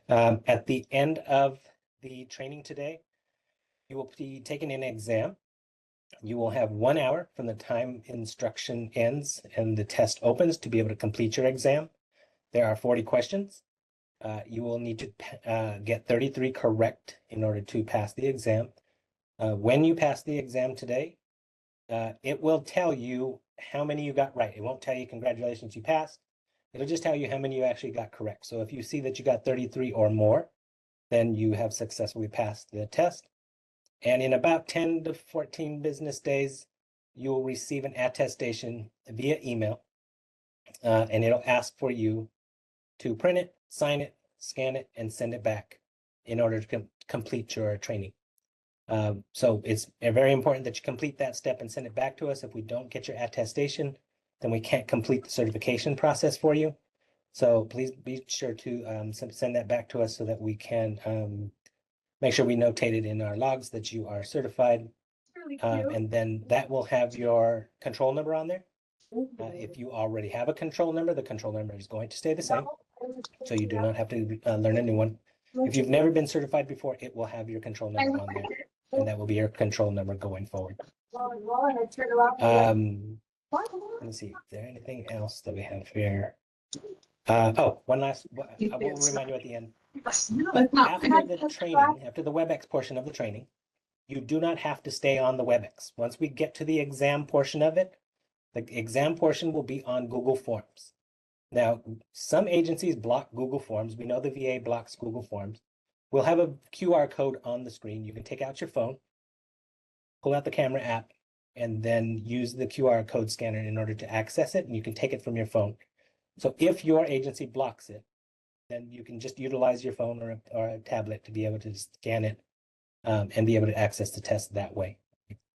At the end of the training today, you will be taking an exam. You will have 1 hour from the time instruction ends and the test opens to be able to complete your exam. There are 40 questions. You will need to get 33 correct in order to pass the exam. When you pass the exam today, it will tell you how many you got right. It won't tell you congratulations, you passed. It'll just tell you how many you actually got correct. So if you see that you got 33 or more, then you have successfully passed the test. And in about 10 to 14 business days, you will receive an attestation via email, and it'll ask for you to print it, sign it, scan it, and send it back in order to complete your training. So it's very important that you complete that step and send it back to us. If we don't get your attestation, then we can't complete the certification process for you. So please be sure to send that back to us so that we can make sure we notate it in our logs that you are certified. And then that will have your control number on there. If you already have a control number, the control number is going to stay the same. So you do not have to learn a new one. If you've never been certified before, it will have your control number on there. And that will be your control number going forward. Let me see, is there anything else that we have here? One last, I will remind you at the end. After the training, after the WebEx portion of the training, you do not have to stay on the WebEx. Once we get to the exam portion of it, the exam portion will be on Google Forms. Now, some agencies block Google Forms. We know the VA blocks Google Forms. We'll have a QR code on the screen. You can take out your phone, pull out the camera app, and then use the QR code scanner in order to access it, and you can take it from your phone. So if your agency blocks it, then you can just utilize your phone or a tablet to be able to scan it and be able to access the test that way.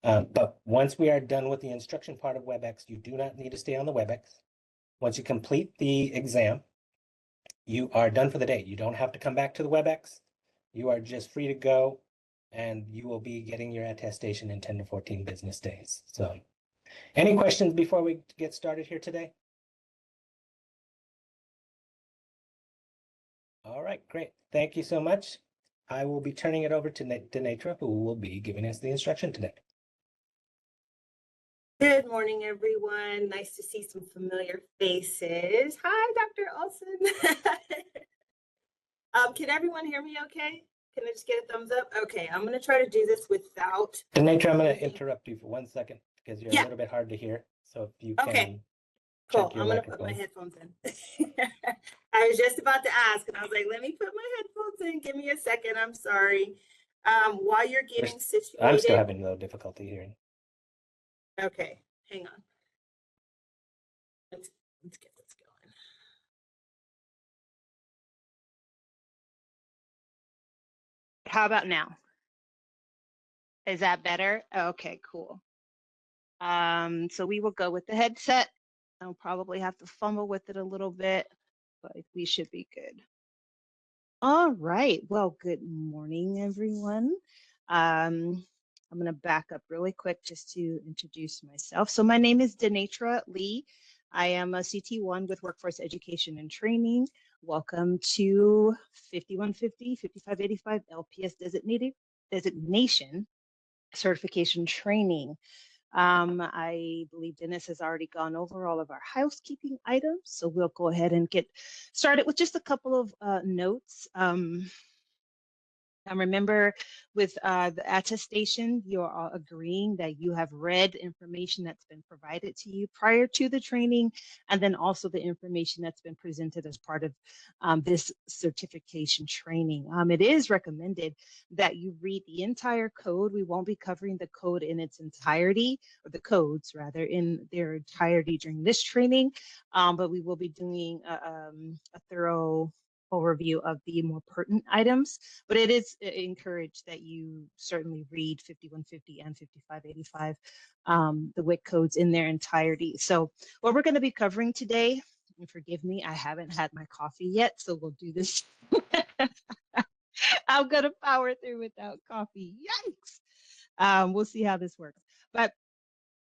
But once we are done with the instruction part of WebEx, you do not need to stay on the WebEx. Once you complete the exam, you are done for the day. You don't have to come back to the WebEx. You are just free to go, and you will be getting your attestation in 10 to 14 business days. So any questions before we get started here today? All right, great. Thank you so much. I will be turning it over to Denetra, who will be giving us the instruction today. Good morning, everyone. Nice to see some familiar faces. Hi, Dr. Olson. Can everyone hear me okay? Can I just get a thumbs up? Okay, I'm going to try to do this without... Denetra, I'm going to interrupt you for 1 second because you're a little bit hard to hear. So if you can Cool. I'm going to put my headphones in. I was just about to ask, and I was like, let me put my headphones in. Give me a second. I'm sorry. While you're getting situated... I'm still having a little difficulty hearing. Okay, hang on. Let's get this going. How about now? Is that better? Okay, cool. So we will go with the headset. I'll probably have to fumble with it a little bit, but we should be good. All right. Well, good morning, everyone. I'm going to back up really quick just to introduce myself. So my name is Denetra Lee. I am a CT1 with Workforce Education and Training. Welcome to 5150, 5585 LPS designation certification training. I believe Dennis has already gone over all of our housekeeping items, so we'll go ahead and get started with just a couple of notes. Remember, with the attestation, you're all agreeing that you have read information that's been provided to you prior to the training, and then also the information that's been presented as part of this certification training. It is recommended that you read the entire code. We won't be covering the code in its entirety, or the codes rather, in their entirety during this training, but we will be doing a thorough overview of the more pertinent items, but it is encouraged that you certainly read 5150 and 5585, the WIC codes in their entirety. So what we're going to be covering today, and forgive me, I haven't had my coffee yet, so we'll do this. I'm going to power through without coffee. Yikes. We'll see how this works. But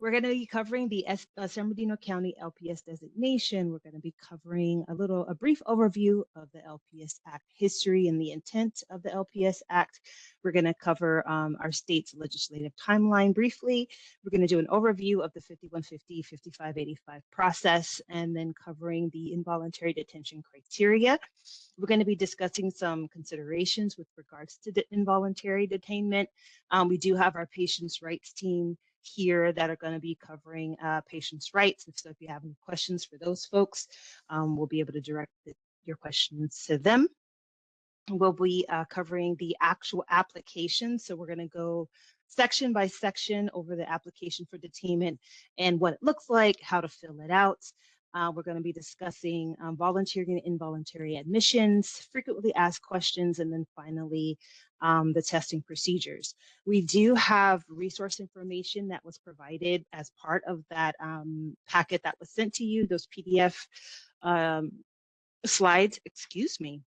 We're going to be covering the San Bernardino County LPS designation. We're going to be covering a brief overview of the LPS Act history and the intent of the LPS Act. We're going to cover our state's legislative timeline briefly. We're going to do an overview of the 5150, 5585 process, and then covering the involuntary detention criteria. We're going to be discussing some considerations with regards to the involuntary detainment. We do have our patients' rights team here that are going to be covering patients' rights. So if you have any questions for those folks, we'll be able to direct your questions to them. We'll be covering the actual application. So we're going to go section by section over the application for detainment and what it looks like, how to fill it out. We're going to be discussing voluntary and involuntary admissions, frequently asked questions, and then finally the testing procedures. We do have resource information that was provided as part of that packet that was sent to you, those PDF slides, excuse me.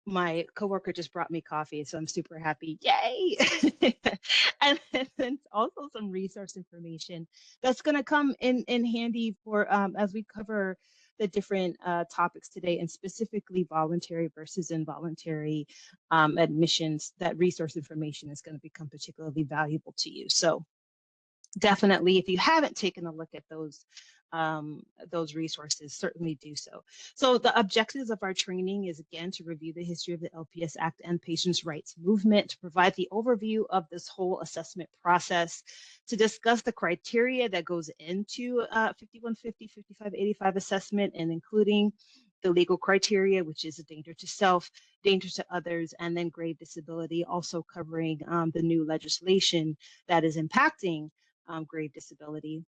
My coworker just brought me coffee, so I'm super happy. Yay! And then also some resource information that's going to come in handy for as we cover the different topics today, and specifically voluntary versus involuntary admissions. That resource information is going to become particularly valuable to you. So definitely, if you haven't taken a look at those resources, certainly do so. So the objectives of our training is, again, to review the history of the LPS Act and patients' rights movement, to provide the overview of this whole assessment process, to discuss the criteria that goes into 5150, 5585 assessment, and including the legal criteria, which is a danger to self, danger to others, and then grave disability, also covering the new legislation that is impacting grave disability,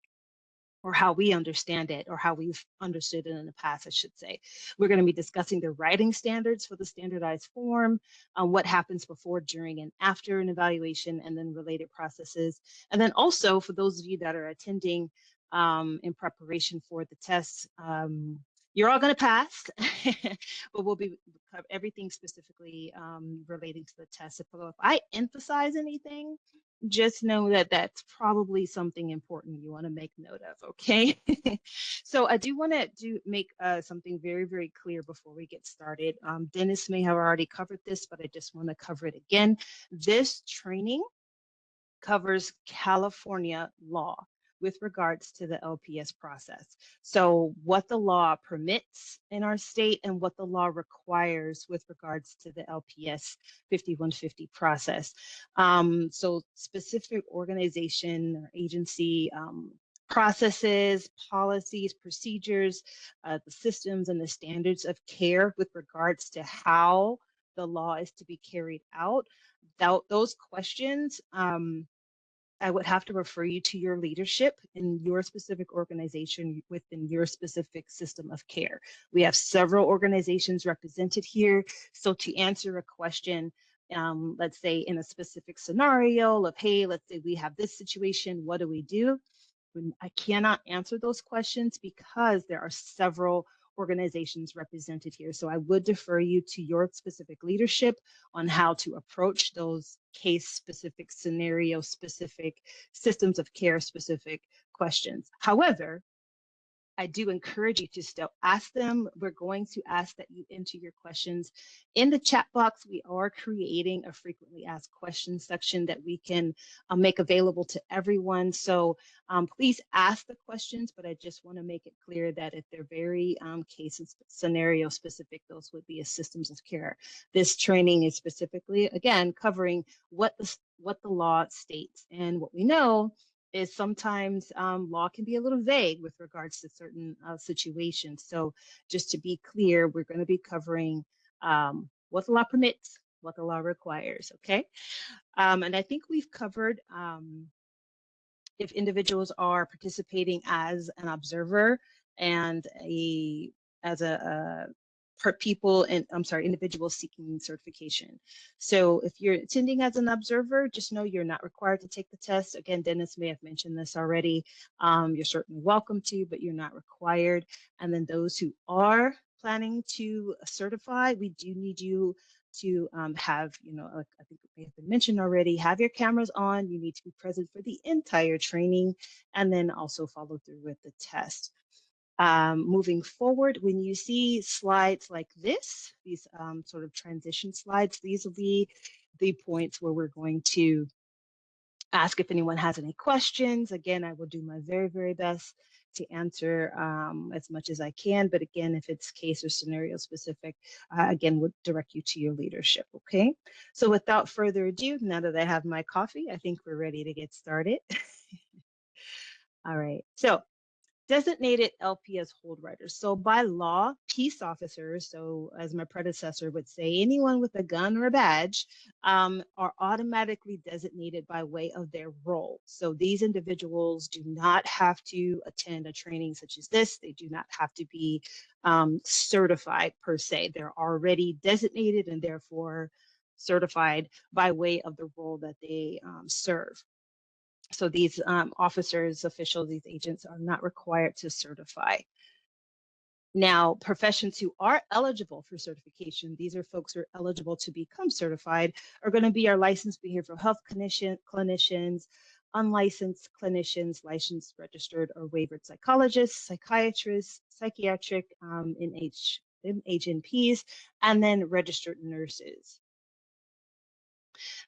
or how we understand it, or how we've understood it in the past, I should say. We're going to be discussing the writing standards for the standardized form, what happens before, during, and after an evaluation, and then related processes. And then also, for those of you that are attending in preparation for the tests, you're all going to pass, but we'll be cover everything specifically relating to the test. If I emphasize anything, just know that that's probably something important you want to make note of, okay? So I do want to make something very, very clear before we get started. Dennis may have already covered this, but I just want to cover it again. This training covers California law with regards to the LPS process. So what the law permits in our state and what the law requires with regards to the LPS 5150 process. So specific organization or agency processes, policies, procedures, the systems and the standards of care with regards to how the law is to be carried out. Those questions, I would have to refer you to your leadership in your specific organization within your specific system of care. We have several organizations represented here. So to answer a question, let's say in a specific scenario of, hey, let's say we have this situation, what do we do? I cannot answer those questions because there are several organizations represented here. So I would defer you to your specific leadership on how to approach those case-specific, scenario-specific, systems of care-specific questions. However, I do encourage you to still ask them. We're going to ask that you enter your questions in the chat box. We are creating a frequently asked questions section that we can make available to everyone. So please ask the questions, but I just want to make it clear that if they're very case and scenario specific, those would be as systems of care. This training is specifically, again, covering what the law states. And what we know is sometimes law can be a little vague with regards to certain situations. So just to be clear, we're going to be covering what the law permits, what the law requires, okay? And I think we've covered if individuals are participating as an observer and individuals seeking certification. So if you're attending as an observer, just know you're not required to take the test. Again, Dennis may have mentioned this already. You're certainly welcome to, but you're not required. And then those who are planning to certify, we do need you to have, like I think it may have been mentioned already, have your cameras on. You need to be present for the entire training and then also follow through with the test. Moving forward, when you see slides like this, these sort of transition slides, these will be the points where we're going to ask if anyone has any questions. Again, I will do my very, very best to answer as much as I can. But again, if it's case or scenario specific, again, would direct you to your leadership, okay? So without further ado, now that I have my coffee, I think we're ready to get started. All right, so designated LPS hold writers. So by law, peace officers, so as my predecessor would say, anyone with a gun or a badge are automatically designated by way of their role. So these individuals do not have to attend a training such as this. They do not have to be certified per se. They're already designated and therefore certified by way of the role that they serve. So these officers, officials, these agents are not required to certify. Now, professions who are eligible for certification, these are folks who are eligible to become certified, are going to be our licensed behavioral health clinicians, unlicensed clinicians, licensed, registered, or waivered psychologists, psychiatrists, psychiatric MHNPs, and then registered nurses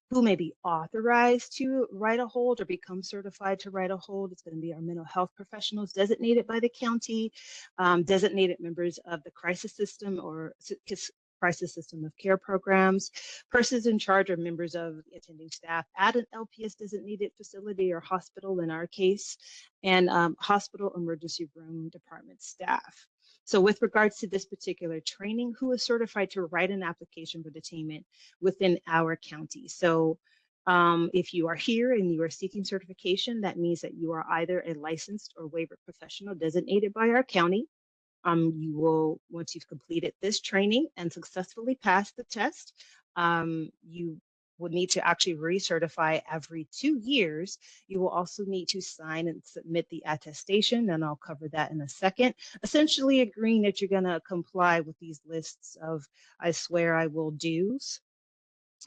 who may be authorized to write a hold or become certified to write a hold. It's going to be our mental health professionals designated by the county, designated members of the crisis system or crisis system of care programs, persons in charge or members of the attending staff at an LPS designated facility or hospital in our case, and hospital emergency room department staff. So with regards to this particular training, who is certified to write an application for detainment within our county? So if you are here and you are seeking certification, that means that you are either a licensed or waiver professional designated by our county. You will, once you've completed this training and successfully passed the test, you would need to actually recertify every 2 years. You will also need to sign and submit the attestation, and I'll cover that in a second, essentially agreeing that you're going to comply with these lists of I swear I will do's.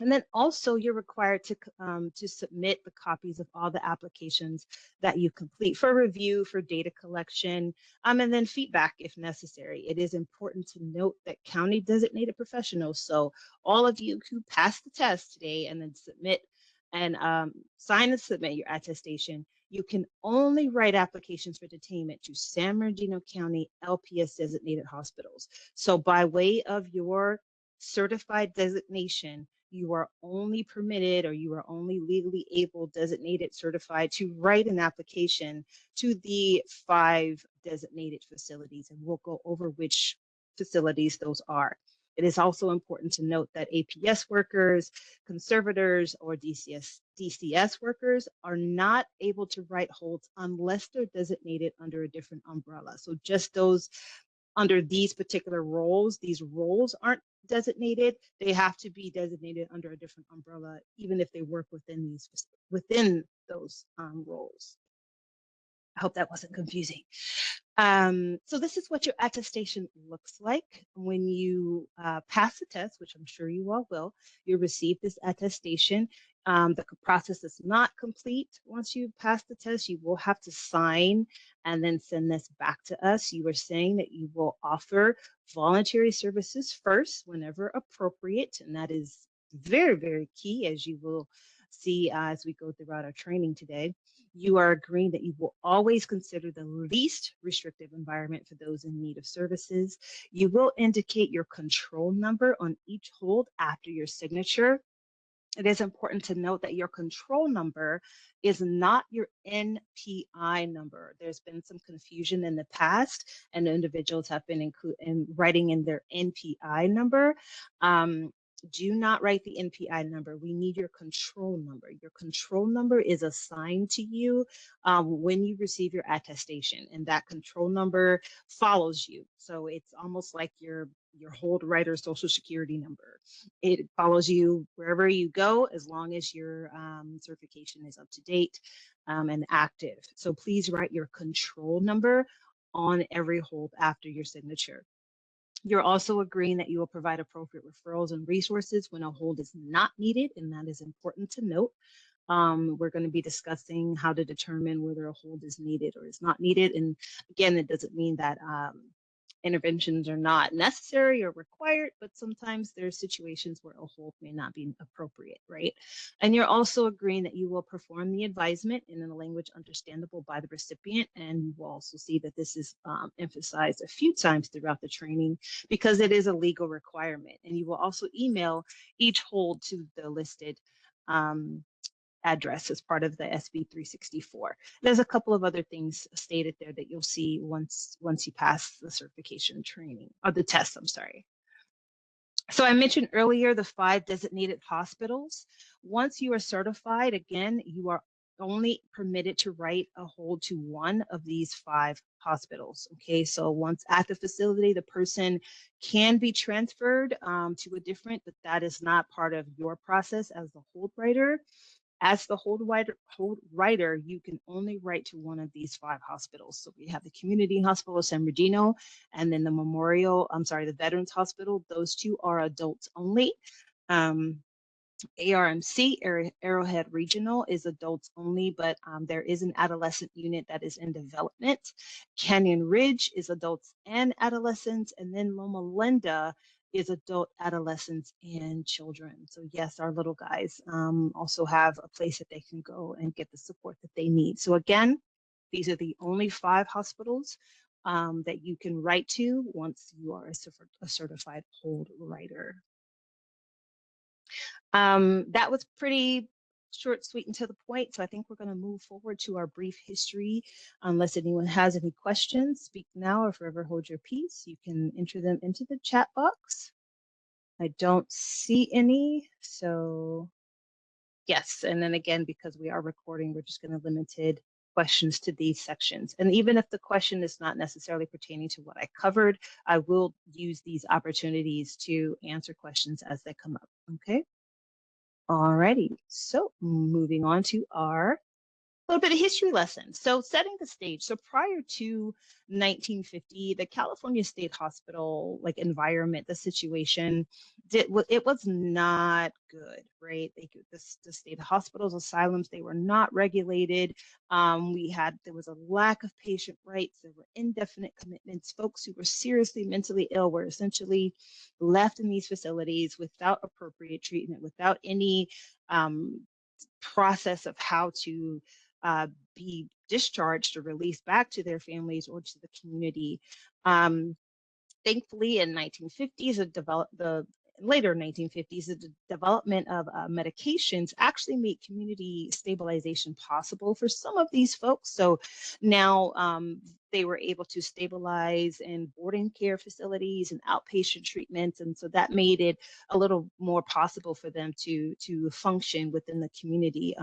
And then also you're required to submit the copies of all the applications that you complete for review, for data collection, and then feedback if necessary. It is important to note that county designated professionals, so all of you who pass the test today and then submit and sign and submit your attestation, you can only write applications for detainment to San Bernardino County LPS designated hospitals. So by way of your certified designation, you are only permitted or you are only legally able, designated, certified to write an application to the 5 designated facilities. And we'll go over which facilities those are. It is also important to note that APS workers, conservators, or DCS workers are not able to write holds unless they're designated under a different umbrella. So just those under these particular roles, these roles aren't designated. They have to be designated under a different umbrella, even if they work within those roles. I hope that wasn't confusing. So this is what your attestation looks like when you pass the test, which I'm sure you all will. You receive this attestation. The process is not complete. Once you pass the test, you will have to sign and then send this back to us. You are saying that you will offer voluntary services first whenever appropriate, and that is very, very key, as you will see as we go throughout our training today. You are agreeing that you will always consider the least restrictive environment for those in need of services. You will indicate your control number on each hold after your signature. It is important to note that your control number is not your NPI number. There's been some confusion in the past, and individuals have been writing in their NPI number. Do not write the NPI number. We need your control number. Your control number is assigned to you when you receive your attestation, and that control number follows you. So it's almost like your hold writer social security number. It follows you wherever you go as long as your certification is up to date and active. So please write your control number on every hold after your signature. You're also agreeing that you will provide appropriate referrals and resources when a hold is not needed, and that is important to note. We're going to be discussing how to determine whether a hold is needed or is not needed. And again, it doesn't mean that interventions are not necessary or required, but sometimes there are situations where a hold may not be appropriate, right? And you're also agreeing that you will perform the advisement in a language understandable by the recipient. And you will also see that this is emphasized a few times throughout the training because it is a legal requirement. And you will also email each hold to the listed address as part of the SB 364. There's a couple of other things stated there that you'll see once you pass the certification training or the test, I'm sorry. So I mentioned earlier the 5 designated hospitals. Once you are certified, again, you are only permitted to write a hold to one of these 5 hospitals. Okay, so once at the facility, the person can be transferred to a different, but that is not part of your process as the hold writer. As the hold writer, you can only write to one of these 5 hospitals. So we have the Community Hospital of San Bernardino, and then the Veterans Hospital. Those 2 are adults only. ARMC, Arrowhead Regional, is adults only, but there is an adolescent unit that is in development. Canyon Ridge is adults and adolescents, and then Loma Linda is adult, adolescents, and children. So yes, our little guys also have a place that they can go and get the support that they need. So again, these are the only 5 hospitals that you can write to once you are a certified hold writer. That was pretty short, sweet, and to the point. So I think we're going to move forward to our brief history. Unless anyone has any questions, speak now or forever hold your peace. You can enter them into the chat box. I don't see any. So yes, and then again, because we are recording, we're just going to limited questions to these sections. And even if the question is not necessarily pertaining to what I covered, I will use these opportunities to answer questions as they come up. Okay. Alrighty, so moving on to our little bit of history lesson. So setting the stage. So prior to 1950, the California State Hospital environment, the situation, it was not good, right? The state hospitals, asylums, they were not regulated. There was a lack of patient rights. There were indefinite commitments. Folks who were seriously mentally ill were essentially left in these facilities without appropriate treatment, without any process of how to be discharged or released back to their families or to the community. Thankfully, in 1950s, the later 1950s, the development of medications actually made community stabilization possible for some of these folks. So now they were able to stabilize in boarding care facilities and outpatient treatments. And so that made it a little more possible for them to function within the community.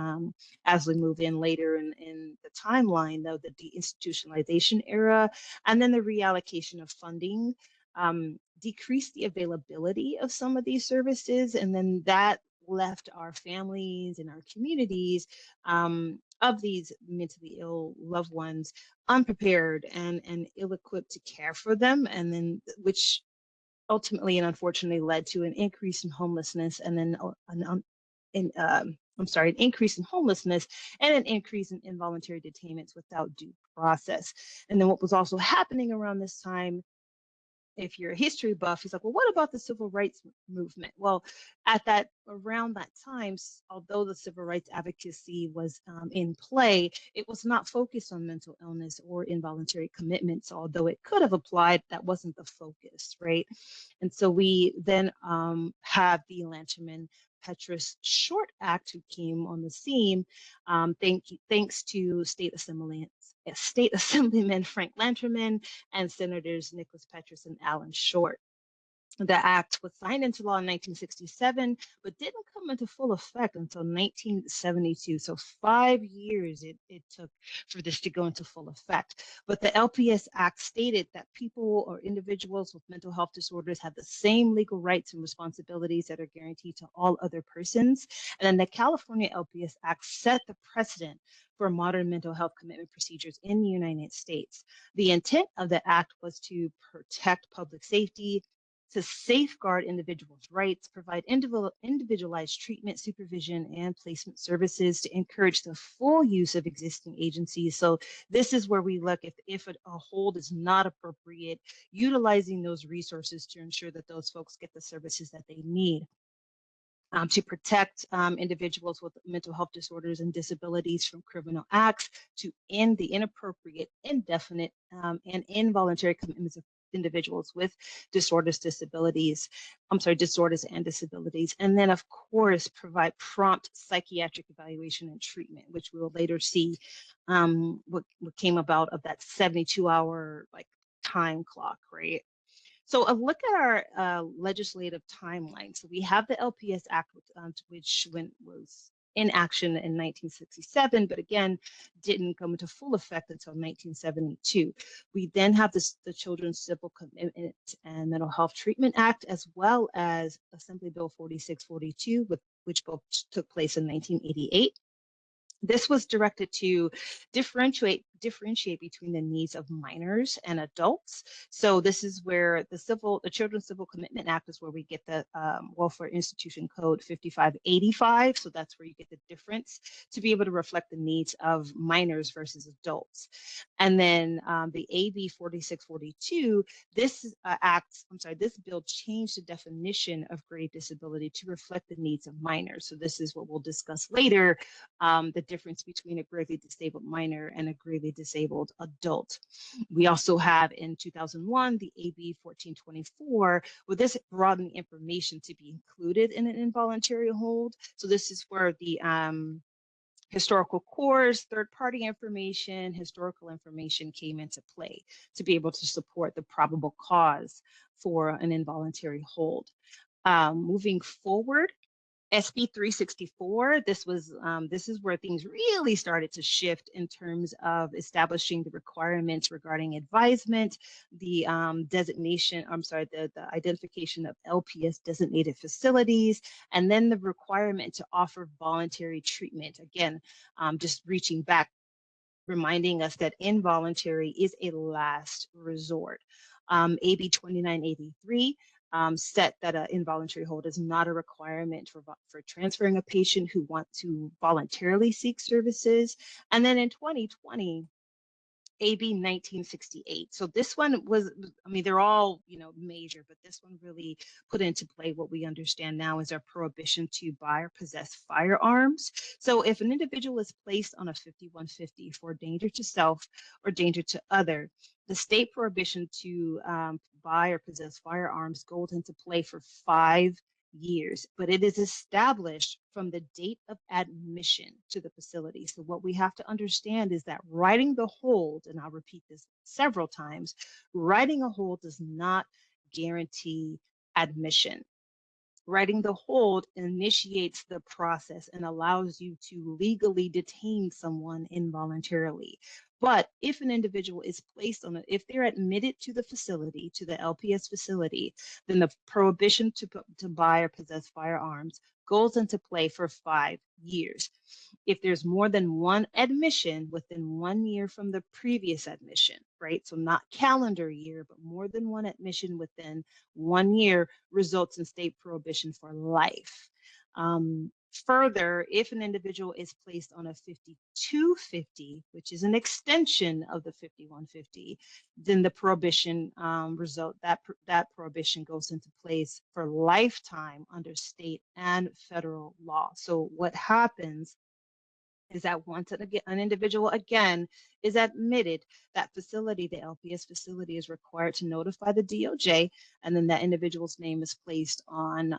As we move in later in the timeline, though, the deinstitutionalization era and then the reallocation of funding decreased the availability of some of these services. And then that left our families and our communities of these mentally ill loved ones unprepared and ill-equipped to care for them. And then which ultimately and unfortunately led to an increase in homelessness and then an increase in homelessness and an increase in involuntary detainments without due process. And then what was also happening around this time, if you're a history buff, he's like, well, what about the civil rights movement? Well, around that time, although the civil rights advocacy was in play, it was not focused on mental illness or involuntary commitments. Although it could have applied, that wasn't the focus, right? And so we then have the Lanterman Petrus Short Act, who came on the scene thanks to State Assemblyman Frank Lanterman and Senators Nicholas Petrus and Alan Short. The act was signed into law in 1967, but didn't come into full effect until 1972. So 5 years it took for this to go into full effect. But the LPS Act stated that people or individuals with mental health disorders have the same legal rights and responsibilities that are guaranteed to all other persons. And then the California LPS Act set the precedent for modern mental health commitment procedures in the United States. The intent of the act was to protect public safety, to safeguard individuals' rights, provide individualized treatment, supervision, and placement services, to encourage the full use of existing agencies. So this is where we look if a hold is not appropriate, utilizing those resources to ensure that those folks get the services that they need. To protect individuals with mental health disorders and disabilities from criminal acts, to end the inappropriate, indefinite, and involuntary commitments of individuals with disorders and disabilities. And then, of course, provide prompt psychiatric evaluation and treatment, which we will later see what came about of that 72-hour time clock, right? So a look at our legislative timeline. So we have the LPS Act, which was in action in 1967, but again, didn't come into full effect until 1972. We then have the Children's Civil Commitment and Mental Health Treatment Act, as well as Assembly Bill 4642, which both took place in 1988. This was directed to differentiate between the needs of minors and adults. So this is where the Children's Civil Commitment Act is where we get the Welfare Institution Code 5585. So that's where you get the difference to be able to reflect the needs of minors versus adults. And then the AB 4642, this bill changed the definition of grave disability to reflect the needs of minors. So this is what we'll discuss later, the difference between a gravely disabled minor and a gravely disabled adult. We also have in 2001, the AB 1424, where this broadened information to be included in an involuntary hold. So this is where the historical cores, third-party information, historical information came into play to be able to support the probable cause for an involuntary hold. Moving forward, SB 364, this is where things really started to shift in terms of establishing the requirements regarding advisement, the identification of LPS designated facilities, and then the requirement to offer voluntary treatment. Again, just reaching back, reminding us that involuntary is a last resort. AB 2983 set that an involuntary hold is not a requirement for transferring a patient who wants to voluntarily seek services. And then in 2020, AB 1968. So this one was, they're all, major, but this one really put into play what we understand now as our prohibition to buy or possess firearms. So if an individual is placed on a 5150 for danger to self or danger to other, the state prohibition to buy or possess firearms goes into play for 5 years, but it is established from the date of admission to the facility. So what we have to understand is that writing the hold, and I'll repeat this several times, writing a hold does not guarantee admission. Writing the hold initiates the process and allows you to legally detain someone involuntarily. But if an individual is placed on if they're admitted to the facility, to the LPS facility, then the prohibition to buy or possess firearms goes into play for 5 years. If there's more than one admission within 1 year from the previous admission, right? So not calendar year, but more than one admission within 1 year results in state prohibition for life. Further, if an individual is placed on a 5250, which is an extension of the 5150, then the prohibition that prohibition goes into place for lifetime under state and federal law. So what happens is that once an individual again is admitted, that facility, the LPS facility, is required to notify the DOJ, and then that individual's name is placed on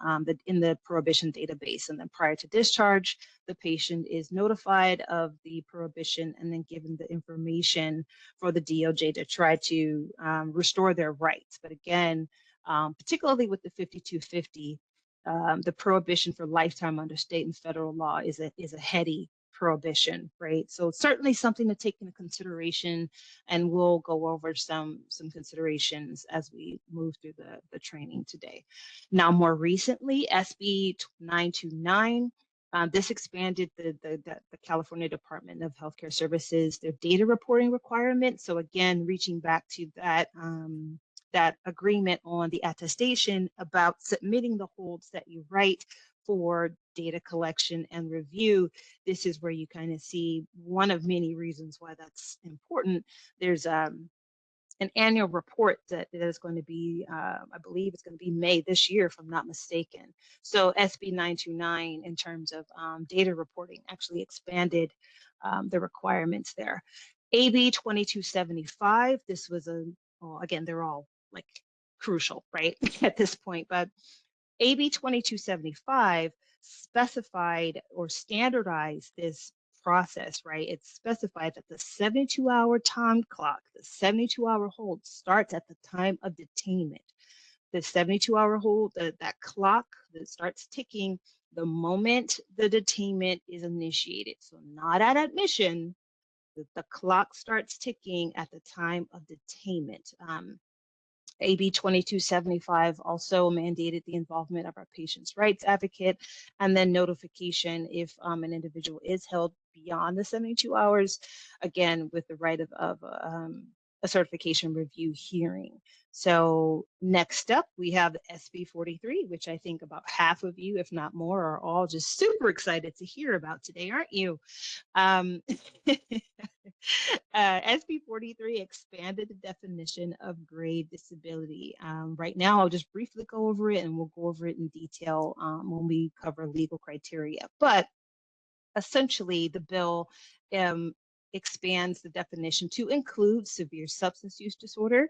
in the prohibition database. And then prior to discharge, the patient is notified of the prohibition and then given the information for the DOJ to try to restore their rights. But again, particularly with the 5250. The prohibition for lifetime under state and federal law is a heady prohibition, right? So it's certainly something to take into consideration, and we'll go over some considerations as we move through the training today. Now, more recently, SB 929, this expanded the California Department of Healthcare Services, their data reporting requirements. So again, reaching back to that that agreement on the attestation about submitting the holds that you write for data collection and review. This is where you kind of see one of many reasons why that's important. There's an annual report that is going to be, I believe it's going to be May this year, if I'm not mistaken. So SB 929, in terms of data reporting, actually expanded the requirements there. AB 2275, this was well, again, they're all like crucial, right, at this point, but AB 2275 specified or standardized this process, right? It specified that the 72-hour time clock, the 72-hour hold starts at the time of detainment. The 72-hour hold, that clock that starts ticking the moment the detainment is initiated. So not at admission, the clock starts ticking at the time of detainment. AB 2275 also mandated the involvement of our patient's rights advocate, and then notification if an individual is held beyond the 72 hours, again, with the right of a certification review hearing. So next up, we have SB 43, which I think about half of you, if not more, are all just super excited to hear about today, aren't you? SB 43 expanded the definition of grave disability. Right now, I'll just briefly go over it, and we'll go over it in detail when we cover legal criteria. But essentially, the bill expands the definition to include severe substance use disorder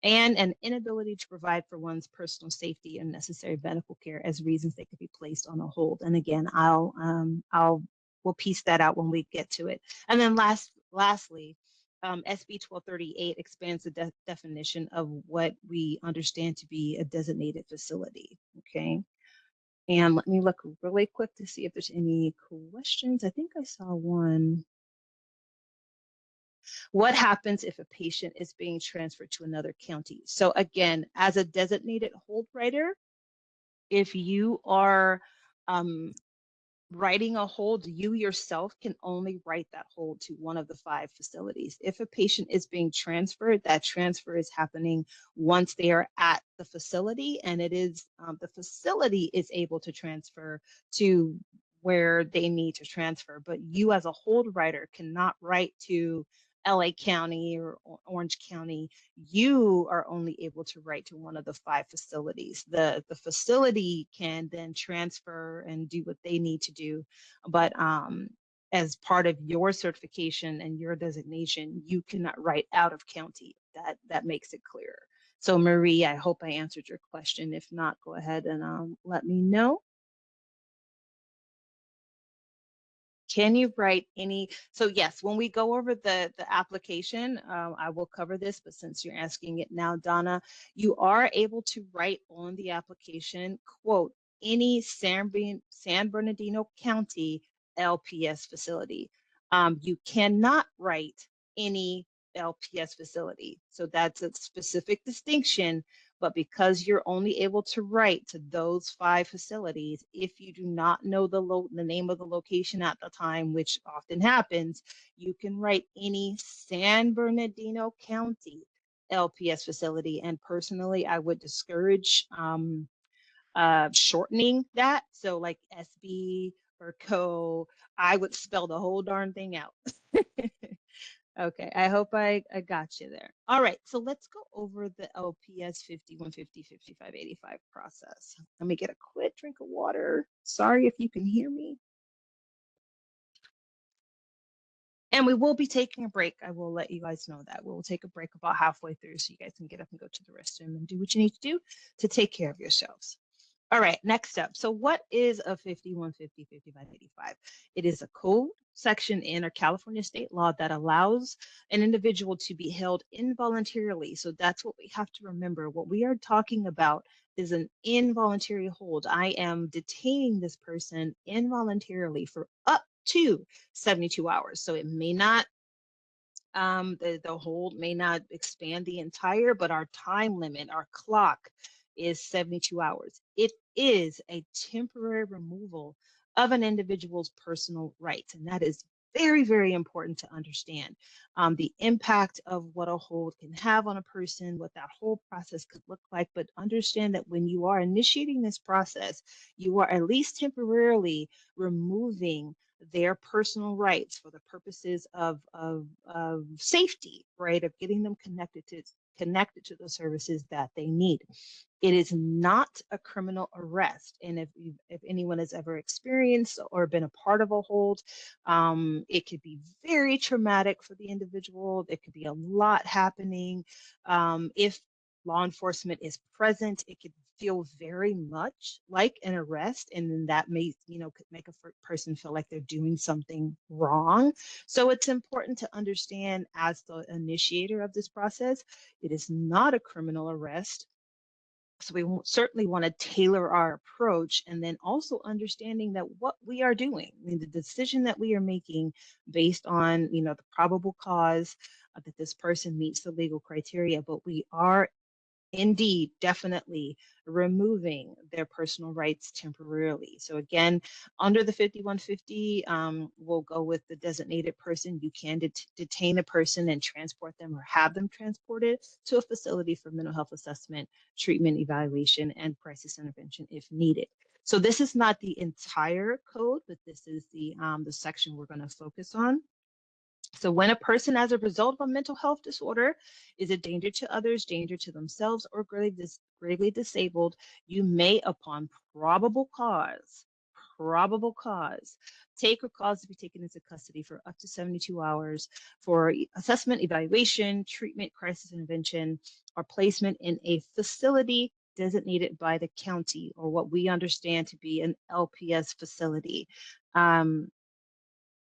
and an inability to provide for one's personal safety and necessary medical care as reasons they could be placed on a hold. And again, we'll piece that out when we get to it. And then lastly, SB 1238 expands the definition of what we understand to be a designated facility. Okay. And let me look really quick to see if there's any questions. I think I saw one. What happens if a patient is being transferred to another county? So again, as a designated hold writer, if you are writing a hold, you yourself can only write that hold to one of the 5 facilities. If a patient is being transferred, that transfer is happening once they are at the facility, and it is the facility is able to transfer to where they need to transfer. But you as a hold writer cannot write to LA County or Orange County. You are only able to write to one of the 5 facilities. The facility can then transfer and do what they need to do, but as part of your certification and your designation, you cannot write out of county. That makes it clearer. So Marie, I hope I answered your question. If not, go ahead and let me know. Can you write any? So yes, when we go over the application, I will cover this, but since you're asking it now, Donna, you are able to write on the application, quote, any San Bernardino County LPS facility. You cannot write any LPS facility. So that's a specific distinction. But because you're only able to write to those 5 facilities, if you do not know the name of the location at the time, which often happens, you can write any San Bernardino County LPS facility. And personally, I would discourage shortening that. So like SB or Co, I would spell the whole darn thing out. Okay, I hope I got you there. All right, so let's go over the LPS 5150, 5585 process. Let me get a quick drink of water. Sorry if you can hear me. And we will be taking a break. I will let you guys know that. We'll take a break about halfway through so you guys can get up and go to the restroom and do what you need to do to take care of yourselves. All right, next up. So what is a 5150, 5585? It is a code section in our California state law that allows an individual to be held involuntarily. So that's what we have to remember. What we are talking about is an involuntary hold. I am detaining this person involuntarily for up to 72 hours. So it may not the hold may not expand the entire, but our time limit, our clock is 72 hours. It is a temporary removal of an individual's personal rights. And that is very, very important to understand the impact of what a hold can have on a person, what that whole process could look like. But understand that when you are initiating this process, you are at least temporarily removing their personal rights for the purposes of safety, right? Of getting them connected to the services that they need. It is not a criminal arrest. And if anyone has ever experienced or been a part of a hold, it could be very traumatic for the individual. There could be a lot happening. If law enforcement is present, it could feel very much like an arrest, and then that may, could make a person feel like they're doing something wrong. So it's important to understand, as the initiator of this process, it is not a criminal arrest. So we certainly want to tailor our approach, and then also understanding that what we are doing, I mean, the decision that we are making based on, the probable cause that this person meets the legal criteria, but we are indeed definitely removing their personal rights temporarily. So again, under the 5150, we'll go with the designated person. You can detain a person and transport them or have them transported to a facility for mental health assessment, treatment, evaluation, and crisis intervention if needed. So this is not the entire code, but this is the section we're going to focus on. So when a person, as a result of a mental health disorder, is a danger to others, danger to themselves, or gravely disabled, you may, upon probable cause, take or cause to be taken into custody for up to 72 hours for assessment, evaluation, treatment, crisis intervention, or placement in a facility designated by the county, or what we understand to be an LPS facility.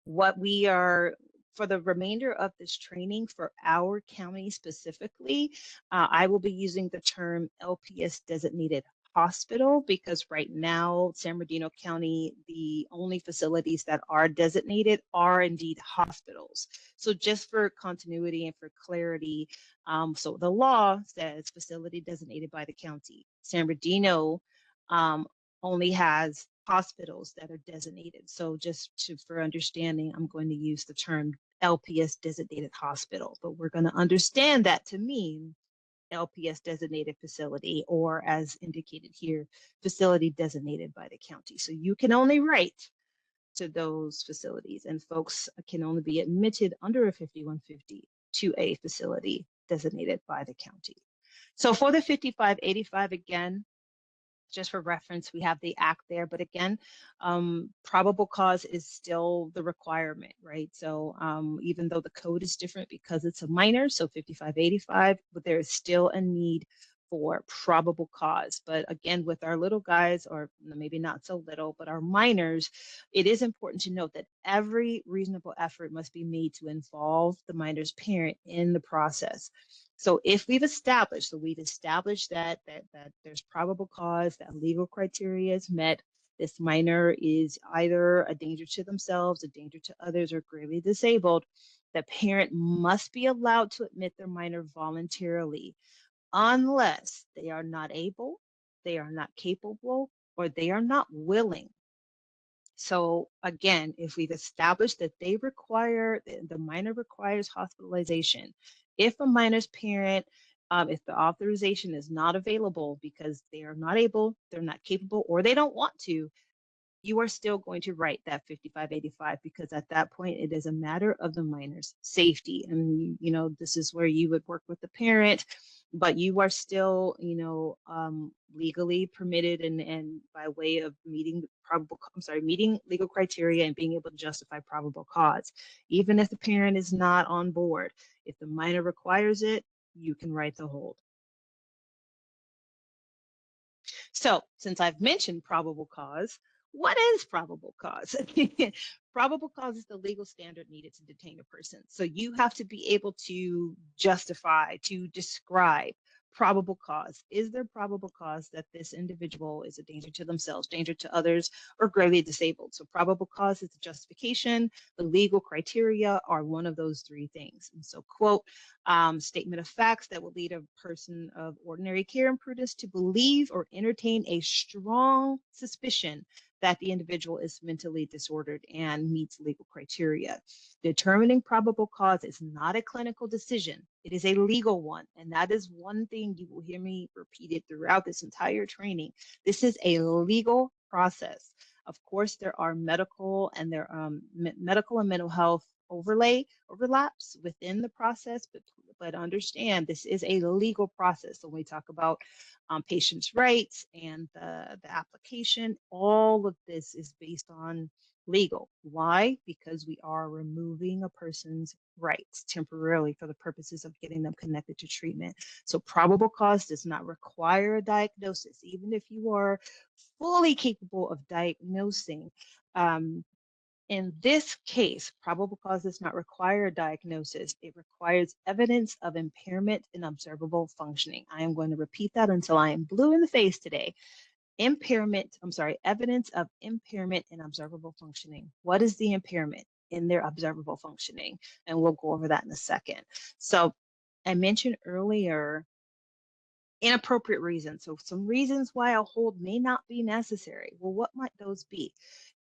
What we are, for the remainder of this training for our county specifically, I will be using the term LPS designated hospital, because right now, San Bernardino County, the only facilities that are designated are indeed hospitals. So just for continuity and for clarity, so the law says facility designated by the county. San Bernardino only has hospitals that are designated. So for understanding, I'm going to use the term LPS designated hospital, but we're going to understand that to mean LPS designated facility, or as indicated here, facility designated by the county. So you can only write to those facilities, and folks can only be admitted under a 5150 to a facility designated by the county. So for the 5585, again, just for reference, we have the act there, but again, probable cause is still the requirement, right? So even though the code is different because it's a minor, so 5585, but there is still a need for probable cause. But again, with our little guys, or maybe not so little, but our minors, it is important to note that every reasonable effort must be made to involve the minor's parent in the process. So if we've established, that there's probable cause, that legal criteria is met, this minor is either a danger to themselves, a danger to others, or gravely disabled, the parent must be allowed to admit their minor voluntarily, unless they are not able, they are not capable, or they are not willing. So again, if we've established that the minor requires hospitalization, if a minor's parent, if the authorization is not available because they are not able, they're not capable, or they don't want to, you are still going to write that 5585, because at that point it is a matter of the minor's safety. And this is where you would work with the parent, but you are still legally permitted, and by way of meeting legal criteria and being able to justify probable cause. Even if the parent is not on board, if the minor requires it, you can write the hold. So, since I've mentioned probable cause, what is probable cause? Probable cause is the legal standard needed to detain a person. So, you have to be able to justify, to describe probable cause. Is there probable cause that this individual is a danger to themselves, danger to others, or gravely disabled? So, probable cause is the justification. The legal criteria are one of those three things. And so, quote, statement of facts that would lead a person of ordinary care and prudence to believe or entertain a strong suspicion that the individual is mentally disordered and meets legal criteria. Determining probable cause is not a clinical decision, it is a legal one. And that is one thing you will hear me repeated throughout this entire training. This is a legal process. Of course, there are medical and medical and mental health overlaps within the process, but understand this is a legal process. So when we talk about patients' rights and the application, all of this is based on legal. Why? Because we are removing a person's rights temporarily for the purposes of getting them connected to treatment. So probable cause does not require a diagnosis, even if you are fully capable of diagnosing. In this case, probable cause does not require a diagnosis. It requires evidence of impairment in observable functioning. I am going to repeat that until I am blue in the face today. Evidence of impairment in observable functioning. What is the impairment in their observable functioning? And we'll go over that in a second. So I mentioned earlier inappropriate reasons. So some reasons why a hold may not be necessary. Well, what might those be?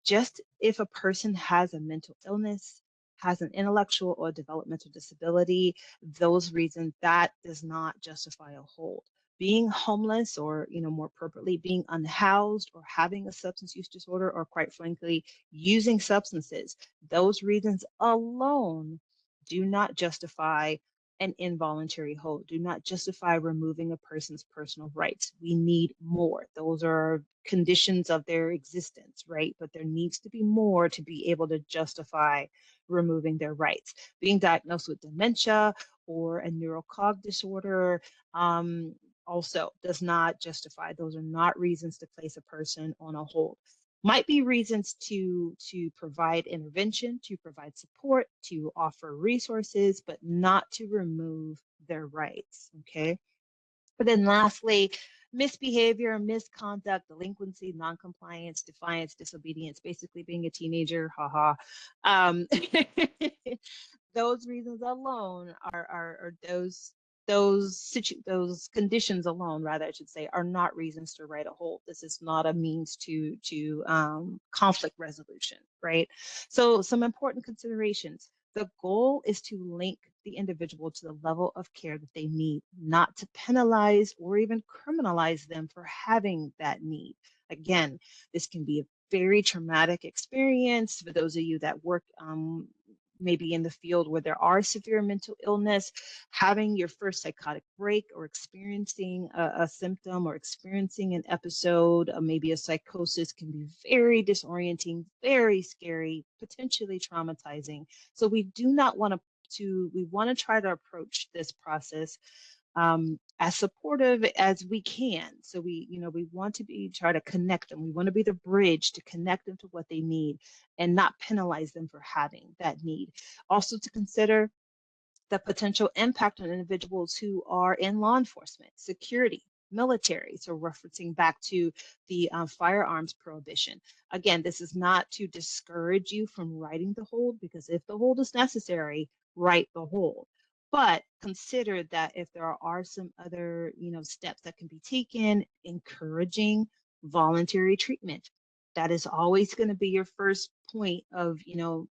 Just if a person has a mental illness, has an intellectual or developmental disability, those reasons, that does not justify a hold. Being homeless, or more appropriately, being unhoused, or having a substance use disorder, or quite frankly, using substances, those reasons alone do not justify an involuntary hold, do not justify removing a person's personal rights. We need more. Those are conditions of their existence, right? But there needs to be more to be able to justify removing their rights. Being diagnosed with dementia or a neurocog disorder also does not justify. Those are not reasons to place a person on a hold. Might be reasons to provide intervention, to provide support, to offer resources, but not to remove their rights. Okay. But then lastly, misbehavior, misconduct, delinquency, noncompliance, defiance, disobedience, basically being a teenager, haha. Those reasons alone are those conditions alone, rather I should say, are not reasons to write a hold. This is not a means to conflict resolution, right? So some important considerations. The goal is to link the individual to the level of care that they need, not to penalize or even criminalize them for having that need. Again, this can be a very traumatic experience for those of you that work maybe in the field where there are severe mental illness. Having your first psychotic break, or experiencing a symptom, or experiencing an episode, maybe a psychosis, can be very disorienting, very scary, potentially traumatizing. So we do not want we want to try to approach this process as supportive as we can. So we want to try to connect them. We want to be the bridge to connect them to what they need and not penalize them for having that need. Also to consider the potential impact on individuals who are in law enforcement, security, military. So referencing back to the firearms prohibition. Again, this is not to discourage you from writing the hold, because if the hold is necessary, write the hold. But consider that if there are some other, steps that can be taken, encouraging voluntary treatment. That is always going to be your first point of,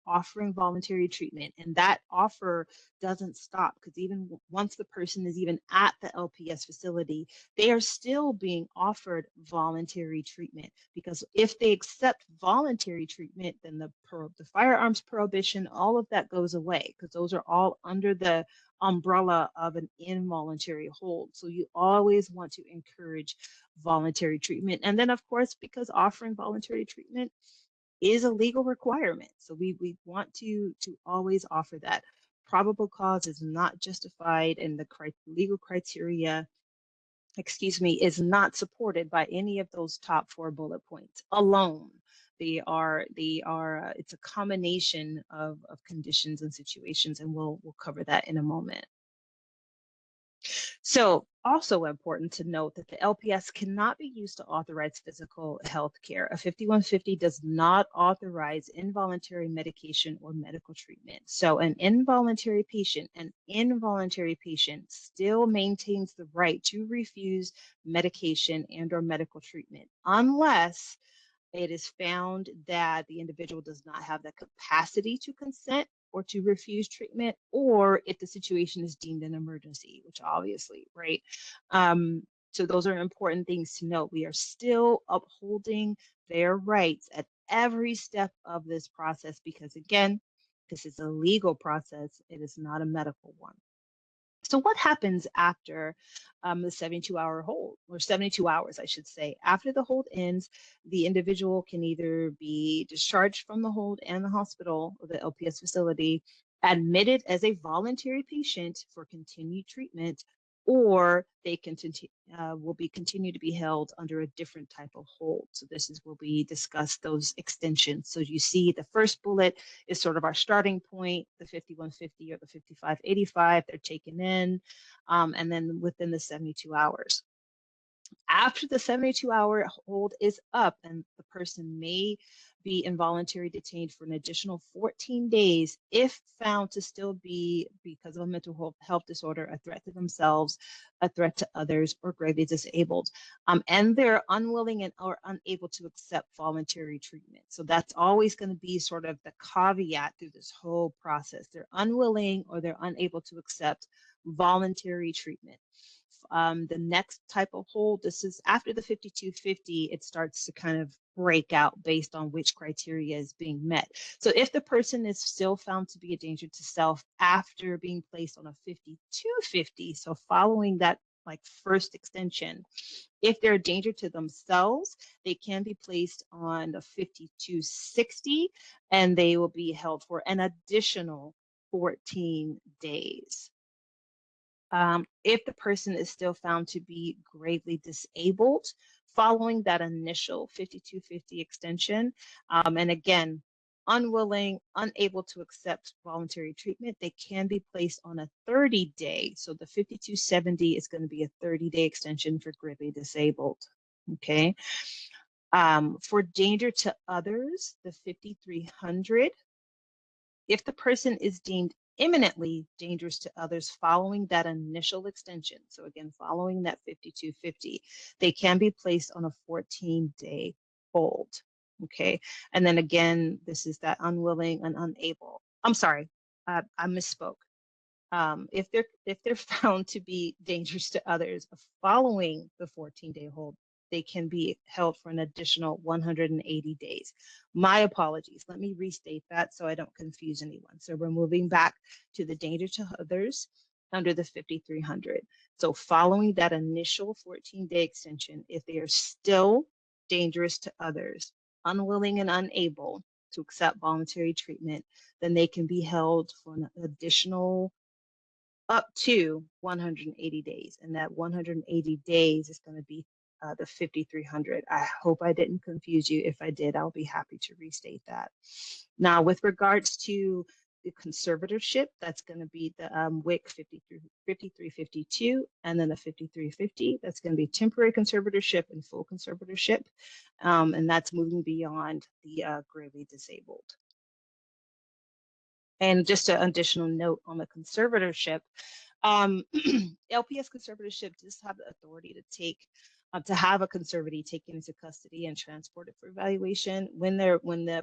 offering voluntary treatment. And that offer doesn't stop, because even once the person is even at the LPS facility, they are still being offered voluntary treatment. Because if they accept voluntary treatment, then the firearms prohibition, all of that goes away, because those are all under the umbrella of an involuntary hold. So you always want to encourage voluntary treatment. And then, of course, because offering voluntary treatment is a legal requirement. So we want to always offer that. Probable cause is not justified, and the legal criteria is not supported by any of those top 4 bullet points alone. It's a combination of conditions and situations, and we'll cover that in a moment. So also important to note that the LPS cannot be used to authorize physical health care. A 5150 does not authorize involuntary medication or medical treatment. So an involuntary patient still maintains the right to refuse medication and or medical treatment unless it is found that the individual does not have the capacity to consent or to refuse treatment, or if the situation is deemed an emergency, which obviously, right? So those are important things to note. We are still upholding their rights at every step of this process because, again, this is a legal process. It is not a medical one. So what happens after the 72-hour hold, or 72 hours, I should say? After the hold ends, the individual can either be discharged from the hold and the hospital or the LPS facility, admitted as a voluntary patient for continued treatment, or they will be continue to be held under a different type of hold. So this is where we discuss those extensions. So you see the first bullet is sort of our starting point, the 5150 or the 5585, they're taken in, and then within the 72 hours. After the 72-hour hold is up and the person may be involuntarily detained for an additional 14 days if found to still be, because of a mental health disorder, a threat to themselves, a threat to others, or gravely disabled. And they're unwilling and or unable to accept voluntary treatment. So that's always going to be sort of the caveat through this whole process. They're unwilling or they're unable to accept voluntary treatment. The next type of hold, this is after the 5250, it starts to kind of break out based on which criteria is being met. So if the person is still found to be a danger to self after being placed on a 5250, so following that like first extension, if they're a danger to themselves, they can be placed on the 5260 and they will be held for an additional 14 days. If the person is still found to be gravely disabled following that initial 5250 extension, and again, unwilling, unable to accept voluntary treatment, they can be placed on a 30-day. So the 5270 is going to be a 30-day extension for gravely disabled. Okay. For danger to others, the 5300, if the person is deemed imminently dangerous to others following that initial extension, so again, following that 5250, they can be placed on a 14-day hold. Okay. And then again, this is that unwilling and unable. I'm sorry, I misspoke. If they're found to be dangerous to others following the 14-day hold, they can be held for an additional 180 days. My apologies. Let me restate that so I don't confuse anyone. So we're moving back to the danger to others under the 5300. So following that initial 14-day extension, if they are still dangerous to others, unwilling and unable to accept voluntary treatment, then they can be held for an additional up to 180 days. And that 180 days is going to be the 5300. I hope I didn't confuse you. If I did, I'll be happy to restate that. Now, with regards to the conservatorship, that's going to be the WIC 5352, and then the 5350. That's going to be temporary conservatorship and full conservatorship. And that's moving beyond the gravely disabled. And just an additional note on the conservatorship, LPS conservatorship does have the authority to have a conservatee taken into custody and transported for evaluation. When they're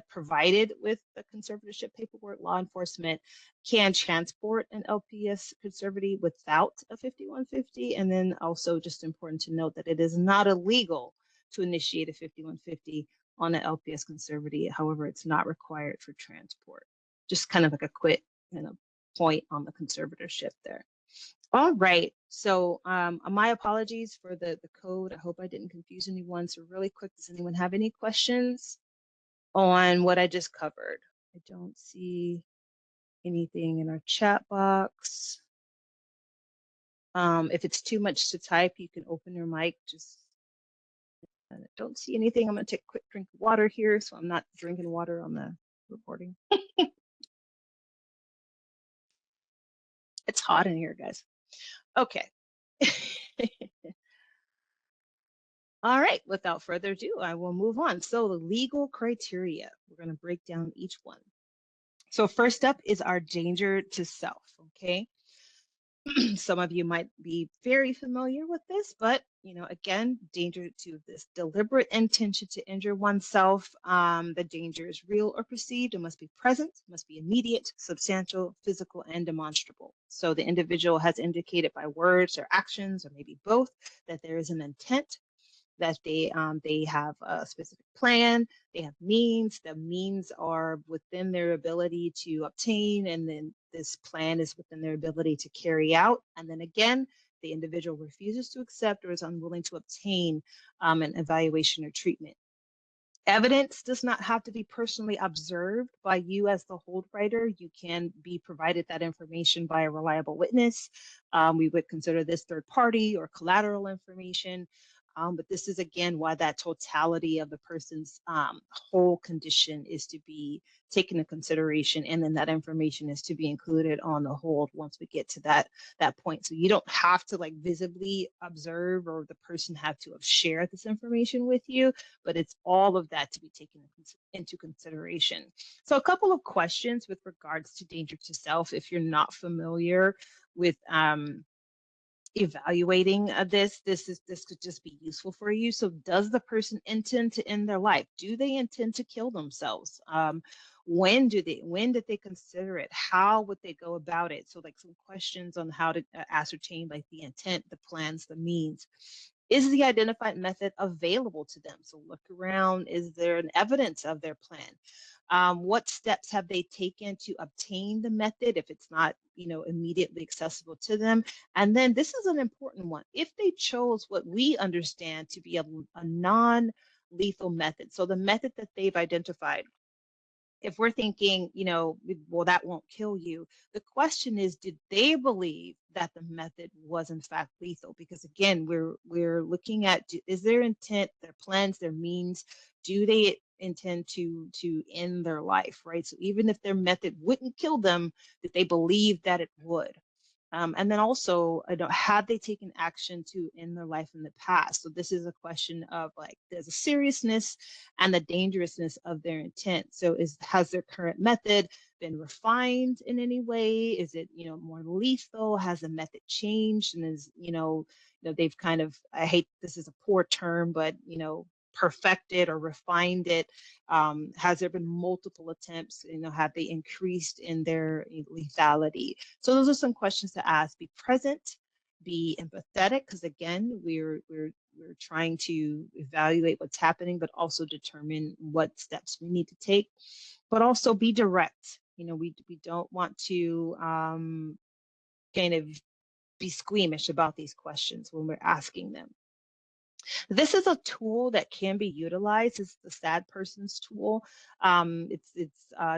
provided with the conservatorship paperwork, law enforcement can transport an LPS conservatee without a 5150. And then also just important to note that it is not illegal to initiate a 5150 on an LPS conservatee. However, it's not required for transport. Just kind of like a quick point on the conservatorship there. All right, so my apologies for the code. I hope I didn't confuse anyone. So really quick, does anyone have any questions on what I just covered? I don't see anything in our chat box. If it's too much to type, you can open your mic. Just I don't see anything. I'm going to take a quick drink of water here, so I'm not drinking water on the recording. It's hot in here, guys. Okay. All right, without further ado, I will move on. So the legal criteria, we're going to break down each one. So first up is our danger to self, okay? Some of you might be very familiar with this, but again, danger to this deliberate intention to injure oneself. The danger is real or perceived. It must be present, must be immediate, substantial, physical, and demonstrable. So the individual has indicated by words or actions, or maybe both, that there is an intent, that they have a specific plan, they have means. The means are within their ability to obtain, and then this plan is within their ability to carry out. And then again, the individual refuses to accept or is unwilling to obtain an evaluation or treatment. Evidence does not have to be personally observed by you as the hold writer. You can be provided that information by a reliable witness. We would consider this third party or collateral information. But this is, again, why that totality of the person's whole condition is to be taken into consideration. And then that information is to be included on the hold once we get to that point. So you don't have to visibly observe, or the person have to have shared this information with you, but it's all of that to be taken into consideration. So a couple of questions with regards to danger to self, if you're not familiar with evaluating this could just be useful for you. So does the person intend to end their life? Do they intend to kill themselves? When did they consider it? How would they go about it? So some questions on how to ascertain the intent, the plans, the means. Is the identified method available to them? So look around. Is there an evidence of their plan? What steps have they taken to obtain the method if it's not immediately accessible to them? And then this is an important one. If they chose what we understand to be a non-lethal method, so the method that they've identified, if we're thinking, well, that won't kill you, the question is, did they believe that the method was in fact lethal? Because again, we're looking at, is their intent, their plans, their means, do they intend to end their life, right? So even if their method wouldn't kill them, did they believe that it would? And then also, have they taken action to end their life in the past? So this is a question of there's a seriousness and the dangerousness of their intent. So has their current method been refined in any way? Is it more lethal? Has the method changed? And is they've kind of, I hate, this is a poor term, but perfected or refined it? Has there been multiple attempts? Have they increased in their lethality? So those are some questions to ask. Be present, be empathetic, because again, we're trying to evaluate what's happening, but also determine what steps we need to take. But also be direct. We don't want to kind of be squeamish about these questions when we're asking them. This is a tool that can be utilized. It's the SAD person's tool. It's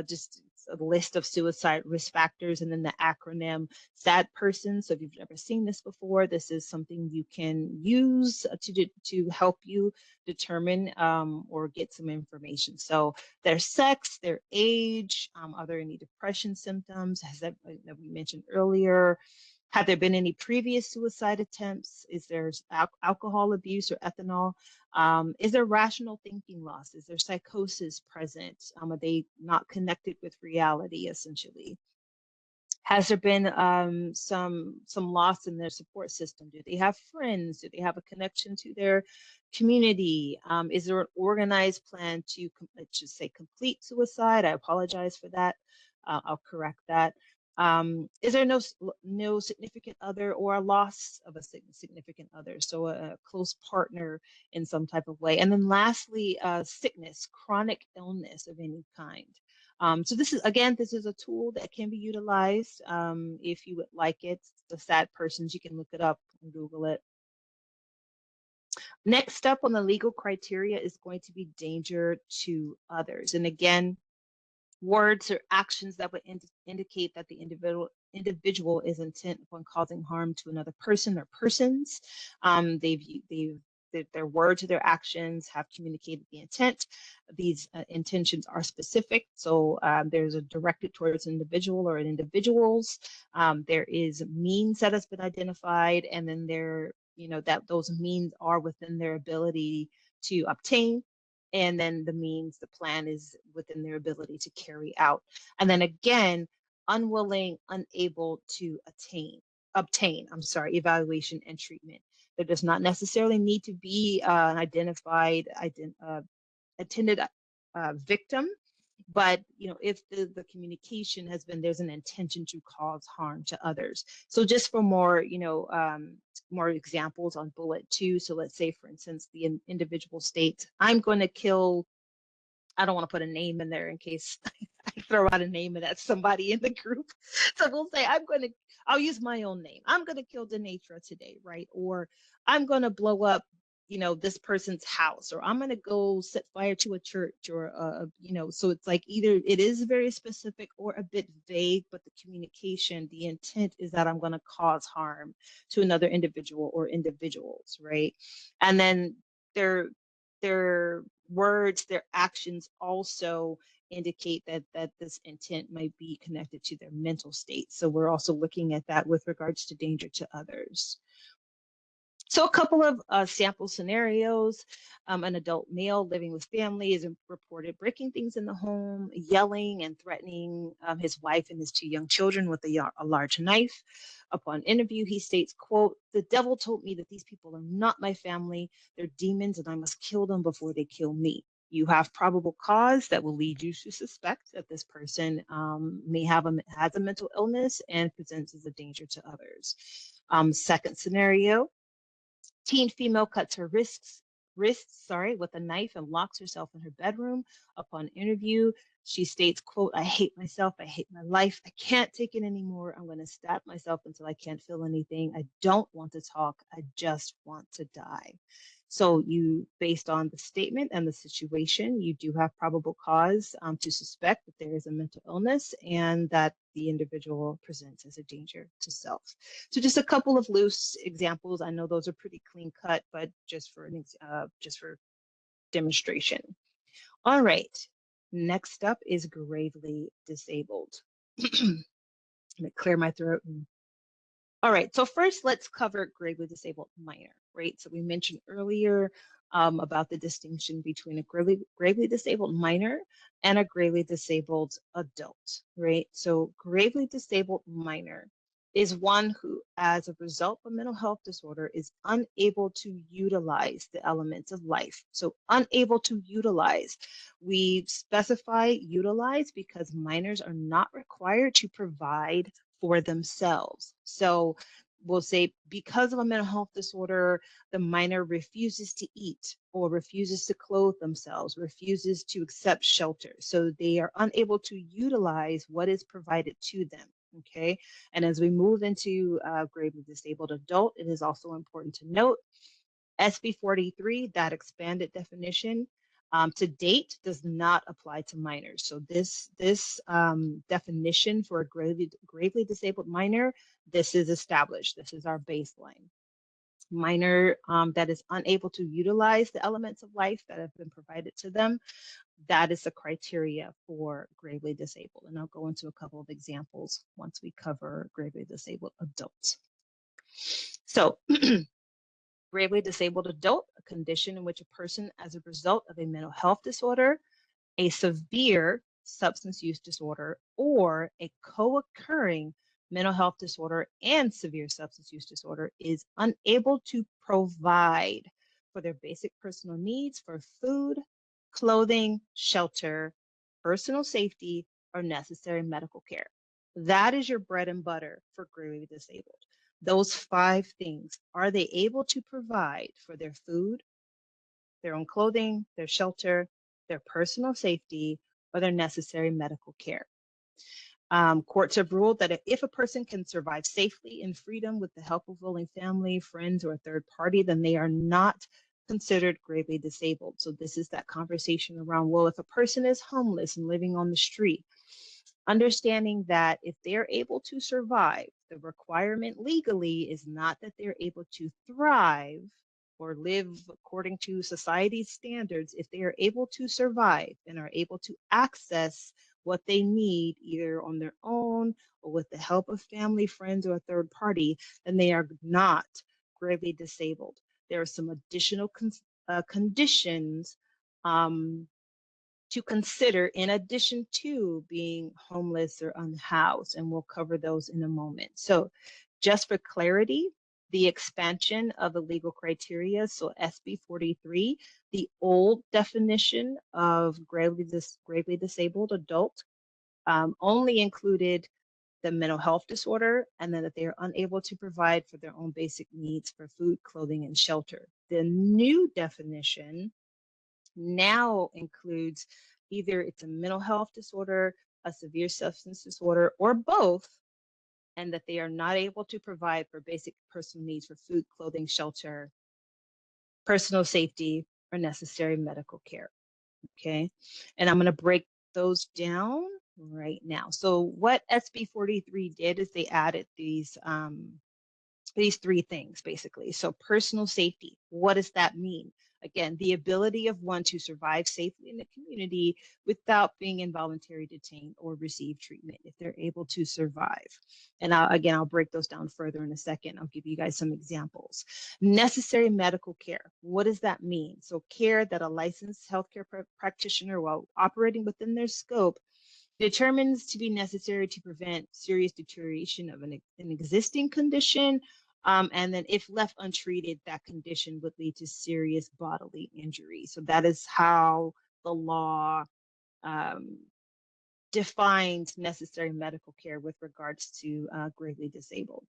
just a list of suicide risk factors, and then the acronym SAD person. So if you've never seen this before, this is something you can use to help you determine or get some information. So their sex, their age, are there any depression symptoms? Has that we mentioned earlier? Have there been any previous suicide attempts? Is there alcohol abuse or ethanol? Is there rational thinking loss? Is there psychosis present? Are they not connected with reality, essentially? Has there been some loss in their support system? Do they have friends? Do they have a connection to their community? Is there an organized plan to, let's just say, complete suicide? I apologize for that. I'll correct that. Is there no significant other or a loss of a significant other? So a close partner in some type of way. And then lastly, sickness, chronic illness of any kind. So this is a tool that can be utilized if you would like it. The SAD persons, you can look it up and Google it. Next up on the legal criteria is going to be danger to others. And again, words or actions that would indicate that the individual is intent upon causing harm to another person or persons. Their words or their actions have communicated the intent. These intentions are specific. So there's a directed towards an individual or an individuals. There is means that has been identified, and then that those means are within their ability to obtain. And then the plan is within their ability to carry out. And then again, unwilling, unable to obtain, evaluation and treatment. There does not necessarily need to be an identified attended victim, but if the communication has been, there's an intention to cause harm to others. So just for more more examples on bullet 2, so let's say for instance the individual states, I'm going to kill, I don't want to put a name in there in case I throw out a name and that's somebody in the group. So we'll say, I'll use my own name. I'm going to kill Denetra today, right? Or I'm going to blow up, this person's house, or I'm going to go set fire to a church, or, so it's like either it is very specific or a bit vague, but the communication, the intent is that I'm going to cause harm to another individual or individuals, right? And then their words, their actions also indicate that this intent might be connected to their mental state. So we're also looking at that with regards to danger to others. So a couple of sample scenarios. An adult male living with family is reported breaking things in the home, yelling and threatening his wife and his 2 young children with a large knife. Upon interview, he states, quote, "The devil told me that these people are not my family. They're demons and I must kill them before they kill me." You have probable cause that will lead you to suspect that this person has a mental illness and presents as a danger to others. Second scenario, teen female cuts her wrists with a knife and locks herself in her bedroom. Upon interview, she states, quote, "I hate myself. I hate my life. I can't take it anymore. I'm going to stab myself until I can't feel anything. I don't want to talk. I just want to die." So based on the statement and the situation, you do have probable cause to suspect that there is a mental illness and that the individual presents as a danger to self. So just a couple of loose examples. I know those are pretty clean cut, but just for demonstration. All right, next up is gravely disabled. Let me clear my throat. All right, so first let's cover gravely disabled minor, right? So we mentioned earlier about the distinction between a gravely disabled minor and a gravely disabled adult, right? So gravely disabled minor is one who, as a result of mental health disorder, is unable to utilize the elements of life. So unable to utilize. We specify utilize because minors are not required to provide for themselves. So we'll say because of a mental health disorder, the minor refuses to eat or refuses to clothe themselves, refuses to accept shelter. So they are unable to utilize what is provided to them. Okay. And as we move into gravely disabled adult, it is also important to note SB 43, that expanded definition, to date does not apply to minors. So this definition for a gravely disabled minor, this is established. This is our baseline. Minor that is unable to utilize the elements of life that have been provided to them, that is the criteria for gravely disabled. And I'll go into a couple of examples once we cover gravely disabled adults. So gravely disabled adult, a condition in which a person, as a result of a mental health disorder, a severe substance use disorder, or a co-occurring mental health disorder and severe substance use disorder, is unable to provide for their basic personal needs for food, clothing, shelter, personal safety, or necessary medical care. That is your bread and butter for gravely disabled. Those 5 things. Are they able to provide for their food, their own clothing, their shelter, their personal safety, or their necessary medical care? Courts have ruled that if a person can survive safely in freedom with the help of willing family, friends, or a third party, then they are not considered gravely disabled. So this is that conversation around, well, if a person is homeless and living on the street, understanding that if they're able to survive, the requirement legally is not that they're able to thrive or live according to society's standards. If they are able to survive and are able to access what they need either on their own or with the help of family, friends, or a third party, then they are not gravely disabled. There are some additional conditions to consider in addition to being homeless or unhoused, and we'll cover those in a moment. So just for clarity, the expansion of the legal criteria, so SB 43, the old definition of gravely disabled adult only included the mental health disorder, and then that they are unable to provide for their own basic needs for food, clothing, and shelter. The new definition now includes either it's a mental health disorder, a severe substance disorder, or both, and that they are not able to provide for basic personal needs for food, clothing, shelter, personal safety, or necessary medical care. Okay, and I'm going to break those down right now. So what SB 43 did is they added these three things basically. So personal safety, what does that mean? Again, the ability of one to survive safely in the community without being involuntarily detained or receive treatment if they're able to survive. And I'll break those down further in a second. I'll give you guys some examples. Necessary medical care, what does that mean? So care that a licensed healthcare practitioner, while operating within their scope, determines to be necessary to prevent serious deterioration of an existing condition. And then if left untreated, that condition would lead to serious bodily injury. So that is how the law defines necessary medical care with regards to gravely disabled.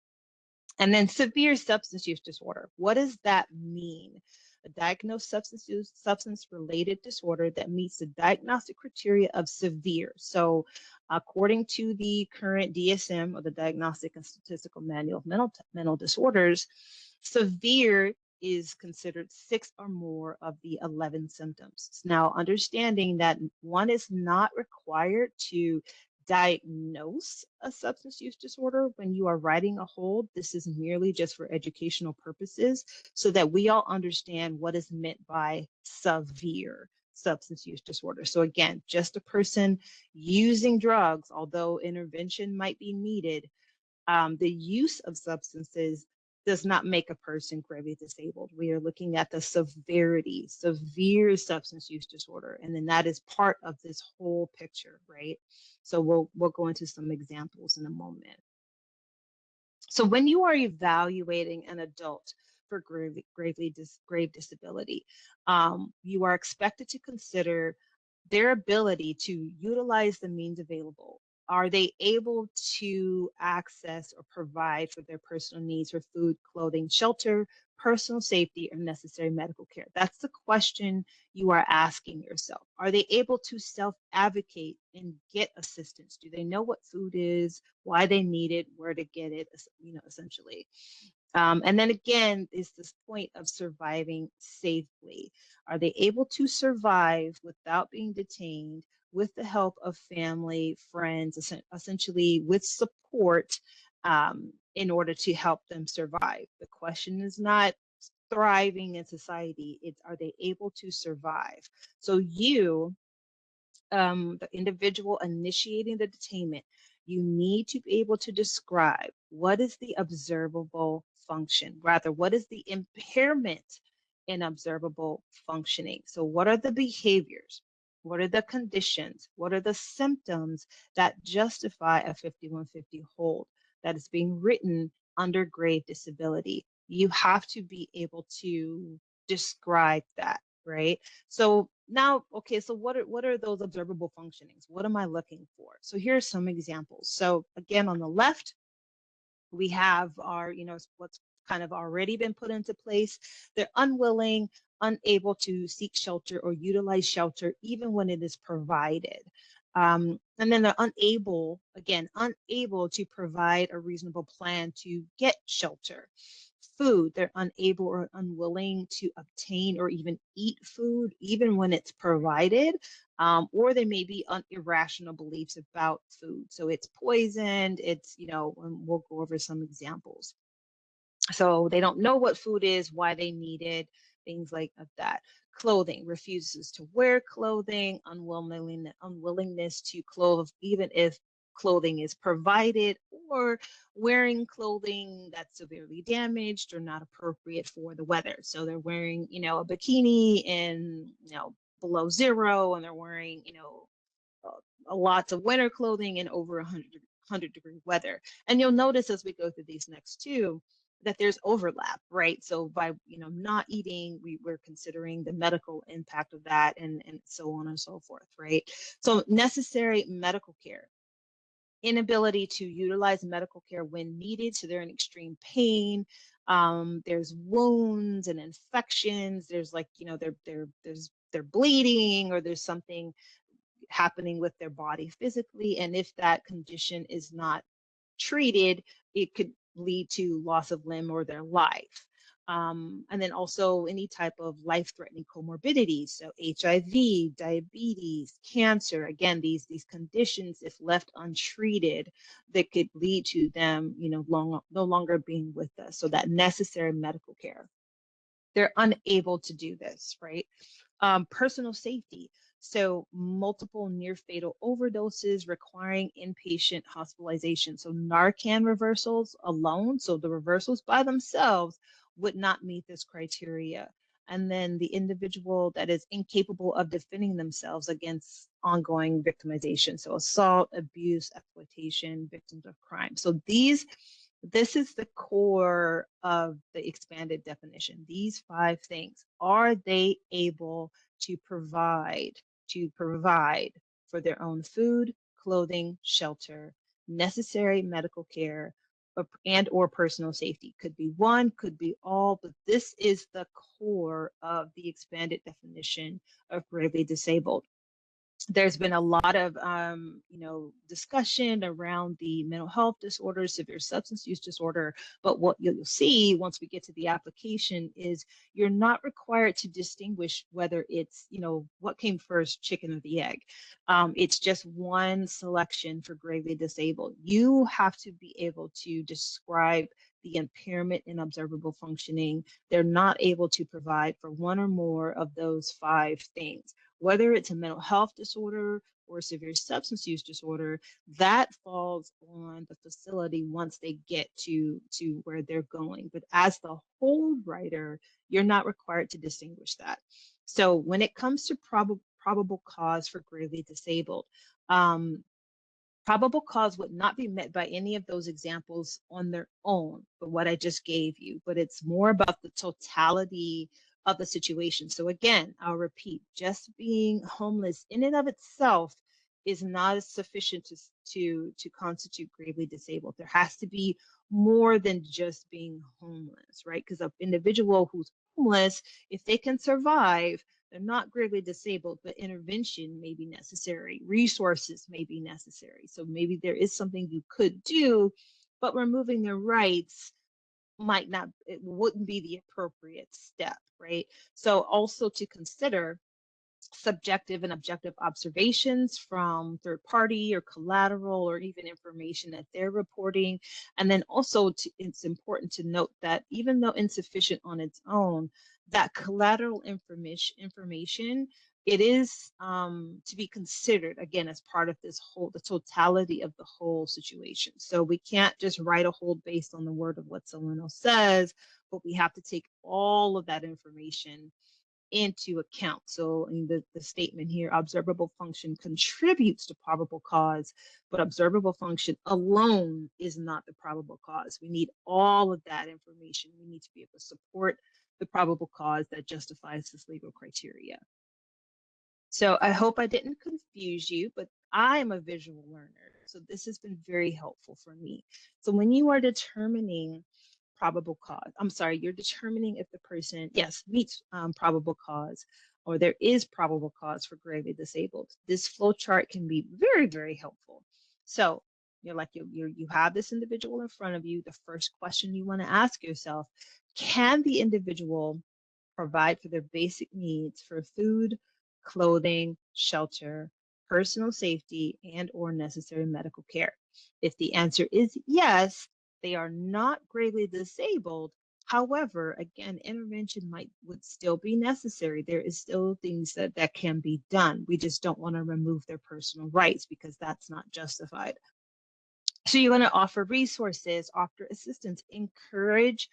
And then severe substance use disorder. What does that mean? A diagnosed substance-related disorder that meets the diagnostic criteria of severe. So according to the current DSM, or the Diagnostic and Statistical Manual of Mental Disorders, severe is considered 6 or more of the 11 symptoms. Now, understanding that one is not required to diagnose a substance use disorder when you are writing a hold. This is merely just for educational purposes so that we all understand what is meant by severe substance use disorder. So again, just a person using drugs, although intervention might be needed, the use of substances does not make a person gravely disabled. We are looking at the severity, severe substance use disorder, and then that is part of this whole picture, right? So we'll go into some examples in a moment. So when you are evaluating an adult for grave disability, you are expected to consider their ability to utilize the means available. Are they able to access or provide for their personal needs for food, clothing, shelter, personal safety, or necessary medical care? That's the question you are asking yourself. Are they able to self-advocate and get assistance? Do they know what food is, why they need it, where to get it, essentially? And then again, is this point of surviving safely. Are they able to survive without being detained, with the help of family, friends, essentially with support, in order to help them survive? The question is not thriving in society, it's are they able to survive? So you, the individual initiating the detainment, you need to be able to describe what is the observable function, rather, what is the impairment in observable functioning. So what are the behaviors? What are the conditions? What are the symptoms that justify a 5150 hold that is being written under grave disability? You have to be able to describe that, right? So now, okay, so what are those observable functionings? What am I looking for? So here are some examples. So again, on the left, we have our, what's kind of already been put into place. They're unwilling, unable to seek shelter or utilize shelter even when it is provided. And then they're unable to provide a reasonable plan to get shelter. food. They're unable or unwilling to obtain or even eat food, even when it's provided. Or they may be irrational beliefs about food. So it's poisoned, it's, and we'll go over some examples. So they don't know what food is, why they need it, things like that. Clothing, refuses to wear clothing, unwillingness to clothe, even if clothing is provided, or wearing clothing that's severely damaged or not appropriate for the weather. So they're wearing, a bikini in, below zero, and they're wearing, lots of winter clothing in over 100-degree weather. And you'll notice as we go through these next two that there's overlap, right? So by not eating, we're considering the medical impact of that, and so on and so forth, right? So necessary medical care, inability to utilize medical care when needed, so they're in extreme pain. There's wounds and infections. There's they're bleeding, or there's something happening with their body physically. And if that condition is not treated, it could lead to loss of limb or their life. And then also any type of life-threatening comorbidities, so HIV, diabetes, cancer. Again, these conditions, if left untreated, that could lead to them, no longer being with us. So that necessary medical care, they're unable to do this, right? Personal safety. So multiple near fatal overdoses requiring inpatient hospitalization. So Narcan reversals alone, so the reversals by themselves would not meet this criteria. And then the individual that is incapable of defending themselves against ongoing victimization. So assault, abuse, exploitation, victims of crime. So this is the core of the expanded definition. These 5 things, are they able to provide for their own food, clothing, shelter, necessary medical care, and or personal safety? Could be one, could be all, but this is the core of the expanded definition of gravely disabled. There's been a lot of discussion around the mental health disorders, severe substance use disorder, but what you'll see once we get to the application is you're not required to distinguish whether it's what came first, chicken or the egg. It's just one selection for gravely disabled. You have to be able to describe the impairment in observable functioning. They're not able to provide for one or more of those 5 things. Whether it's a mental health disorder or a severe substance use disorder, that falls on the facility once they get to where they're going. But as the whole writer, you're not required to distinguish that. So when it comes to probable cause for gravely disabled, probable cause would not be met by any of those examples on their own, but what I just gave you, but it's more about the totality of the situation. So again, I'll repeat, just being homeless in and of itself is not sufficient to constitute gravely disabled. There has to be more than just being homeless, right? Because an individual who's homeless, if they can survive, they're not gravely disabled, but intervention may be necessary. Resources may be necessary. So maybe there is something you could do, but removing their rights it wouldn't be the appropriate step, right? So also to consider subjective and objective observations from third party or collateral or even information that they're reporting. And then also it's important to note that even though insufficient on its own, that collateral information, it is to be considered again as part of the totality of the whole situation. So we can't just write a hold based on the word of what someone else says, but we have to take all of that information into account. So in the statement here, observable function contributes to probable cause, but observable function alone is not the probable cause. We need all of that information. We need to be able to support the probable cause that justifies this legal criteria. So I hope I didn't confuse you, but I am a visual learner. So this has been very helpful for me. So when you are determining probable cause, you're determining if the person, yes, meets probable cause, or there is probable cause for gravely disabled. This flow chart can be very, very helpful. So You have this individual in front of you. The first question you want to ask yourself, can the individual provide for their basic needs for food, clothing, shelter, personal safety, and or necessary medical care? If the answer is yes, they are not gravely disabled. However, again, intervention would still be necessary. There is still things that can be done. We just don't want to remove their personal rights because that's not justified. So you want to offer resources, offer assistance, encourage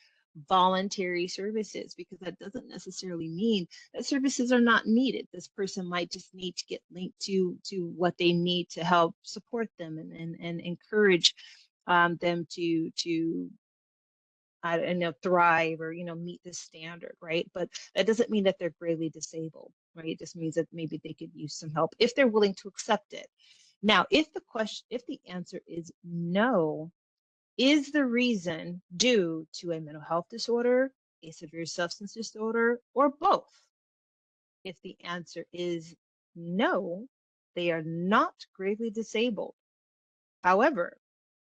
voluntary services, because that doesn't necessarily mean that services are not needed. This person might just need to get linked to what they need to help support them and encourage them to I don't know, thrive or, meet the standard, right? But that doesn't mean that they're gravely disabled, right? It just means that maybe they could use some help if they're willing to accept it. Now, if the answer is no, is the reason due to a mental health disorder, a severe substance disorder, or both? If the answer is no, they are not gravely disabled. However,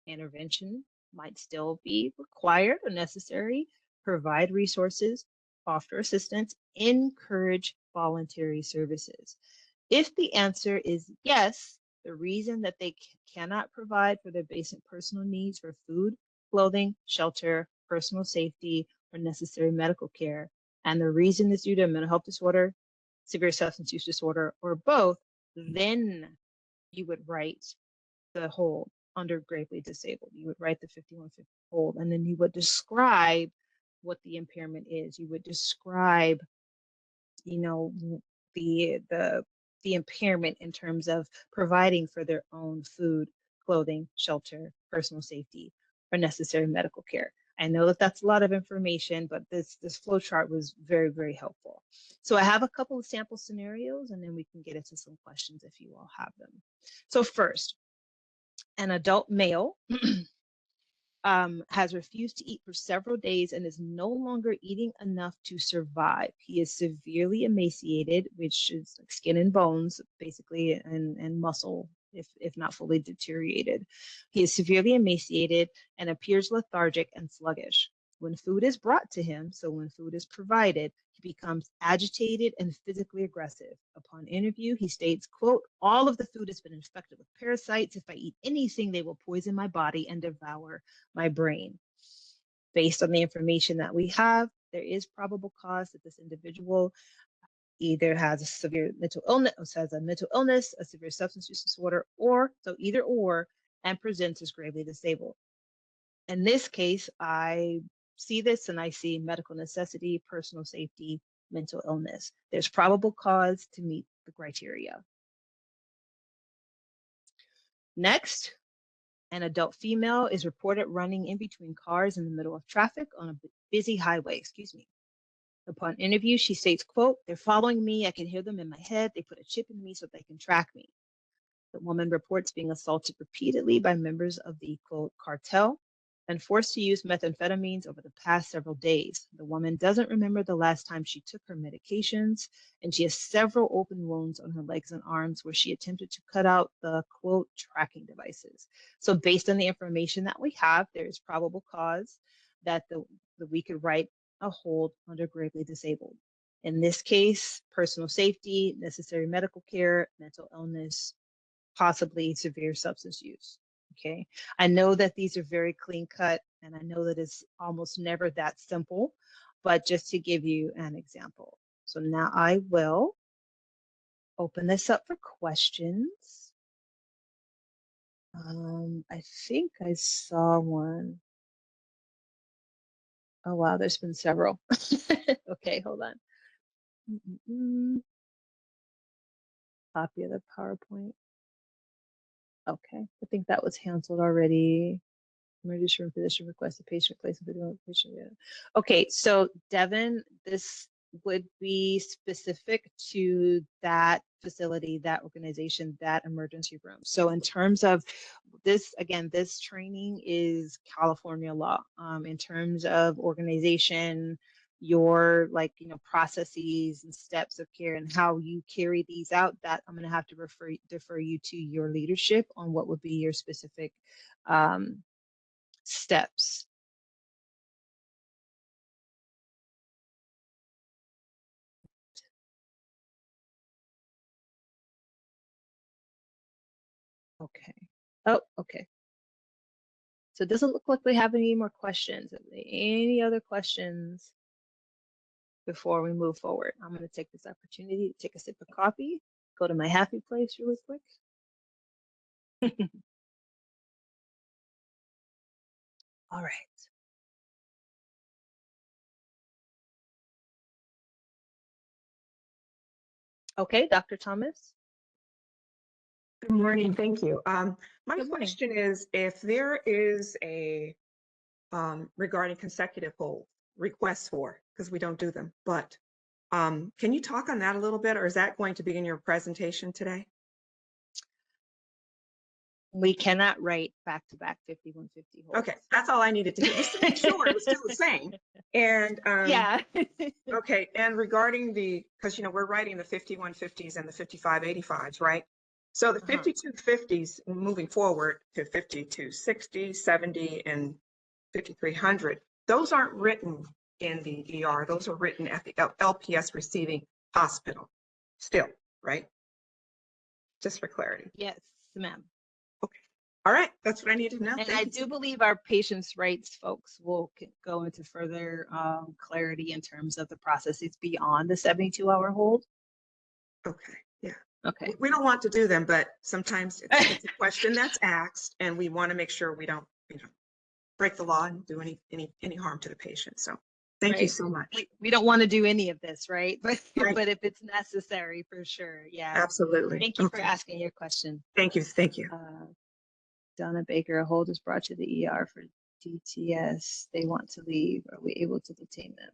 intervention might still be required or necessary, provide resources, offer assistance, encourage voluntary services. If the answer is yes, the reason that they cannot provide for their basic personal needs for food, clothing, shelter, personal safety, or necessary medical care, and the reason is due to a mental health disorder, severe substance use disorder, or both, then you would write the hold under gravely disabled. You would write the 5150 hold, and then you would describe what the impairment is. You would describe, the the impairment in terms of providing for their own food, clothing, shelter, personal safety, or necessary medical care. I know that that's a lot of information, but this flow chart was very, very helpful. So I have a couple of sample scenarios, and then we can get into some questions if you all have them. So first, an adult male has refused to eat for several days and is no longer eating enough to survive. He is severely emaciated, which is like skin and bones, basically, and muscle, if not fully deteriorated. He is severely emaciated and appears lethargic and sluggish. When food is brought to him, so when food is provided, he becomes agitated and physically aggressive. Upon interview, he states, quote, "All of the food has been infected with parasites. If I eat anything, they will poison my body and devour my brain." Based on the information that we have, there is probable cause that this individual either has a severe mental illness, a severe substance use disorder, or so either or, and presents as gravely disabled. In this case, I see this and I see medical necessity, personal safety, mental illness. There's probable cause to meet the criteria. Next, an adult female is reported running in between cars in the middle of traffic on a busy highway, Upon interview, she states, quote, "They're following me. I can hear them in my head. They put a chip in me so they can track me." The woman reports being assaulted repeatedly by members of the, quote, "cartel" and forced to use methamphetamines over the past several days. The woman doesn't remember the last time she took her medications, and she has several open wounds on her legs and arms where she attempted to cut out the, quote, "tracking devices." So based on the information that we have, there is probable cause that we could write a hold under gravely disabled. In this case, personal safety, necessary medical care, mental illness, possibly severe substance use. Okay. I know that these are very clean cut, and I know that it's almost never that simple, but just to give you an example. So now I will open this up for questions. I think I saw one. Oh, wow, there's been several. Okay, hold on. Copy of the PowerPoint. Okay, I think that was handled already. Emergency room physician requests a patient place a video patient. Yeah. Okay, so Devin, this would be specific to that facility, that organization, that emergency room. So in terms of this, again, this training is California law. In terms of organization, your processes and steps of care and how you carry these out, that I'm going to have to defer you to your leadership on what would be your specific steps. Okay. Oh, okay. So it doesn't look like we have any more questions. Any other questions before we move forward? I'm going to take this opportunity to take a sip of coffee, go to my happy place really quick. All right. Okay, Dr. Thomas. Good morning, thank you. My question is, if there is a regarding consecutive hold requests for, because we don't do them, but can you talk on that a little bit, or is that going to be in your presentation today? We cannot write back-to-back 5150 holds. Okay, that's all I needed to hear, just to make sure it was still the same. And yeah. Okay, and regarding the, because we're writing the 5150s and the 5585s, right? So the 5250s moving forward to 5260, 70, and 5300, those aren't written in the ER. Those are written at the LPS receiving hospital still, right? Just for clarity. Yes, ma'am. Okay. All right. That's what I needed to know. And I do believe our patients' rights folks will go into further clarity in terms of the processes beyond the 72-hour hold. Okay. Yeah. Okay. We don't want to do them, but sometimes it's a question that's asked, and we want to make sure we don't, break the law and do any harm to the patient. So thank you so much. We don't want to do any of this, right? But Right. but if it's necessary, for sure. Yeah. Absolutely. Thank you for asking your question. Thank you. Thank you. Donna Baker, a hold is brought to the ER for DTS. They want to leave. Are we able to detain them?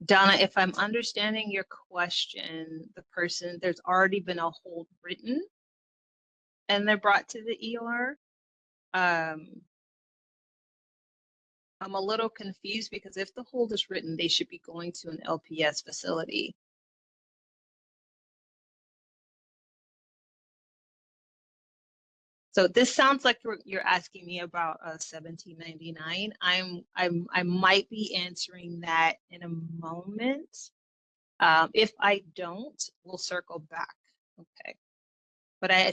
Donna, if I'm understanding your question, there's already been a hold written and they're brought to the ER. I'm a little confused because if the hold is written, they should be going to an LPS facility. So this sounds like you're asking me about 1799. I might be answering that in a moment. If I don't, we'll circle back. Okay. But I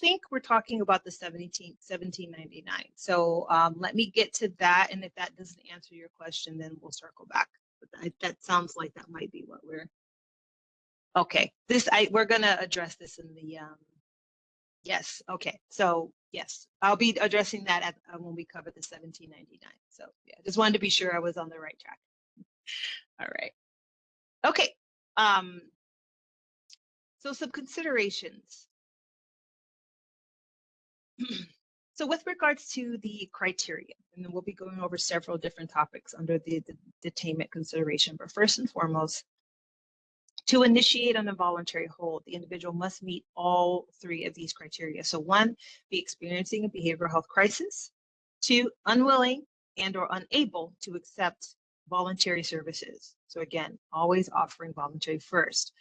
think we're talking about the 1799. So let me get to that, and if that doesn't answer your question, then we'll circle back. But that sounds like that might be what we're. Okay. We're gonna address this in the Yes. Okay. So yes, I'll be addressing that when we cover the 1799. So yeah, just wanted to be sure I was on the right track. All right. Okay. So some considerations. So with regards to the criteria, and then we'll be going over several different topics under the detainment consideration, but first and foremost, to initiate an involuntary hold, the individual must meet all three of these criteria. So 1, be experiencing a behavioral health crisis. 2, unwilling and or unable to accept voluntary services. So again, always offering voluntary first.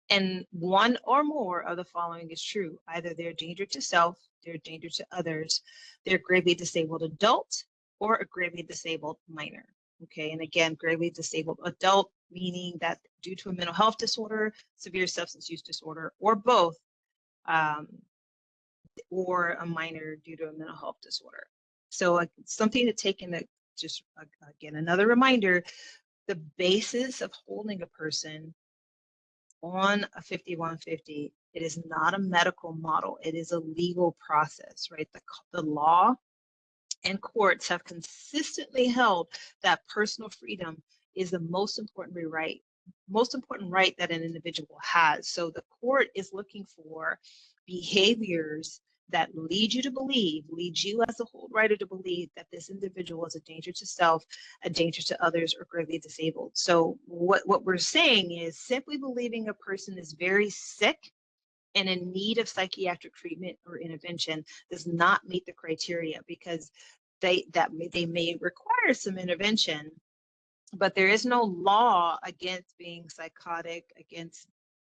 And 1 or more of the following is true. Either they're a danger to self, they're a danger to others, they're a gravely disabled adult, or a gravely disabled minor. Okay, and again, gravely disabled adult, meaning that due to a mental health disorder, severe substance use disorder, or both, or a minor due to a mental health disorder. So something to take into, just again, another reminder, the basis of holding a person on a 5150, it is not a medical model, it is a legal process, right? The law and courts have consistently held that personal freedom is the most important right that an individual has. So the court is looking for behaviors that lead you as a hold writer to believe that this individual is a danger to self, a danger to others, or gravely disabled. So what we're saying is simply believing a person is very sick and in need of psychiatric treatment or intervention does not meet the criteria, because they may require some intervention, but there is no law against being psychotic, against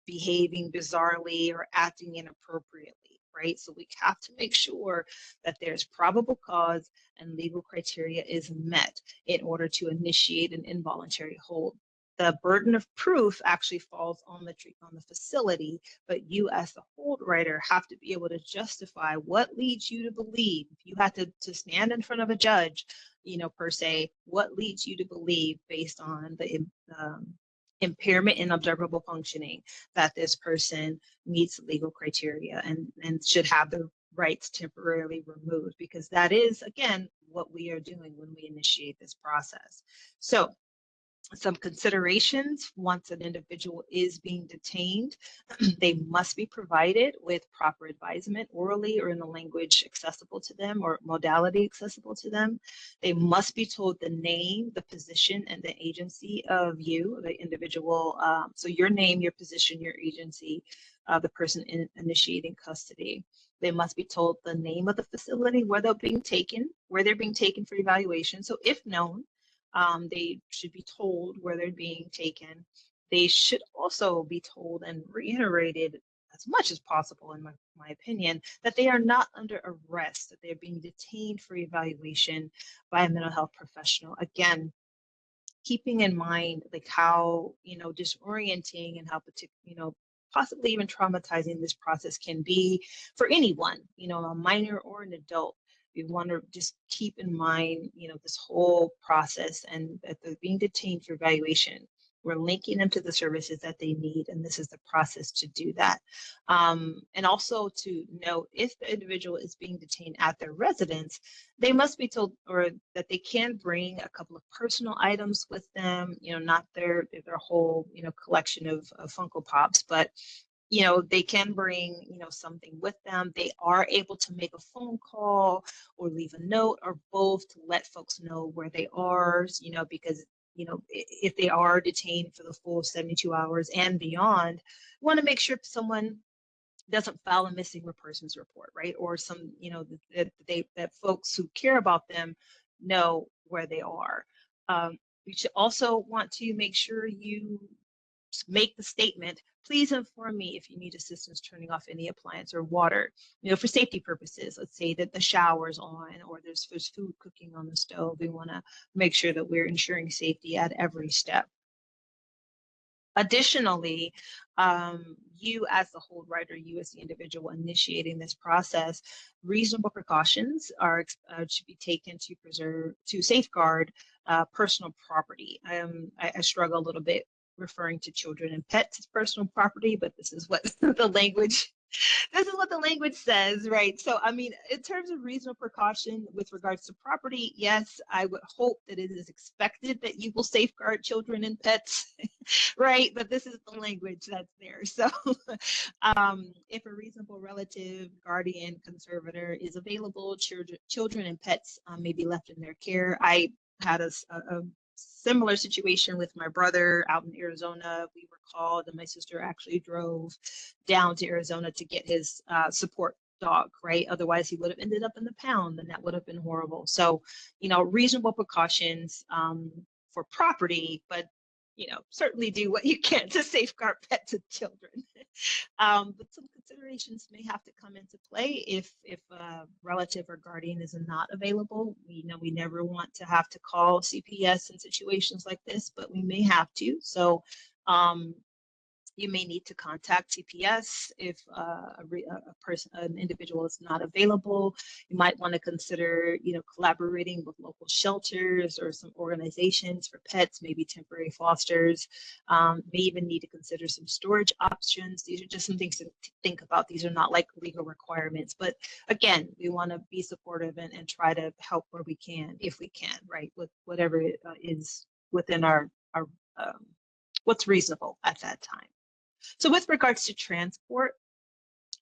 behaving bizarrely or acting inappropriately, right? So we have to make sure that there's probable cause and legal criteria is met in order to initiate an involuntary hold. The burden of proof actually falls on the facility, but you as the hold writer have to be able to justify what leads you to believe. If you had to stand in front of a judge, per se, what leads you to believe based on the impairment in observable functioning that this person meets legal criteria and should have the rights temporarily removed, because that is, again, what we are doing when we initiate this process. So some considerations: once an individual is being detained, they must be provided with proper advisement orally or in the language accessible to them or modality accessible to them. They must be told the name, the position, and the agency of you, the individual. So your name, your position, your agency, the person initiating custody. They must be told the name of the facility where they're being taken for evaluation. So if known, they should be told where they're being taken. They should also be told and reiterated as much as possible, in my opinion, that they are not under arrest, that they're being detained for evaluation by a mental health professional. Again, keeping in mind like how, disorienting and how possibly even traumatizing this process can be for anyone, a minor or an adult. We want to just keep in mind, this whole process, and that they're being detained for evaluation. We're linking them to the services that they need, and this is the process to do that. And also to note, if the individual is being detained at their residence, they must be told or that they can bring a couple of personal items with them, not their whole, collection of Funko Pops, but they can bring, something with them. They are able to make a phone call or leave a note or both to let folks know where they are, because, if they are detained for the full 72 hours and beyond, we want to make sure someone doesn't file a missing persons report, right? Or some, that folks who care about them know where they are. We should also want to make sure you make the statement, please inform me if you need assistance turning off any appliance or water, for safety purposes. Let's say that the shower's on or there's food cooking on the stove. We want to make sure that we're ensuring safety at every step. Additionally, you as the hold writer, you as the individual initiating this process, reasonable precautions should be taken to safeguard personal property. I struggle a little bit referring to children and pets as personal property, but this is what the language says, right? So, I mean, in terms of reasonable precaution with regards to property, yes, I would hope that it is expected that you will safeguard children and pets, right? But this is the language that's there. So, if a reasonable relative, guardian, conservator is available, children and pets may be left in their care. I had a similar situation with my brother out in Arizona. We were called, and my sister actually drove down to Arizona to get his support dog, right? Otherwise, he would have ended up in the pound, and that would have been horrible. So, reasonable precautions for property, but certainly do what you can to safeguard pets and children. But some considerations may have to come into play if a relative or guardian is not available. We never want to have to call CPS in situations like this, but we may have to. So you may need to contact CPS if an individual is not available. You might want to consider, collaborating with local shelters or some organizations for pets, maybe temporary fosters. May even need to consider some storage options. These are just some things to think about. These are not like legal requirements, but again, we want to be supportive and try to help where we can, if we can, right, with whatever is within our what's reasonable at that time. So with regards to transport,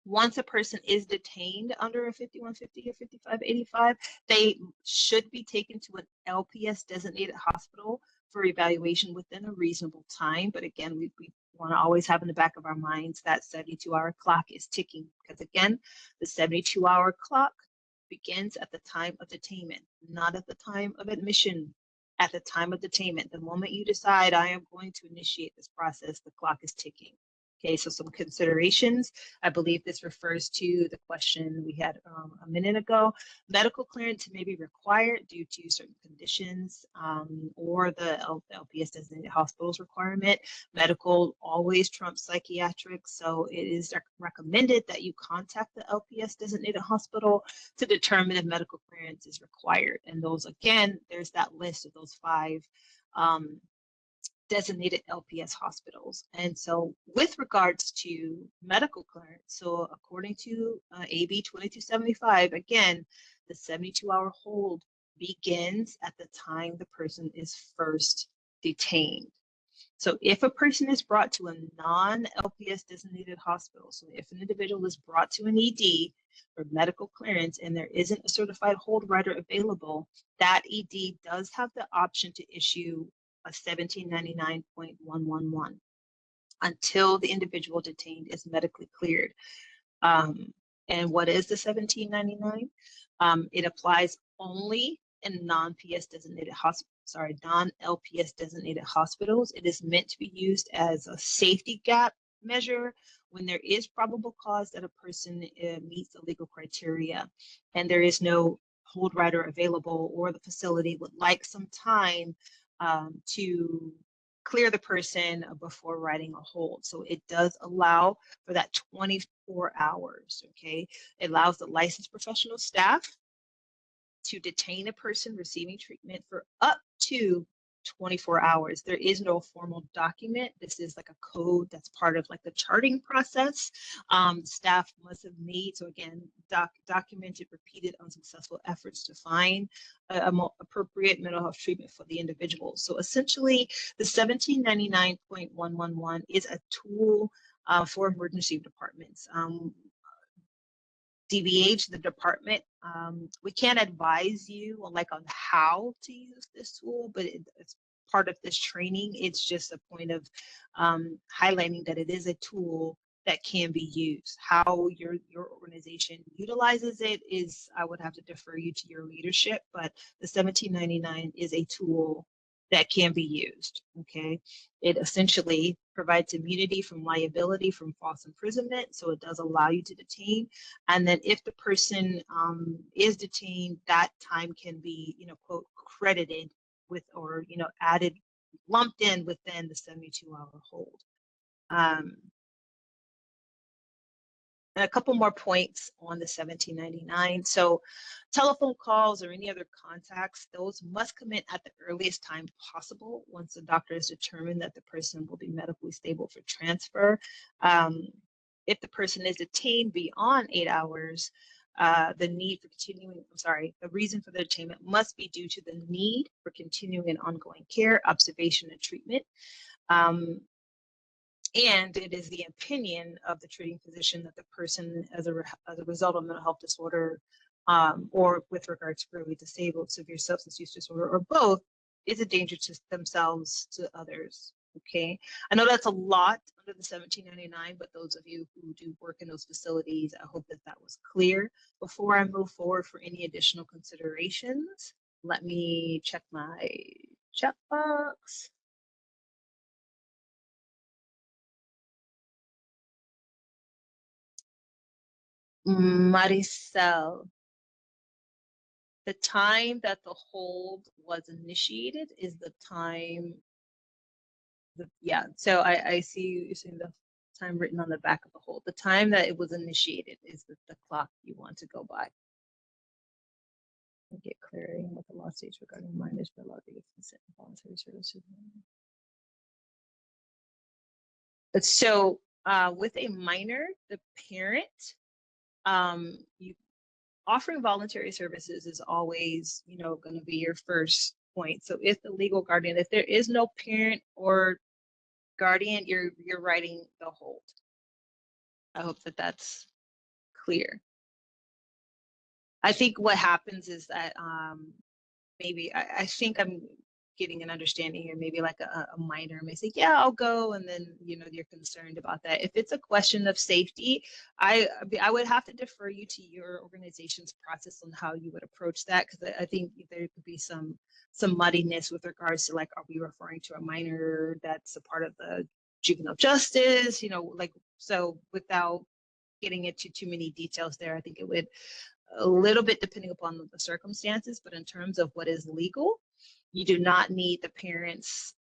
Once a person is detained under a 5150 or 5585, they should be taken to an LPS designated hospital for evaluation within a reasonable time. But again, we want to always have in the back of our minds that 72-hour clock is ticking, because again, the 72-hour clock begins at the time of detainment, not at the time of admission. At the time of detainment, the moment you decide I am going to initiate this process, the clock is ticking. Okay, so some considerations. I believe this refers to the question we had a minute ago. Medical clearance may be required due to certain conditions or the LPS designated hospitals requirement. Medical always trumps psychiatric, so it is recommended that you contact the LPS designated hospital to determine if medical clearance is required. And those, again, there's that list of those 5 designated LPS hospitals. And so with regards to medical clearance, so according to AB 2275, again, the 72-hour hold begins at the time the person is first detained. So if a person is brought to a non-LPS designated hospital, so if an individual is brought to an ED for medical clearance and there isn't a certified hold writer available, that ED does have the option to issue a 1799.111 until the individual detained is medically cleared. And what is the 1799? It applies only in non-PS designated non-LPS designated hospitals. It is meant to be used as a safety gap measure when there is probable cause that a person meets the legal criteria and there is no hold writer available, or the facility would like some time to clear the person before writing a hold. So it does allow for that 24 hours, okay? It allows the licensed professional staff to detain a person receiving treatment for up to 24 hours. There is no formal document. This is like a code that's part of like the charting process. Staff must have made, so again, documented repeated unsuccessful efforts to find a more appropriate mental health treatment for the individual. So essentially, the 1799.111 is a tool for emergency departments. DBH, the department, we can't advise you on how to use this tool, but it's part of this training. It's just a point of highlighting that it is a tool that can be used. How your organization utilizes it is, I would have to defer you to your leadership, but the 1799 is a tool that can be used, okay? It essentially provides immunity from liability from false imprisonment, so it does allow you to detain. And then if the person is detained, that time can be, quote, credited with, or, added, lumped in within the 72-hour hold. And a couple more points on the 1799. So telephone calls or any other contacts, those must come in at the earliest time possible once the doctor has determined that the person will be medically stable for transfer. If the person is detained beyond 8 hours, the reason for the detainment must be due to the need for continuing and ongoing care, observation, and treatment. And it is the opinion of the treating physician that the person, as a result of mental health disorder, or with regards to early disabled, severe substance use disorder, or both, is a danger to themselves, to others. Okay, I know that's a lot under the 1799, but those of you who do work in those facilities, I hope that was clear. Before I move forward for any additional considerations, let me check my chat box. Maricel, the time that the hold was initiated is the time, so I see you saying the time written on the back of the hold. The time that it was initiated is the clock you want to go by. Get clarity on what the law states regarding minors for allowed to get consent and voluntary services. So with a minor, the parent, offering voluntary services is always, going to be your first point. So if the legal guardian, if there is no parent or guardian, you're writing the hold. I hope that that's clear. I think what happens is that maybe I think I'm getting an understanding here. Maybe like a minor may say, "Yeah, I'll go," and then you're concerned about that. If it's a question of safety, I would have to defer you to your organization's process on how you would approach that, because I think there could be some muddiness with regards to, like, are we referring to a minor that's a part of the juvenile justice? Like, so without getting into too many details there, I think it would a little bit depending upon the circumstances, but in terms of what is legal, you do not need the parents'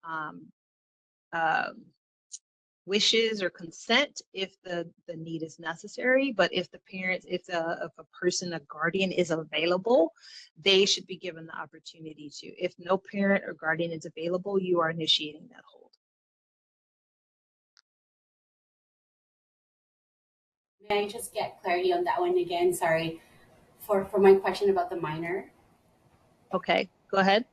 wishes or consent if the need is necessary. But if the parents, if a person, a guardian is available, they should be given the opportunity to. If no parent or guardian is available, you are initiating that hold. May I just get clarity on that one again? Sorry. For my question about the minor. Okay, go ahead.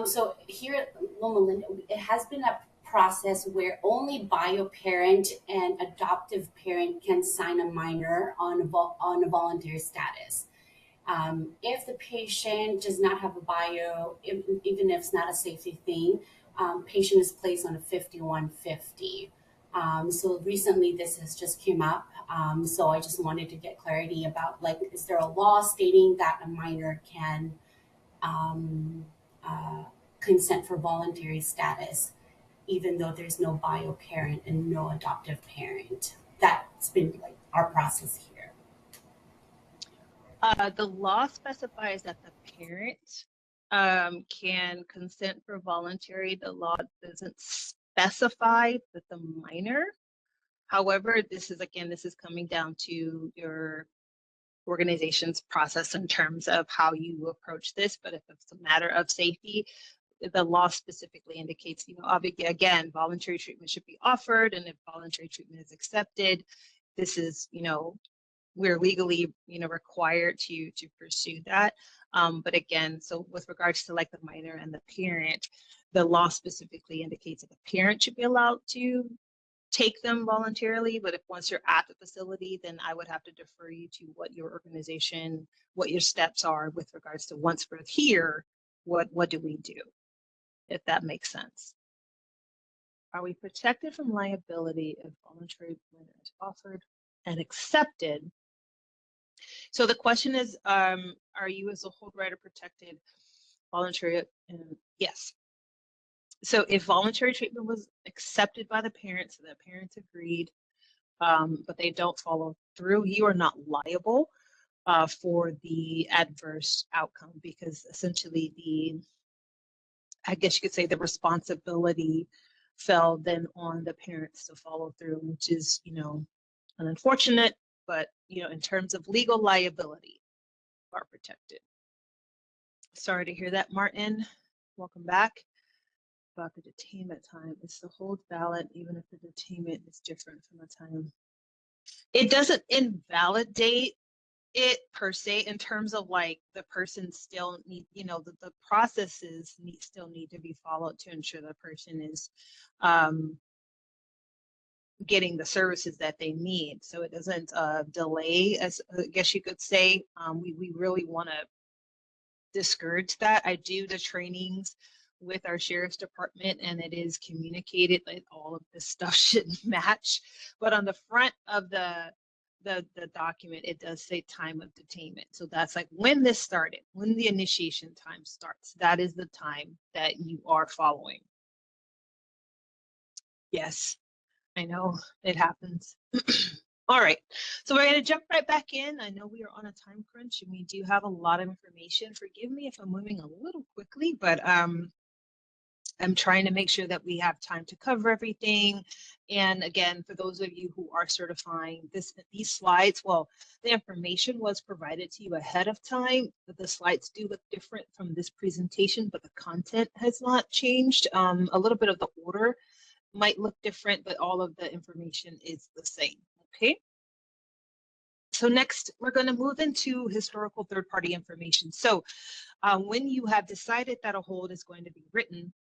So here at Loma Linda, it has been a process where only bio parent and adoptive parent can sign a minor on a voluntary status. If the patient does not have a bio, even if it's not a safety thing, patient is placed on a 5150. So recently this has just came up. So I just wanted to get clarity about, like, is there a law stating that a minor can consent for voluntary status, even though there's no bio parent and no adoptive parent? That's been like our process here. The law specifies that the parent can consent for voluntary. The law doesn't specify that the minor. However, this is coming down to your organization's process in terms of how you approach this. But if it's a matter of safety, the law specifically indicates, obviously, again, voluntary treatment should be offered, and if voluntary treatment is accepted, this is, we're legally, required to pursue that. But again, so with regards to like the minor and the parent, the law specifically indicates that the parent should be allowed to take them voluntarily. But if once you're at the facility, then I would have to defer you to what your organization, what your steps are with regards to once we're here, what do we do, if that makes sense. Are we protected from liability if voluntary treatment is offered and accepted? So the question is, are you as a hold writer protected voluntary? Yes. So if voluntary treatment was accepted by the parents, so the parents agreed, but they don't follow through, you are not liable for the adverse outcome, because essentially I guess you could say the responsibility fell then on the parents to follow through, which is, unfortunate, but, in terms of legal liability, are protected. Sorry to hear that, Martin. Welcome back. About the detainment time, is the hold valid even if the detainment is different from the time? It doesn't invalidate it per se, in terms of like the person still need, the processes still need to be followed to ensure the person is getting the services that they need. So it doesn't delay, as I guess you could say. We really want to discourage that. I do the trainings with our sheriff's department, and it is communicated that all of this stuff should match. But on the front of the document, it does say time of detainment. So that's like when this started, when the initiation time starts. That is the time that you are following. Yes, I know it happens. All right, so we're going to jump right back in. I know we are on a time crunch and we do have a lot of information. Forgive me if I'm moving a little quickly, but I'm trying to make sure that we have time to cover everything. And again, for those of you who are certifying these slides, well, the information was provided to you ahead of time, but the slides do look different from this presentation, but the content has not changed. A little bit of the order might look different, but all of the information is the same, okay? So next, we're going to move into historical third-party information. So when you have decided that a hold is going to be written,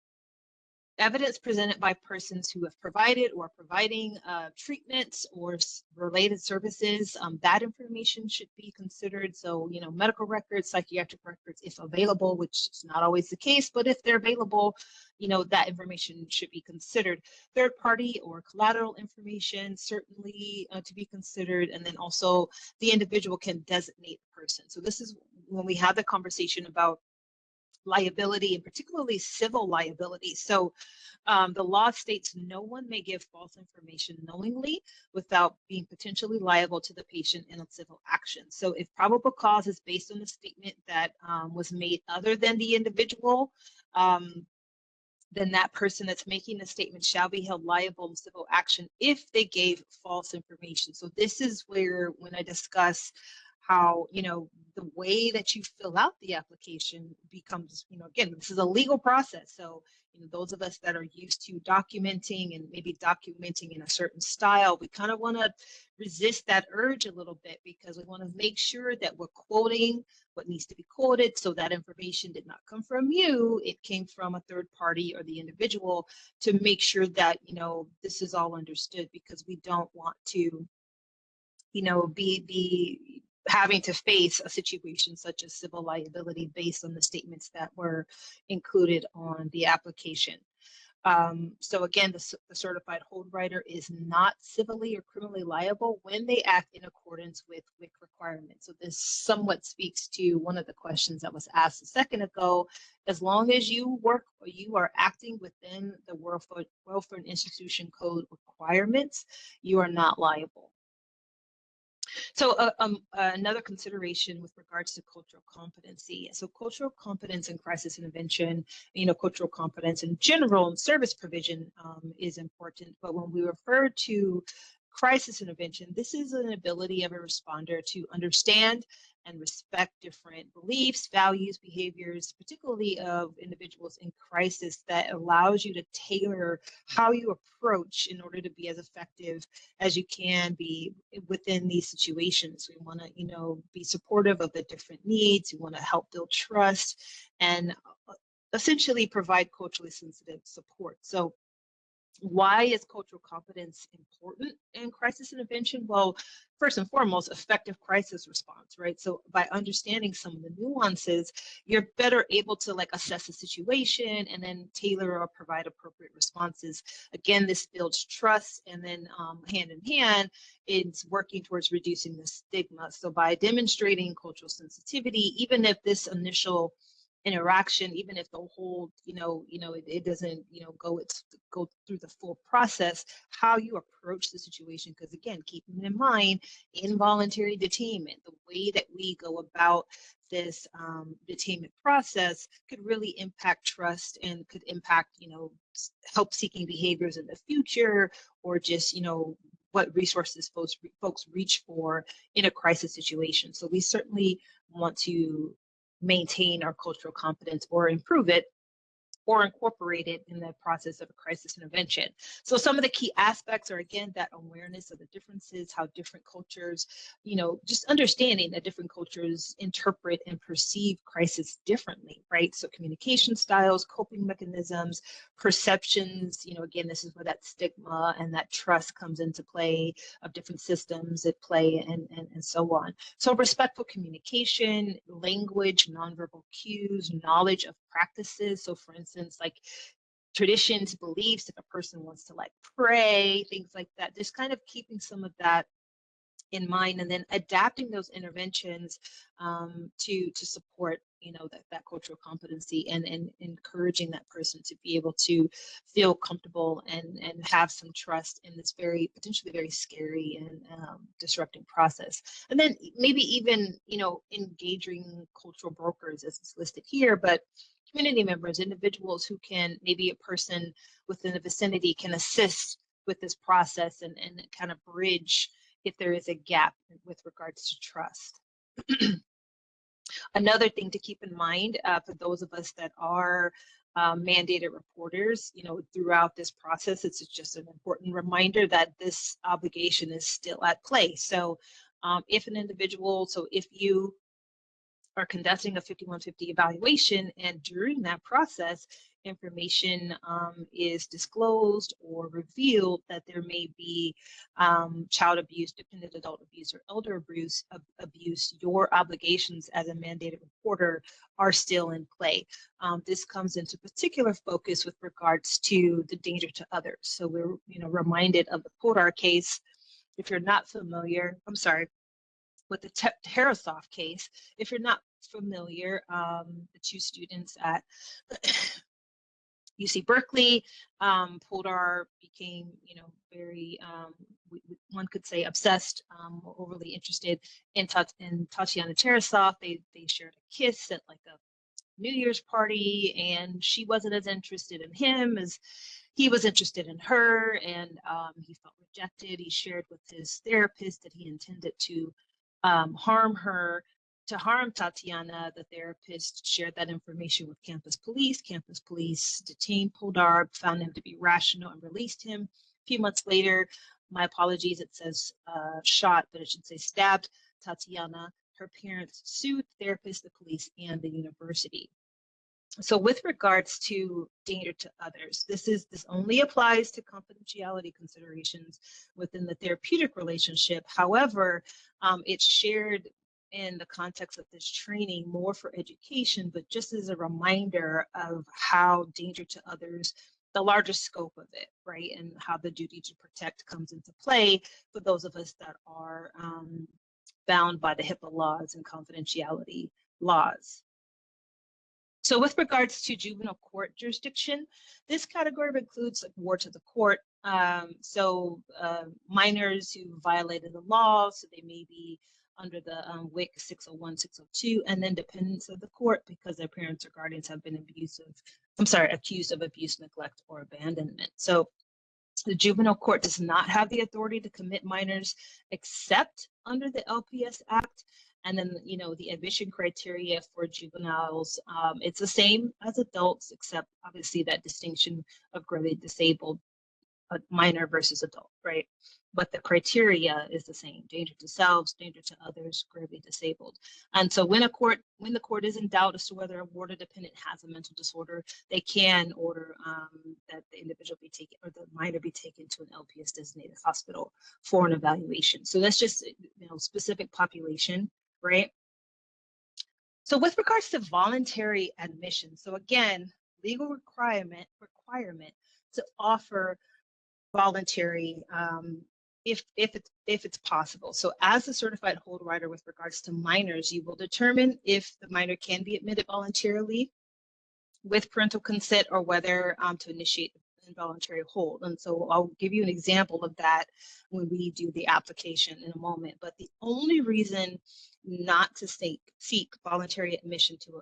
evidence presented by persons who have provided or providing treatments or related services, that information should be considered. So, you know, medical records, psychiatric records, if available, which is not always the case, but if they're available, you know, that information should be considered. Third party or collateral information, certainly to be considered. And then also the individual can designate the person. So this is when we have the conversation about liability, and particularly civil liability. So the law states no one may give false information knowingly without being potentially liable to the patient in a civil action. So if probable cause is based on a statement that was made other than the individual, then that person that's making the statement shall be held liable in civil action if they gave false information. So this is where, when I discuss how, you know, the way that you fill out the application becomes, you know, again, this is a legal process. So, you know, those of us that are used to documenting and maybe documenting in a certain style, we kind of want to resist that urge a little bit, because we want to make sure that we're quoting what needs to be quoted, so that information did not come from you, it came from a third party or the individual, to make sure that, you know, this is all understood, because we don't want to, you know, be having to face a situation such as civil liability based on the statements that were included on the application. So again, the certified hold writer is not civilly or criminally liable when they act in accordance with WIC requirements. So this somewhat speaks to one of the questions that was asked a second ago. As long as you work or you are acting within the Welfare and Institution Code requirements, you are not liable. So another consideration with regards to cultural competency. So cultural competence in crisis intervention, you know, cultural competence in general and service provision is important. But when we refer to crisis intervention, this is an ability of a responder to understand and respect different beliefs, values, behaviors, particularly of individuals in crisis, that allows you to tailor how you approach in order to be as effective as you can be within these situations. We want to, you know, be supportive of the different needs. We want to help build trust and essentially provide culturally sensitive support. So why is cultural competence important in crisis intervention? Well, first and foremost, effective crisis response, right? So by understanding some of the nuances, you're better able to like assess the situation and then tailor or provide appropriate responses. Again, this builds trust, and then hand in hand, it's working towards reducing the stigma. So by demonstrating cultural sensitivity, even if this initial interaction, even if the whole, it doesn't, go through the full process, how you approach the situation. Because again, keeping in mind, involuntary detainment, the way that we go about this detainment process could really impact trust and could impact, help seeking behaviors in the future, or just, what resources folks reach for in a crisis situation. So we certainly want to maintain our cultural competence or improve it or incorporate it in the process of a crisis intervention. So some of the key aspects are, again, that awareness of the differences, how different cultures, just understanding that different cultures interpret and perceive crisis differently, right? So communication styles, coping mechanisms, perceptions, again, this is where that stigma and that trust comes into play, of different systems at play, and so on. So respectful communication, language, nonverbal cues, knowledge of practices. So for instance, like traditions, beliefs, if a person wants to like pray, things like that, just kind of keeping some of that in mind, and then adapting those interventions to support that cultural competency, and encouraging that person to be able to feel comfortable and have some trust in this potentially very scary and disrupting process. And then maybe even engaging cultural brokers, as it's listed here, but community members, individuals who can, maybe a person within the vicinity can assist with this process and kind of bridge if there is a gap with regards to trust. Another thing to keep in mind for those of us that are mandated reporters, throughout this process, it's just an important reminder that this obligation is still at play. So if you are conducting a 5150 evaluation, and during that process, information is disclosed or revealed, that there may be child abuse, dependent adult abuse, or elder abuse, your obligations as a mandated reporter are still in play. This comes into particular focus with regards to the danger to others. So we're reminded of the Podar case. If you're not familiar, I'm sorry, with the Tarasoff case, if you're not familiar, the two students at UC Berkeley, Podar became, very, one could say obsessed, or overly interested in Tatiana Tarasoff. They shared a kiss at like a New Year's party, and she wasn't as interested in him as he was interested in her, and he felt rejected. He shared with his therapist that he intended to harm her, to harm Tatiana. The therapist shared that information with campus police. Campus police detained Podar, found him to be rational, and released him. A few months later, my apologies, it says shot, but it should say stabbed Tatiana. Her parents sued the therapist, the police, and the university. So with regards to danger to others, this only applies to confidentiality considerations within the therapeutic relationship. However, it's shared in the context of this training more for education, but just as a reminder of how danger to others, the larger scope of it, right? And how the duty to protect comes into play for those of us that are bound by the HIPAA laws and confidentiality laws. So with regards to juvenile court jurisdiction, this category includes like ward to the court. Minors who violated the law, so they may be under the WIC 601, 602, and then dependents of the court because their parents or guardians have been accused of abuse, neglect, or abandonment. So the juvenile court does not have the authority to commit minors except under the LPS Act. And then, the admission criteria for juveniles, it's the same as adults, except obviously that distinction of gravely disabled, minor versus adult, right? But the criteria is the same: danger to selves, danger to others, gravely disabled. And so when the court is in doubt as to whether a ward or dependent has a mental disorder, they can order that the individual be taken, or the minor be taken to an LPS designated hospital for an evaluation. So that's just, specific population, right? So with regards to voluntary admission, so again, legal requirement to offer voluntary if it's possible. So as a certified hold writer with regards to minors, you will determine if the minor can be admitted voluntarily with parental consent, or whether to initiate involuntary hold. And so I'll give you an example of that when we do the application in a moment. But the only reason not to seek voluntary admission to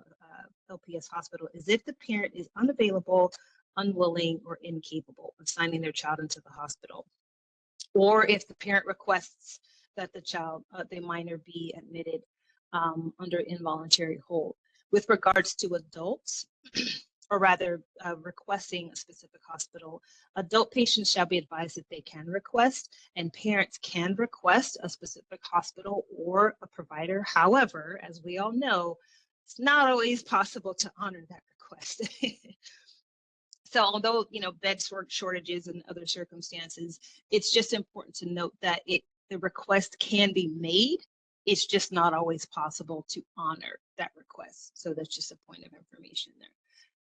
a LPS hospital is if the parent is unavailable, unwilling, or incapable of signing their child into the hospital, or if the parent requests that the minor be admitted under involuntary hold. With regards to adults, or rather requesting a specific hospital, adult patients shall be advised that they can request, and parents can request a specific hospital or a provider. However, as we all know, it's not always possible to honor that request. So although, bed shortages and other circumstances, it's just important to note that the request can be made. It's just not always possible to honor that request. So that's just a point of information there.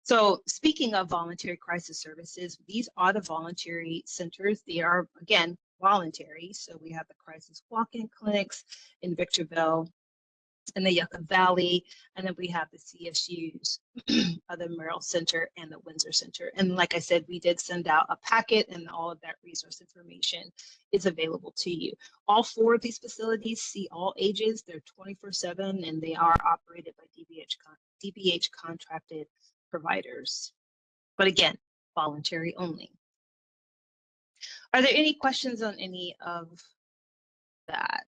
So speaking of voluntary crisis services, these are the voluntary centers. They are, again, voluntary. So we have the crisis walk-in clinics in Victorville and the Yucca Valley, and then we have the CSUs, the Merrill Center and the Windsor Center. And like I said, we did send out a packet, and all of that resource information is available to you. All 4 of these facilities see all ages. They're 24/7, and they are operated by DBH contracted providers. But again, voluntary only. Are there any questions on any of that?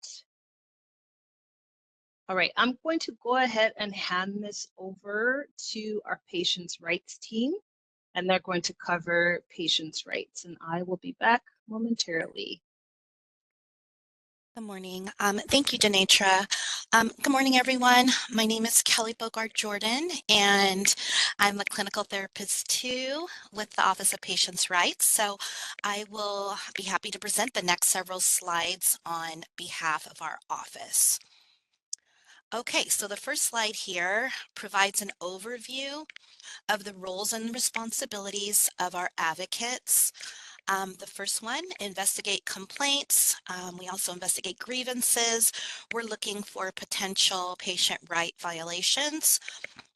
All right, I'm going to go ahead and hand this over to our patients' rights team, and they're going to cover patients' rights, and I will be back momentarily. Good morning. Thank you, Denetra. Good morning, everyone. My name is Kelly Bogart Jordan, and I'm a clinical therapist too with the Office of Patients' Rights. So I will be happy to present the next several slides on behalf of our office. Okay, so the first slide here provides an overview of the roles and responsibilities of our advocates. The first one, investigate complaints. We also investigate grievances. We're looking for potential patient right violations.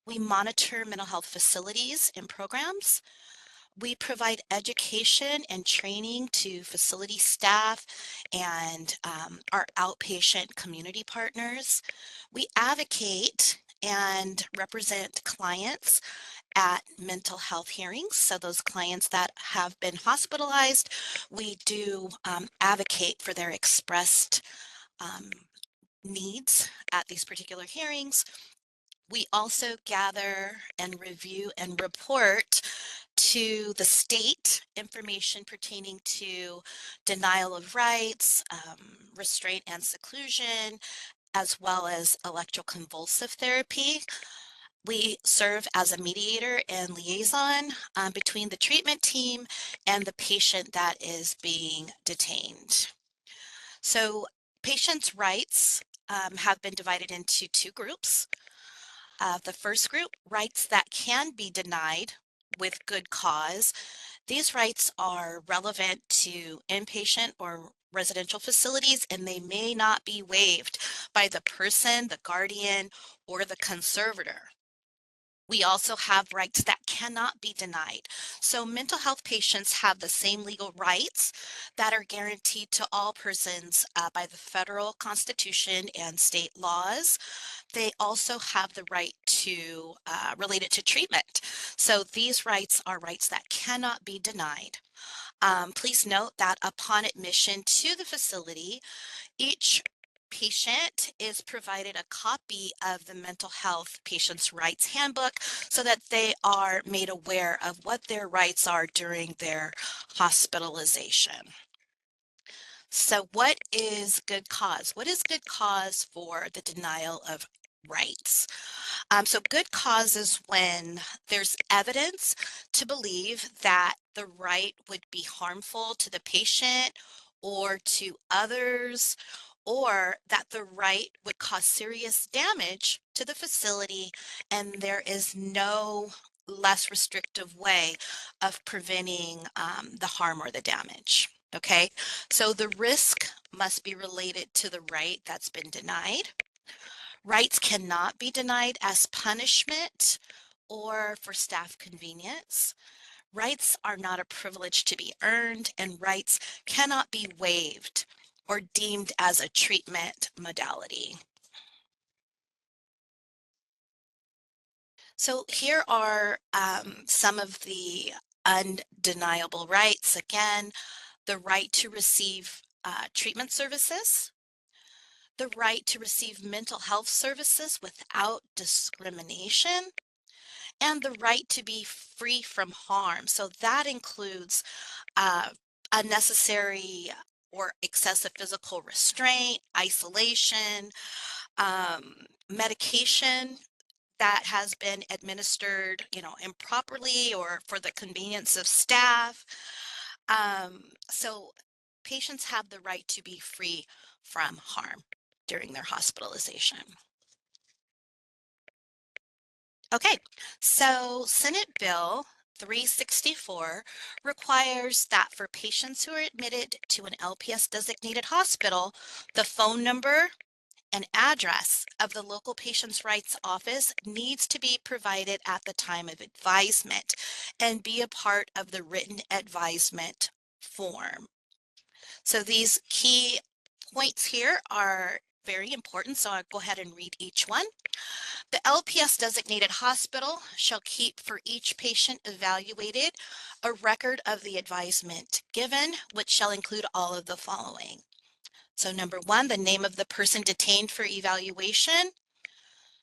We monitor mental health facilities and programs. We provide education and training to facility staff and our outpatient community partners. We advocate and represent clients at mental health hearings. So those clients that have been hospitalized, we do advocate for their expressed needs at these particular hearings. We also gather and review and report to the state information pertaining to denial of rights, restraint and seclusion, as well as electroconvulsive therapy. We serve as a mediator and liaison between the treatment team and the patient that is being detained. So patients' rights have been divided into two groups. The first group, rights that can be denied with good cause. These rights are relevant to inpatient or residential facilities, and they may not be waived by the person, the guardian, or the conservator. We also have rights that cannot be denied. So mental health patients have the same legal rights that are guaranteed to all persons by the federal constitution and state laws. They also have the right to related to treatment. So these rights are rights that cannot be denied. Please note that upon admission to the facility, each patient is provided a copy of the Mental Health Patients' Rights Handbook so that they are made aware of what their rights are during their hospitalization. So what is good cause? What is good cause for the denial of rights? So good cause is when there's evidence to believe that the right would be harmful to the patient or to others, or that the right would cause serious damage to the facility, and there is no less restrictive way of preventing the harm or the damage. Okay, so the risk must be related to the right that's been denied. Rights cannot be denied as punishment or for staff convenience. Rights are not a privilege to be earned, and rights cannot be waived or deemed as a treatment modality. So here are some of the undeniable rights. Again, the right to receive treatment services, the right to receive mental health services without discrimination, and the right to be free from harm. So that includes unnecessary or excessive physical restraint, isolation, medication that has been administered, improperly or for the convenience of staff. So patients have the right to be free from harm during their hospitalization. Okay, so Senate Bill 364 requires that for patients who are admitted to an LPS designated hospital, the phone number and address of the local patient's rights office needs to be provided at the time of advisement and be a part of the written advisement form. So these key points here are very important, so I'll go ahead and read each one. The LPS designated hospital shall keep for each patient evaluated a record of the advisement given, which shall include all of the following. So number one, the name of the person detained for evaluation,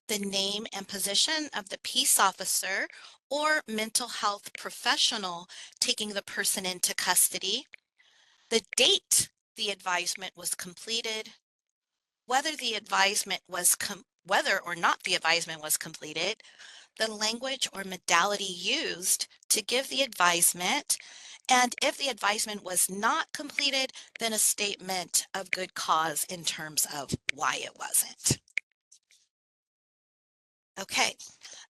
the name and position of the peace officer or mental health professional taking the person into custody, the date the advisement was completed, whether whether or not the advisement was completed, the language or modality used to give the advisement, and if the advisement was not completed, then a statement of good cause in terms of why it wasn't. Okay,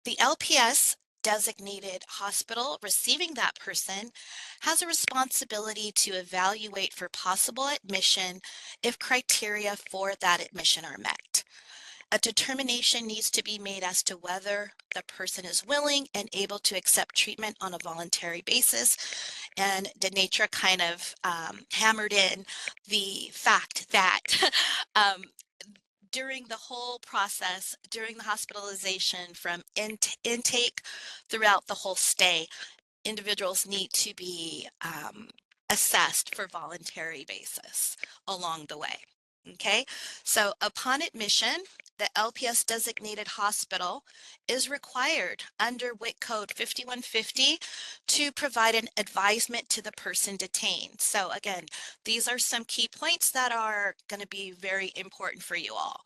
the LPS designated hospital receiving that person has a responsibility to evaluate for possible admission if criteria for that admission are met. A determination needs to be made as to whether the person is willing and able to accept treatment on a voluntary basis. And Denatra kind of hammered in the fact that during the whole process, during the hospitalization from intake throughout the whole stay, individuals need to be assessed for voluntary basis along the way. Okay, so upon admission, the LPS designated hospital is required under WIC code 5150 to provide an advisement to the person detained. So again, these are some key points that are going to be very important for you all.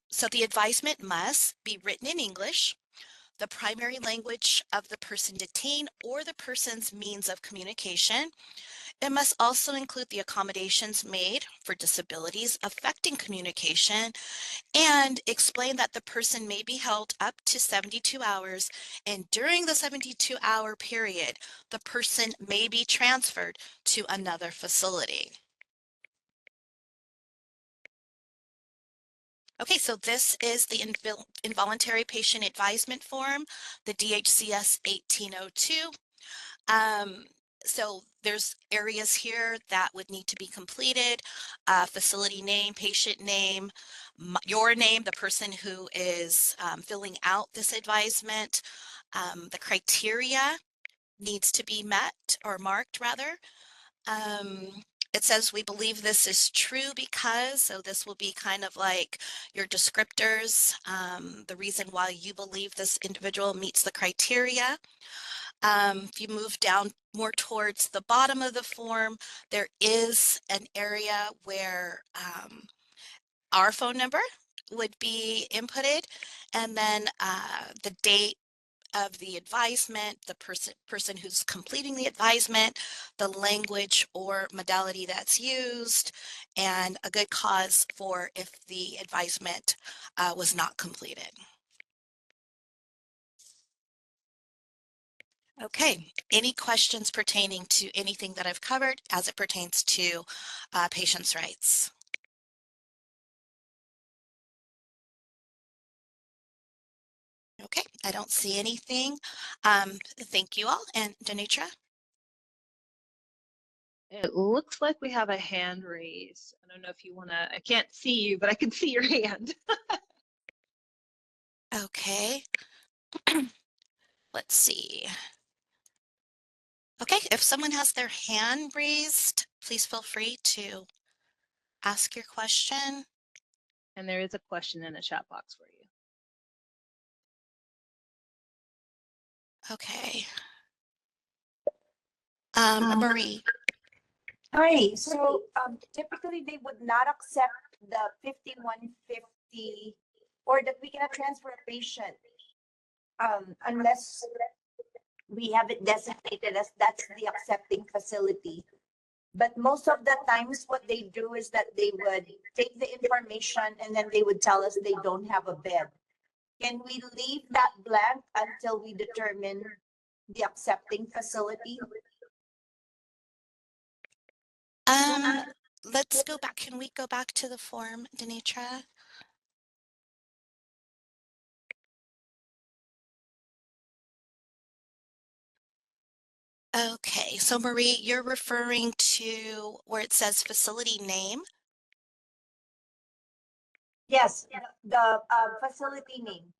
So the advisement must be written in English, the primary language of the person detained or the person's means of communication. It must also include the accommodations made for disabilities affecting communication and explain that the person may be held up to 72 hours, and during the 72-hour period, the person may be transferred to another facility. Okay, so this is the involuntary patient advisement form, the DHCS 1802. So there's areas here that would need to be completed, facility name, patient name, your name, the person who is filling out this advisement, the criteria needs to be met or marked rather. It says we believe this is true because, so this will be kind of like your descriptors, the reason why you believe this individual meets the criteria. If you move down more towards the bottom of the form, there is an area where our phone number would be inputted, and then the date of the advisement, the person who's completing the advisement, the language or modality that's used, and a good cause for if the advisement was not completed. Okay, any questions pertaining to anything that I've covered as it pertains to patients' rights? Okay, I don't see anything. Thank you all. And Denitra? It looks like we have a hand raised. I don't know if you want to, I can't see you, but I can see your hand. Okay. Let's see. Okay, if someone has their hand raised, please feel free to ask your question. And there is a question in the chat box for you. Okay. Marie. Hi, so typically they would not accept the 5150 or that we cannot transfer a patient unless we have it designated as that's the accepting facility. But most of the times what they do is that they would take the information and then they would tell us they don't have a bed. Can we leave that blank until we determine the accepting facility? Let's go back. Can we go back to the form, Denitra? Okay, so Marie, you're referring to where it says facility name? Yes, the facility name.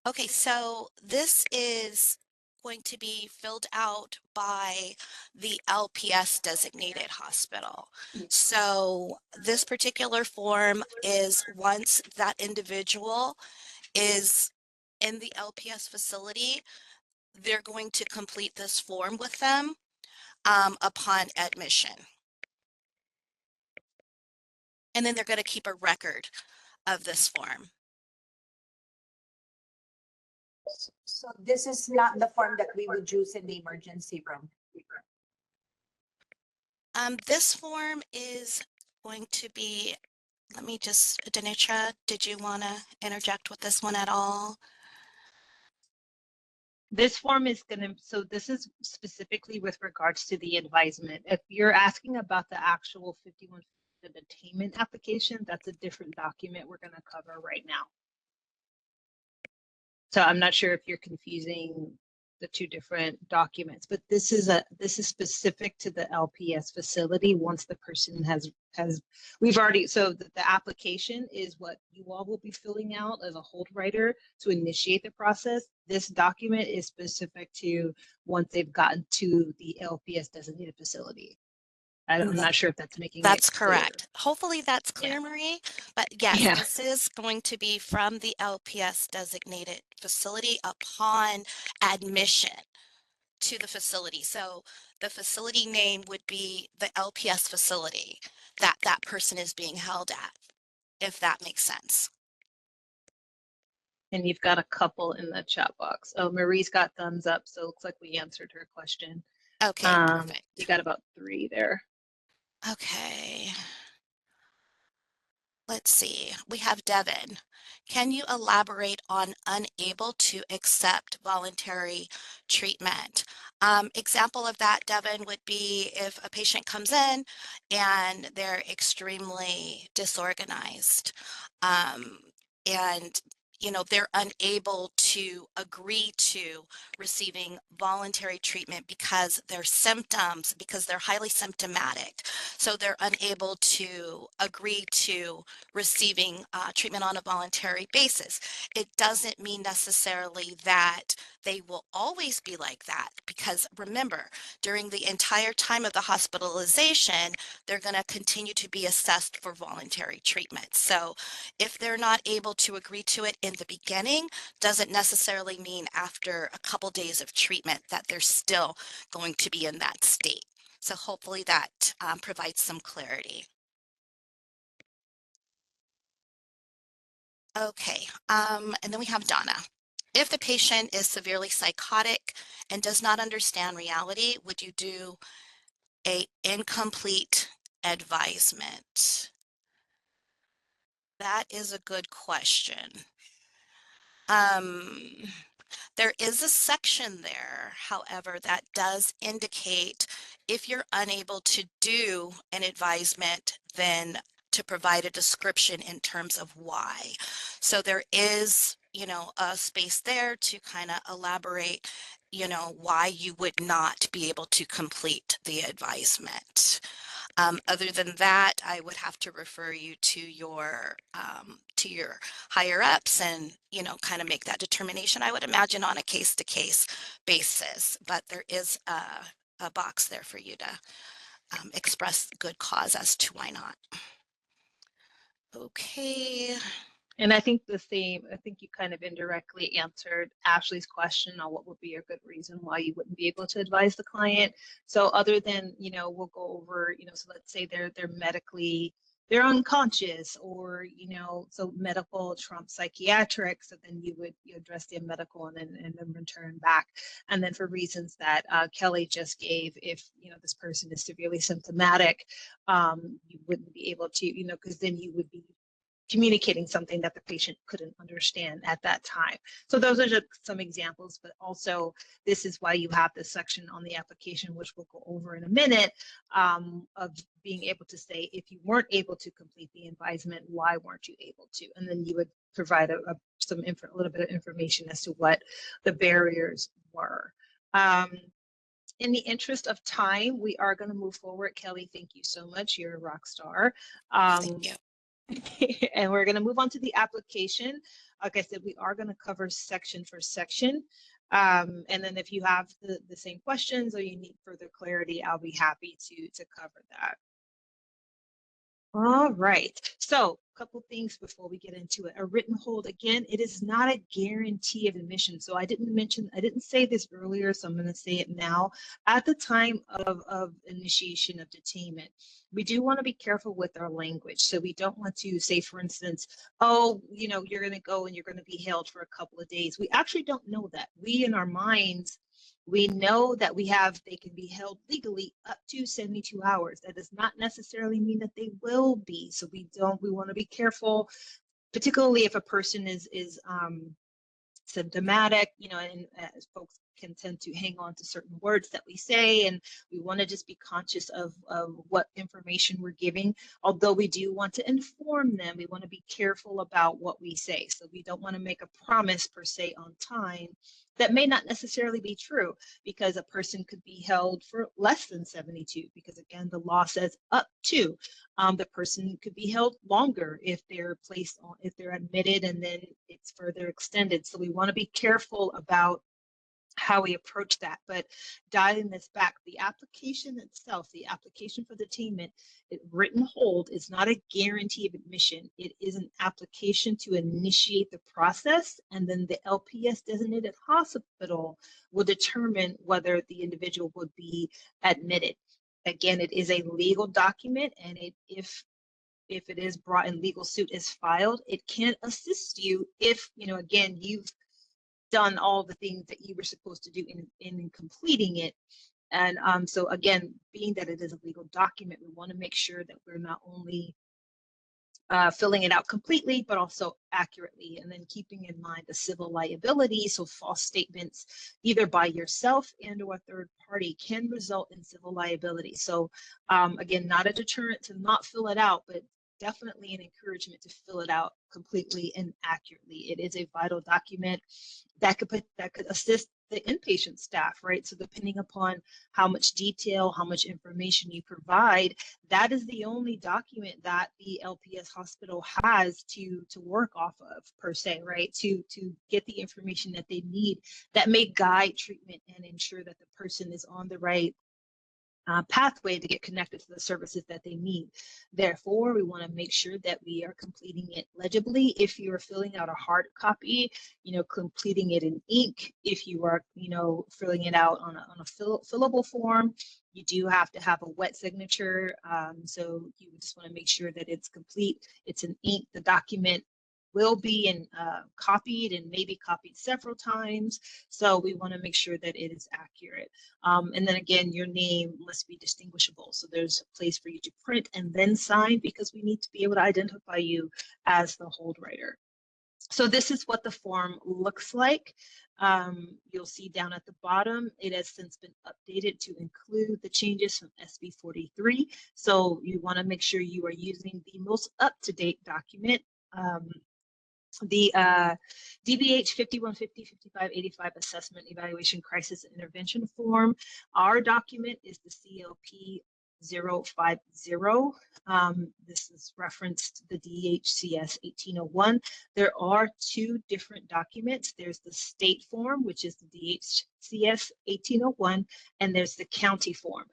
Okay, so this is going to be filled out by the LPS designated hospital. So this particular form is once that individual is in the LPS facility, they're going to complete this form with them upon admission. And then they're going to keep a record of this form. So this is not the form that we would use in the emergency room. This form is going to be, let me just, Denitra, did you want to interject with this one at all? This form is going to, so this is specifically with regards to the advisement. If you're asking about the actual 51 attainment application, that's a different document we're going to cover right now. So I'm not sure if you're confusing the two different documents, but this is specific to the LPS facility. Once the person has we've already, so the application is what you all will be filling out as a hold writer to initiate the process. This document is specific to once they've gotten to the LPS designated facility. I'm not sure if that's making That's it clear. correct. Hopefully that's clear, Yeah. Marie. But yes, Yeah. this is going to be from the LPS designated facility upon admission to the facility. So the facility name would be the LPS facility that that person is being held at, if that makes sense. And you've got a couple in the chat box. Oh, Marie's got thumbs up, so it looks like we answered her question. Okay, perfect. You got about 3 there. Okay. Let's see, we have Devin. Can you elaborate on unable to accept voluntary treatment? Example of that, Devin, would be if a patient comes in and they're extremely disorganized, and they're unable to agree to receiving voluntary treatment because their symptoms, because they're highly symptomatic. So they're unable to agree to receiving treatment on a voluntary basis. It doesn't mean necessarily that they will always be like that, because remember, during the entire time of the hospitalization, they're going to continue to be assessed for voluntary treatment. So if they're not able to agree to it in the beginning, doesn't necessarily mean after a couple days of treatment that they're still going to be in that state. So hopefully that provides some clarity. Okay, and then we have Donna. If the patient is severely psychotic and does not understand reality, would you do a incomplete advisement? That is a good question. There is a section there, however, that does indicate if you're unable to do an advisement, then to provide a description in terms of why. So there is, a space there to kind of elaborate, why you would not be able to complete the advisement. Other than that, I would have to refer you to your higher ups and, kind of make that determination. I would imagine on a case-to-case basis, but there is a box there for you to express good cause as to why not. Okay. And I think I think you kind of indirectly answered Ashley's question on what would be a good reason why you wouldn't be able to advise the client. So other than, we'll go over, so let's say they're unconscious, or, so medical trumps psychiatric. So then you address the medical and then return back. And then for reasons that Kelly just gave, if, this person is severely symptomatic, you wouldn't be able to, because then you would be communicating something that the patient couldn't understand at that time. So those are just some examples, but also this is why you have this section on the application, which we'll go over in a minute, of being able to say, if you weren't able to complete the advisement, why weren't you able to? And then you would provide a little bit of information as to what the barriers were. In the interest of time, we are going to move forward. Kelly, thank you so much. You're a rock star. Thank you. And we're going to move on to the application. Like I said, we are going to cover section for section. And then if you have the same questions or you need further clarity, I'll be happy to cover that. All right. So couple things before we get into it. A written hold, again, it is not a guarantee of admission. So I didn't say this earlier, so I'm going to say it now. At the time of initiation of detainment, we do want to be careful with our language. So we don't want to say, for instance, oh, you know, you're going to go and you're going to be held for a couple of days. We actually don't know that. We, in our minds, we know that they can be held legally up to 72 hours. That does not necessarily mean that they will be. So we want to be careful, particularly if a person is symptomatic, you know, and as folks can tend to hang on to certain words that we say, and we want to just be conscious of what information we're giving. Although we do want to inform them, we want to be careful about what we say. So we don't want to make a promise per se on time that may not necessarily be true, because a person could be held for less than 72, because again, the law says up to. The person could be held longer if they're placed on, if they're admitted, and then it's further extended. So we want to be careful about how we approach that. But dialing this back, the application itself, the application for detainment, written hold is not a guarantee of admission. It is an application to initiate the process, and then the LPS designated hospital will determine whether the individual would be admitted. Again, it is a legal document, and if it is brought in, legal suit is filed, it can assist you if, you know, again, you've done all the things that you were supposed to do in completing it. And so again, being that it is a legal document, we want to make sure that we're not only filling it out completely, but also accurately, and then keeping in mind the civil liability. So false statements, either by yourself and or a third party, can result in civil liability. So again, not a deterrent to not fill it out, but definitely an encouragement to fill it out completely and accurately. It is a vital document that could assist the inpatient staff, right? So depending upon how much detail, how much information you provide, that is the only document that the LPS hospital has to work off of per se, right? To get the information that they need that may guide treatment and ensure that the person is on the right pathway to get connected to the services that they need. Therefore, we want to make sure that we are completing it legibly. If you are filling out a hard copy, you know, completing it in ink. If you are, you know, filling it out on a fillable form, you do have to have a wet signature. So you just want to make sure that it's complete. It's in ink. The document will be copied and maybe copied several times. So we want to make sure that it is accurate. And then again, your name must be distinguishable. So there's a place for you to print and then sign, because we need to be able to identify you as the hold writer. So this is what the form looks like. You'll see down at the bottom, it has since been updated to include the changes from SB 43. So you want to make sure you are using the most up-to-date document. The DBH 5150, 5585 Assessment Evaluation Crisis and Intervention Form. Our document is the CLP 050. This is referenced the DHCS 1801. There are two different documents. There's the state form, which is the DHCS 1801, and there's the county form.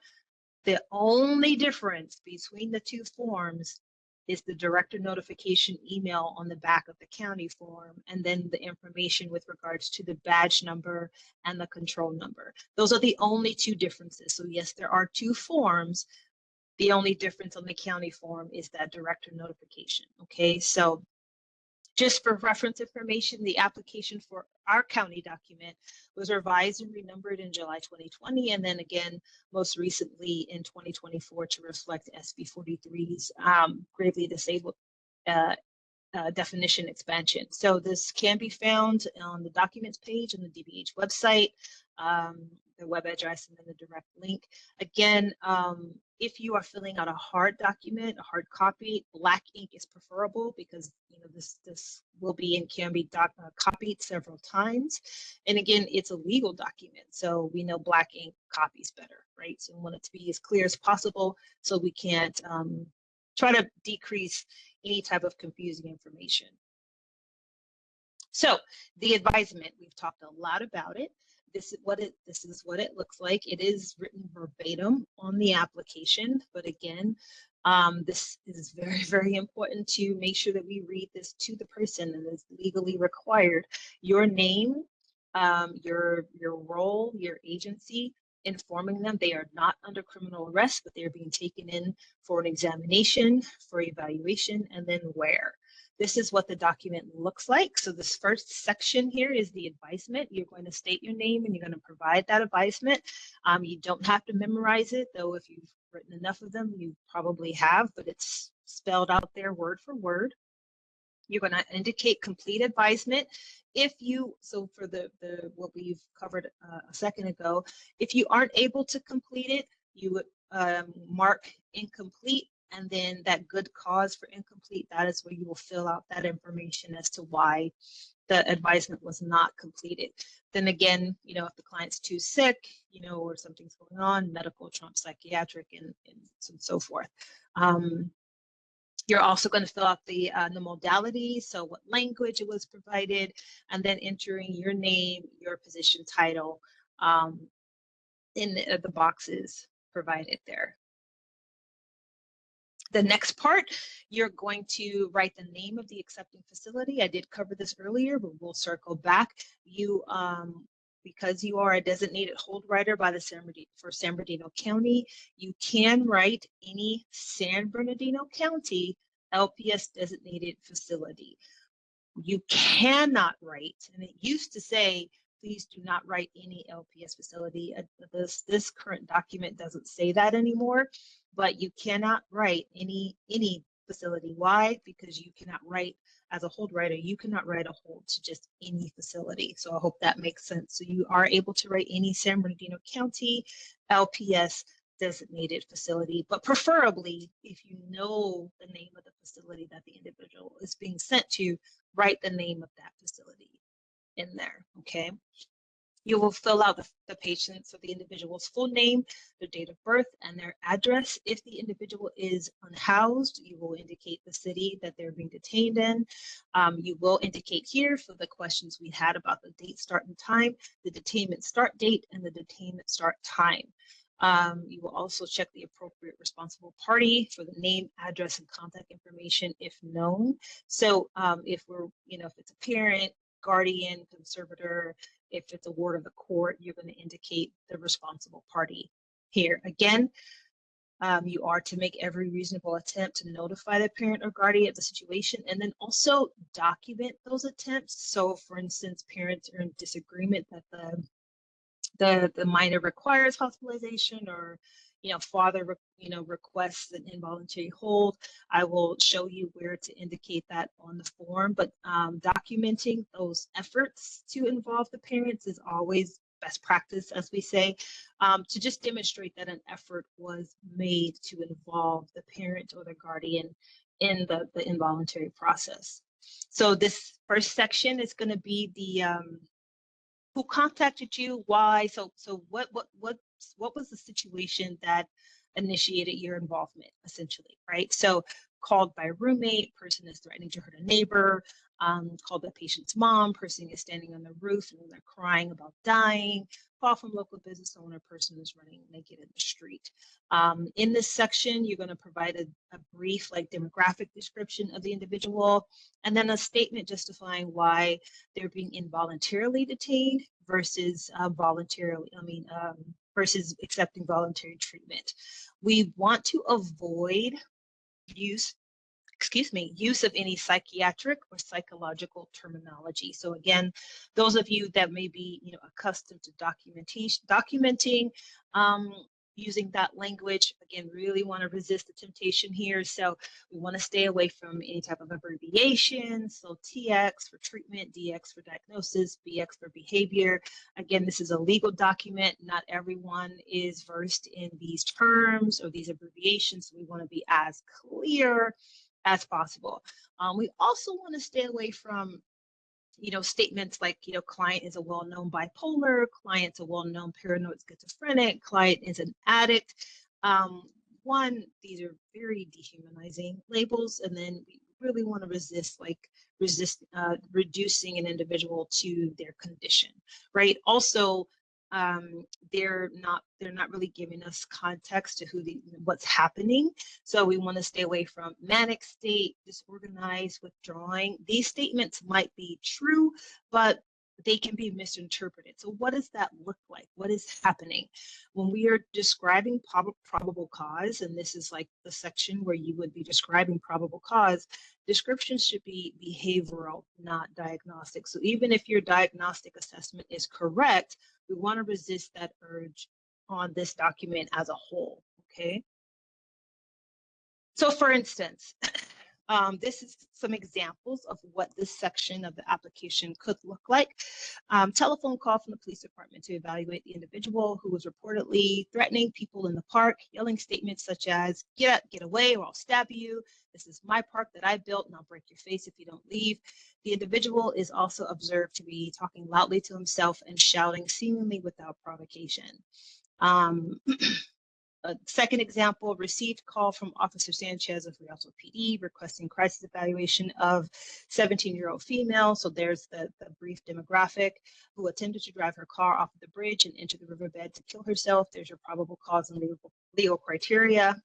The only difference between the two forms is the director notification email on the back of the county form, and then the information with regards to the badge number and the control number. Those are the only two differences. So yes, there are two forms. The only difference on the county form is that director notification. Okay, so just for reference information, the application for our county document was revised and renumbered in July 2020, and then again, most recently in 2024 to reflect SB 43's gravely disabled definition expansion. So this can be found on the documents page on the DBH website, the web address, and then the direct link. Again, if you are filling out a hard document, a hard copy, black ink is preferable, because you know this will be and can be copied several times. And again, it's a legal document, so we know black ink copies better, right? So we want it to be as clear as possible, so we can't try to decrease any type of confusing information. So the advisement, we've talked a lot about it. This is what it looks like. It is written verbatim on the application, but again, This is very, very important to make sure that we read this to the person, and it's legally required. Your name, your role, your agency, informing them they are not under criminal arrest, but they're being taken in for an examination, for evaluation, and then where. This is what the document looks like. So this first section here is the advisement. You're going to state your name and you're going to provide that advisement. You don't have to memorize it, though if you've written enough of them, you probably have, but it's spelled out there word for word. You're going to indicate complete advisement. If you, so for the what we've covered a second ago, if you aren't able to complete it, you would mark incomplete, and then that good cause for incomplete, that is where you will fill out that information as to why the advisement was not completed. Then again, you know, if the client's too sick, you know, or something's going on, medical trumps psychiatric, and so forth. You're also going to fill out the modality, so what language it was provided, and then entering your name, your position title in the boxes provided there. The next part, you're going to write the name of the accepting facility. I did cover this earlier, but we'll circle back. You, because you are a designated hold writer by the San Bernardino County, you can write any San Bernardino County LPS designated facility. You cannot write, and it used to say, please do not write any LPS facility. This current document doesn't say that anymore, but you cannot write any facility. Why? Because you cannot write, as a hold writer, you cannot write a hold to just any facility. So I hope that makes sense. So you are able to write any San Bernardino County LPS designated facility, but preferably if you know the name of the facility that the individual is being sent to, write the name of that facility in there, okay? You will fill out the patient's or the individual's full name, their date of birth, and their address. If the individual is unhoused, you will indicate the city that they're being detained in. You will indicate here for the questions we had about the date, start, and time, the detainment start date and the detainment start time. You will also check the appropriate responsible party for the name, address, and contact information if known. So if we're, you know, if it's a parent, guardian, conservator, if it's a ward of the court, you're going to indicate the responsible party here. Again, you are to make every reasonable attempt to notify the parent or guardian of the situation, and then also document those attempts. So for instance, parents are in disagreement that the minor requires hospitalization, or father requests an involuntary hold. I will show you where to indicate that on the form, but documenting those efforts to involve the parents is always best practice, as we say, to just demonstrate that an effort was made to involve the parent or the guardian in the involuntary process. So this first section is going to be the who contacted you, why, so what was the situation that initiated your involvement, essentially, right? So called by a roommate, person is threatening to hurt a neighbor, called the patient's mom, person is standing on the roof and they're crying about dying, call from local business owner, person is running naked in the street. In this section, you're going to provide a brief demographic description of the individual, and then a statement justifying why they're being involuntarily detained versus versus accepting voluntary treatment. We want to avoid use of any psychiatric or psychological terminology. So again, those of you that may be accustomed to documenting using that language, again, really want to resist the temptation here. So we want to stay away from any type of abbreviation. So TX for treatment, DX for diagnosis, BX for behavior. Again, this is a legal document. Not everyone is versed in these terms or these abbreviations. So we want to be as clear as possible. We also want to stay away from statements like, client is a well-known bipolar, client's a well-known paranoid schizophrenic, client is an addict. One, these are very dehumanizing labels, and then we really want to resist reducing an individual to their condition, right? Also, they're not really giving us context to what's happening. So we want to stay away from manic state, disorganized, withdrawing. These statements might be true, but they can be misinterpreted. So what does that look like? What is happening? When we are describing probable cause, and this is like the section where you would be describing probable cause, descriptions should be behavioral, not diagnostic. So even if your diagnostic assessment is correct, we want to resist that urge on this document as a whole, okay? So for instance, this is some examples of what this section of the application could look like. Telephone call from the police department to evaluate the individual who was reportedly threatening people in the park, yelling statements such as, "Get up, get away, or I'll stab you. This is my park that I built and I'll break your face if you don't leave." The individual is also observed to be talking loudly to himself and shouting seemingly without provocation. A second example, received call from Officer Sanchez of Rialto PD requesting crisis evaluation of 17-year-old female. So there's the brief demographic, who attempted to drive her car off of the bridge and into the riverbed to kill herself. There's your probable cause and legal criteria.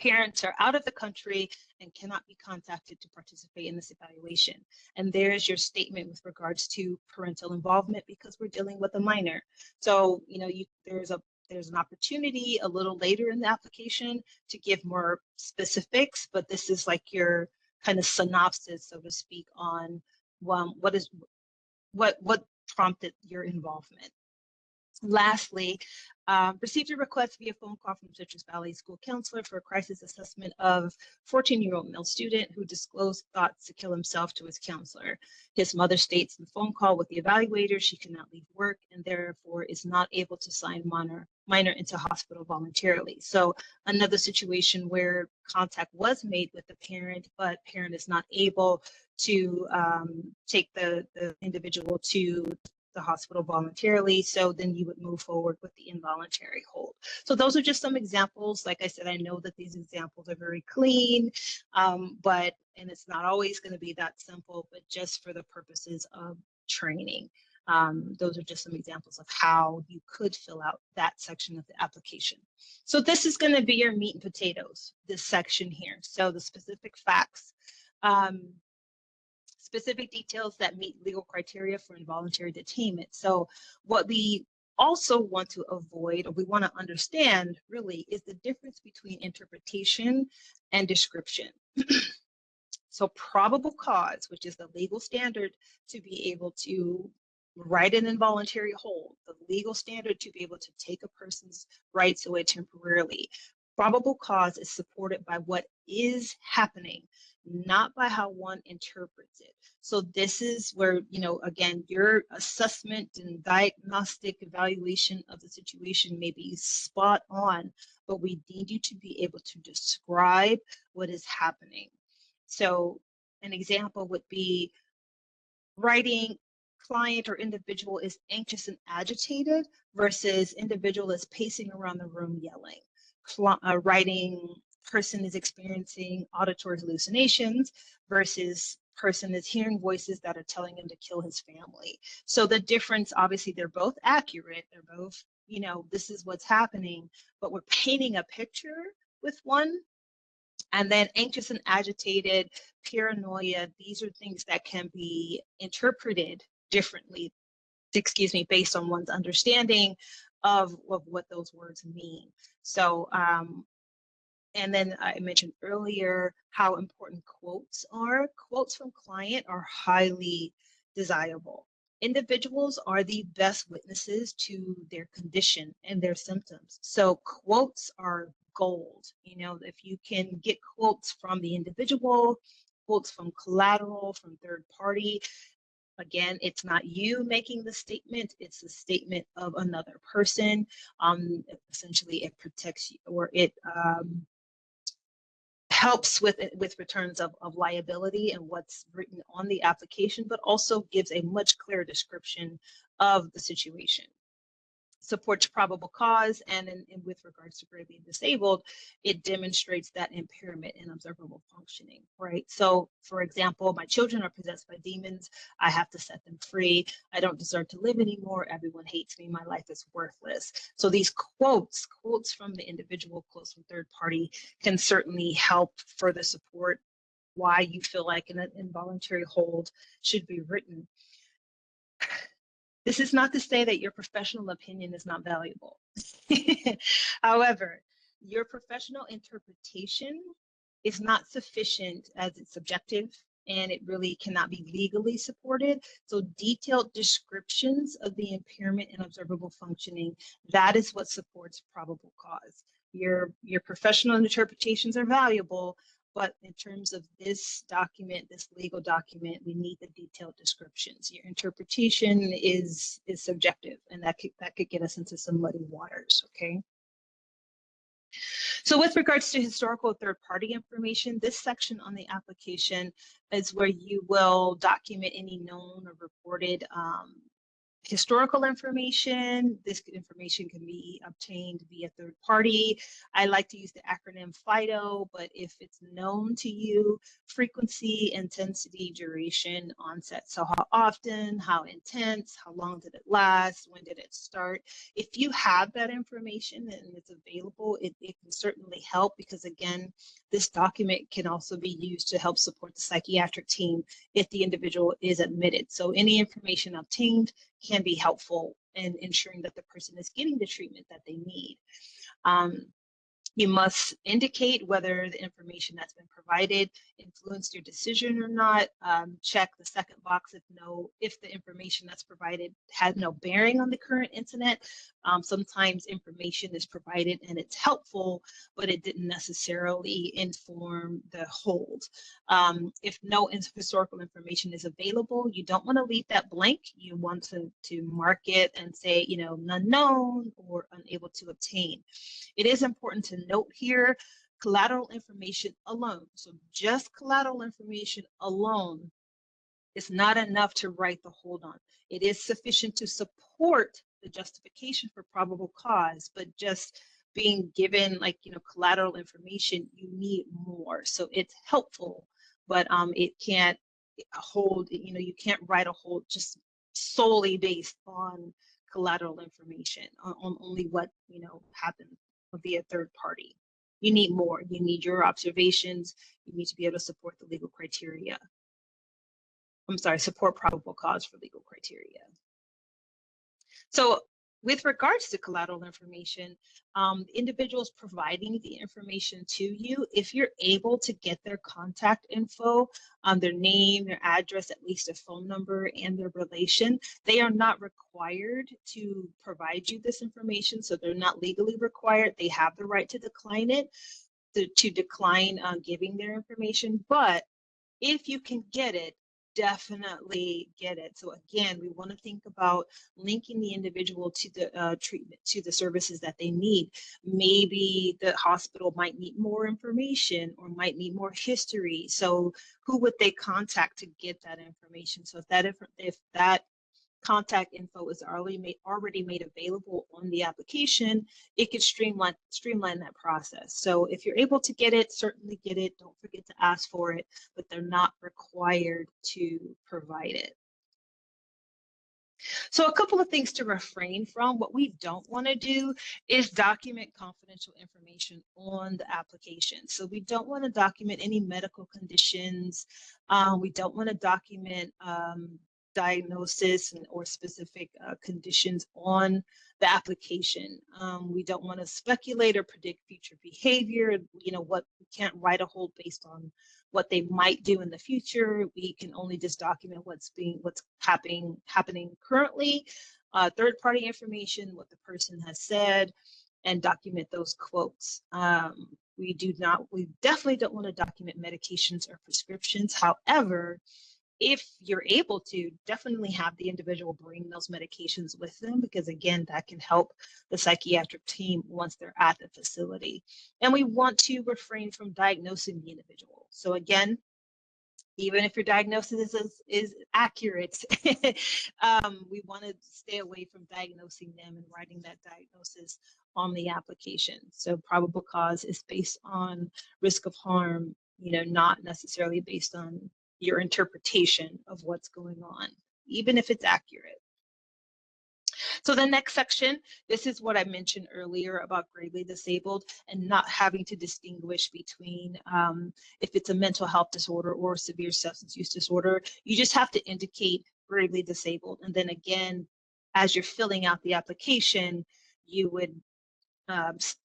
Parents are out of the country and cannot be contacted to participate in this evaluation. And there's your statement with regards to parental involvement, because we're dealing with a minor. So, you know, there's an opportunity a little later in the application to give more specifics, but this is like your kind of synopsis, so to speak, on what prompted your involvement. Lastly, received a request via phone call from Citrus Valley school counselor for a crisis assessment of 14-year-old male student who disclosed thoughts to kill himself to his counselor. His mother states in the phone call with the evaluator she cannot leave work and therefore is not able to sign minor into hospital voluntarily. So another situation where contact was made with the parent, but parent is not able to take the individual to the hospital voluntarily, so then you would move forward with the involuntary hold. So those are just some examples. Like I said, I know that these examples are very clean, and it's not always going to be that simple, but just for the purposes of training, those are just some examples of how you could fill out that section of the application. So this is going to be your meat and potatoes, this section here. So the specific facts, specific details that meet legal criteria for involuntary detainment. So what we also want to avoid, or we want to understand really, is the difference between interpretation and description. So probable cause, which is the legal standard to be able to write an involuntary hold, the legal standard to be able to take a person's rights away temporarily. Probable cause is supported by what is happening, not by how one interprets it. So this is where, you know, again, your assessment and diagnostic evaluation of the situation may be spot on, but we need you to be able to describe what is happening. So an example would be writing client or individual is anxious and agitated versus individual is pacing around the room yelling. Writing person is experiencing auditory hallucinations versus person is hearing voices that are telling him to kill his family. So the difference, obviously, they're both accurate. They're both, you know, this is what's happening, but we're painting a picture with one. And then anxious and agitated, paranoia, these are things that can be interpreted differently, based on one's understanding of what those words mean. So, and then I mentioned earlier how important quotes are. Quotes from client are highly desirable. Individuals are the best witnesses to their condition and their symptoms. So quotes are gold. You know, if you can get quotes from the individual, quotes from collateral, from third party, again, it's not you making the statement, it's a statement of another person. Essentially, it protects you, or it helps with returns of liability and what's written on the application, but also gives a much clearer description of the situation. supports probable cause, and with regards to gravely disabled, it demonstrates that impairment in observable functioning, right? So, for example, my children are possessed by demons. I have to set them free. I don't deserve to live anymore. Everyone hates me. My life is worthless. So these quotes from the individual, quotes from third party, can certainly help further support why you feel like an involuntary hold should be written. This is not to say that your professional opinion is not valuable. However, your professional interpretation is not sufficient as it's subjective, and it really cannot be legally supported. So detailed descriptions of the impairment in observable functioning, that is what supports probable cause. Your professional interpretations are valuable, but in terms of this document, this legal document, we need the detailed descriptions. Your interpretation is subjective, and that could get us into some muddy waters, okay? So with regards to historical third-party information, this section on the application is where you will document any known or reported historical information. This information can be obtained via third party. I like to use the acronym FIDO, but if it's known to you, frequency, intensity, duration, onset. So how often, how intense, how long did it last, when did it start? If you have that information and it's available, it can certainly help, because again, this document can also be used to help support the psychiatric team if the individual is admitted. So any information obtained can be helpful in ensuring that the person is getting the treatment that they need. You must indicate whether the information that's been provided influenced your decision or not. Check the second box if the information that's provided had no bearing on the current incident. Sometimes information is provided and it's helpful, but it didn't necessarily inform the hold. If no historical information is available, you don't want to leave that blank. You want to mark it and say, none known or unable to obtain. It is important to note here, collateral information alone. So just collateral information alone is not enough to write the hold on. It is sufficient to support the justification for probable cause, but just being given collateral information, you need more. So it's helpful, but it can't hold, you can't write a hold just solely based on collateral information, on only what, happened via third party. You need more. You need your observations. You need to be able to support the legal criteria. Support probable cause for legal criteria. So with regards to collateral information, individuals providing the information to you, if you're able to get their contact info, their name, their address, at least a phone number, and their relation, they are not required to provide you this information. So they're not legally required. They have the right to decline it, to decline giving their information. But if you can get it, definitely get it. So again, we want to think about linking the individual to the treatment, to the services that they need. Maybe the hospital might need more information or might need more history. So who would they contact to get that information? So if that contact info is already made available on the application, it could streamline that process. So if you're able to get it, certainly get it. Don't forget to ask for it, but they're not required to provide it. So a couple of things to refrain from. What we don't want to do is document confidential information on the application. So we don't want to document any medical conditions. We don't want to document diagnosis or specific conditions on the application. We don't want to speculate or predict future behavior. We can't write a hold based on what they might do in the future. We can only just document what's happening currently, third-party information, what the person has said, and document those quotes. We definitely don't want to document medications or prescriptions. However, if you're able to, definitely have the individual bring those medications with them, because again, that can help the psychiatric team once they're at the facility. And we want to refrain from diagnosing the individual. So again, even if your diagnosis is accurate. We want to stay away from diagnosing them and writing that diagnosis on the application. So probable cause is based on risk of harm, not necessarily based on your interpretation of what's going on, even if it's accurate. So the next section, this is what I mentioned earlier about gravely disabled and not having to distinguish between if it's a mental health disorder or severe substance use disorder. You just have to indicate gravely disabled. And then again, as you're filling out the application, you would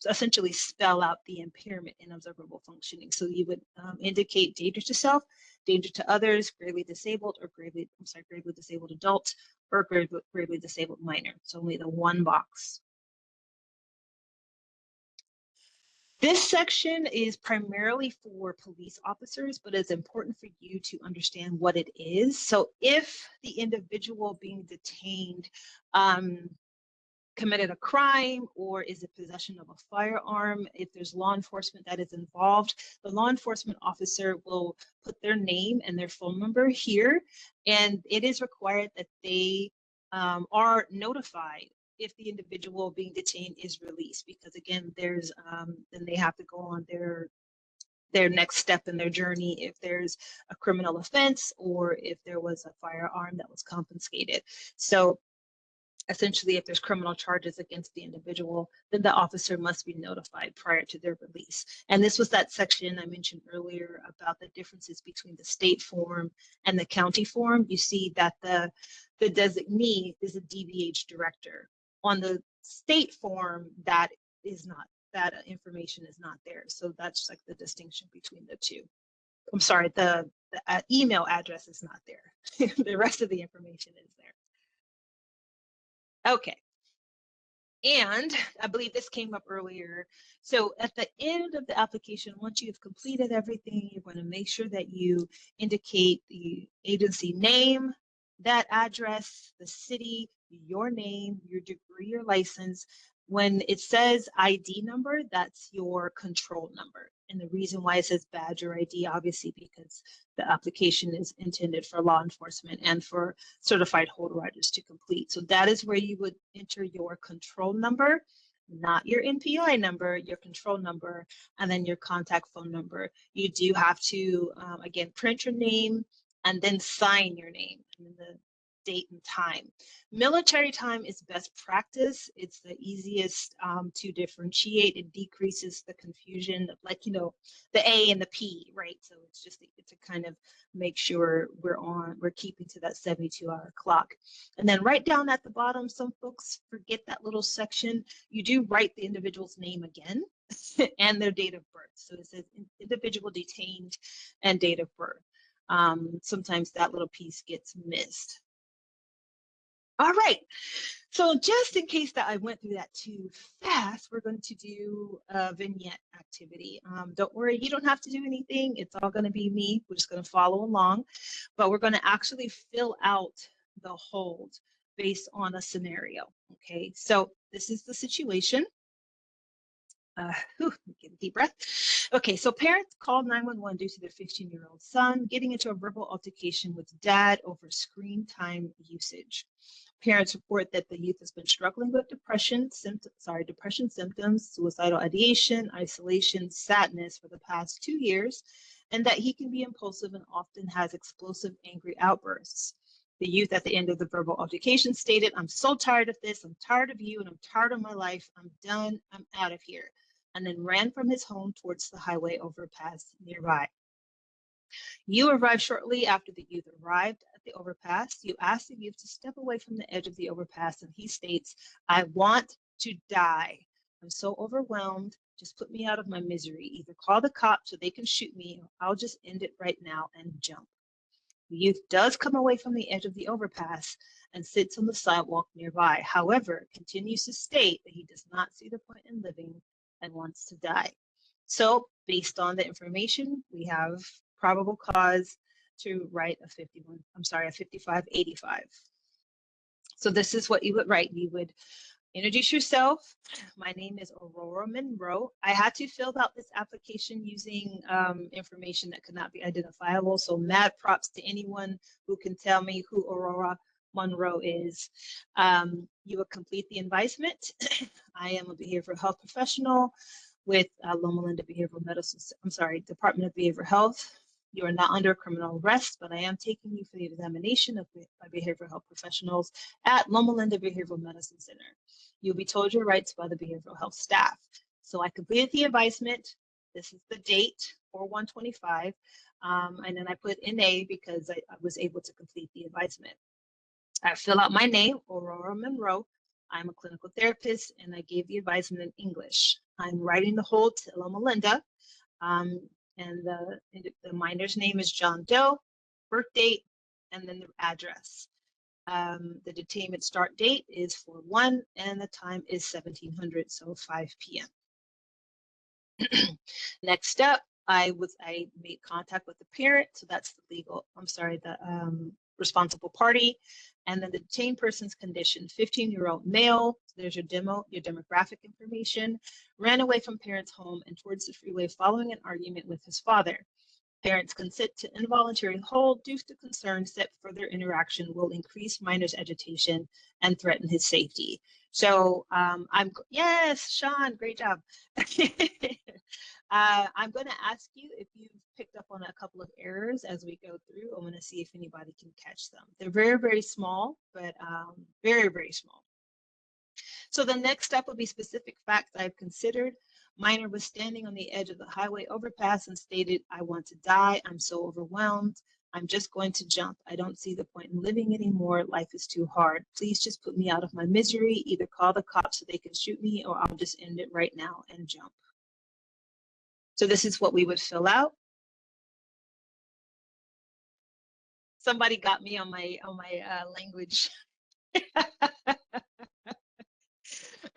essentially spell out the impairment in observable functioning. So you would indicate danger to self, danger to others, gravely disabled, or gravely disabled adult, or gravely disabled minor. So only the one box. This section is primarily for police officers, but it's important for you to understand what it is. So if the individual being detained committed a crime or is in possession of a firearm, if there's law enforcement that is involved, the law enforcement officer will put their name and their phone number here, and it is required that they are notified if the individual being detained is released, because again, there's then they have to go on their next step in their journey if there's a criminal offense or if there was a firearm that was confiscated. So essentially, if there's criminal charges against the individual, then the officer must be notified prior to their release. And this was that section I mentioned earlier about the differences between the state form and the county form. You see that the designee is a DVH director. On the state form, that information is not there. So that's like the distinction between the two. I'm sorry, the email address is not there. The rest of the information is there. Okay. And I believe this came up earlier. So at the end of the application, once you've completed everything, you're going to make sure that you indicate the agency name, that address, the city, your name, your degree, your license. When it says ID number, that's your control number. And the reason why it says badge or ID, obviously, because the application is intended for law enforcement and for certified hold riders to complete. So that is where you would enter your control number, not your NPI number, your control number, and then your contact phone number. You do have to, again, print your name and then sign your name and then the date and time. Military time is best practice. It's the easiest to differentiate. It decreases the confusion of, like, the A and the P, right? So it's just to kind of make sure we're keeping to that 72-hour clock. And then right down at the bottom, some folks forget that little section. You do write the individual's name again and their date of birth. So it says individual detained and date of birth. Sometimes that little piece gets missed. All right, so just in case that I went through that too fast, we're going to do a vignette activity. Don't worry, you don't have to do anything. It's all going to be me. We're just going to follow along, but we're going to actually fill out the hold based on a scenario. Okay, so this is the situation. Get a deep breath. Okay, so parents called 911 due to their 15-year-old son getting into a verbal altercation with dad over screen time usage. Parents report that the youth has been struggling with depression symptoms, suicidal ideation, isolation, sadness for the past 2 years, and that he can be impulsive and often has explosive, angry outbursts. The youth at the end of the verbal altercation stated, "I'm so tired of this. I'm tired of you, and I'm tired of my life. I'm done. I'm out of here," and then ran from his home towards the highway overpass nearby. You arrived shortly after the youth arrived at the overpass. You asked the youth to step away from the edge of the overpass, and he states, "I want to die. I'm so overwhelmed. Just put me out of my misery. Either call the cops so they can shoot me, or I'll just end it right now and jump." The youth does come away from the edge of the overpass and sits on the sidewalk nearby. However, continues to state that he does not see the point in living and wants to die. So based on the information, we have probable cause to write a 5585. So this is what you would write. You would Introduce yourself. My name is Aurora Monroe. I had to fill out this application using information that could not be identifiable. So mad props to anyone who can tell me who Aurora Monroe is. You will complete the advisement. I am a behavioral health professional with Loma Linda Behavioral Medicine, Department of Behavioral Health. You are not under criminal arrest, but I am taking you for the examination of my behavioral health professionals at Loma Linda Behavioral Medicine Center. You'll be told your rights by the behavioral health staff. So I completed the advisement. This is the date, 4/1/25. And then I put NA because I was able to complete the advisement. I fill out my name, Aurora Monroe. I'm a clinical therapist, and I gave the advisement in English. I'm writing the whole to Loma Linda. And the minor's name is John Doe, birth date, and then the address. The detainment start date is 4/1, and the time is 1700, so 5 p.m. Next up, I made contact with the parent, so that's the responsible party, and then the detained person's condition: 15-year-old male. There's your demographic information. Ran away from parents' home and towards the freeway following an argument with his father. Parents consent to involuntary hold due to concerns that further interaction will increase minor's agitation and threaten his safety. So yes, Sean, great job. I'm going to ask you if you've picked up on a couple of errors as we go through. I'm going to see if anybody can catch them. They're very, very small, but very, very small. So the next step will be specific facts I've considered. Minor was standing on the edge of the highway overpass and stated, "I want to die. I'm so overwhelmed. I'm just going to jump. I don't see the point in living anymore. Life is too hard. Please just put me out of my misery. Either call the cops so they can shoot me, or I'll just end it right now and jump." So this is what we would fill out. Somebody got me on my language.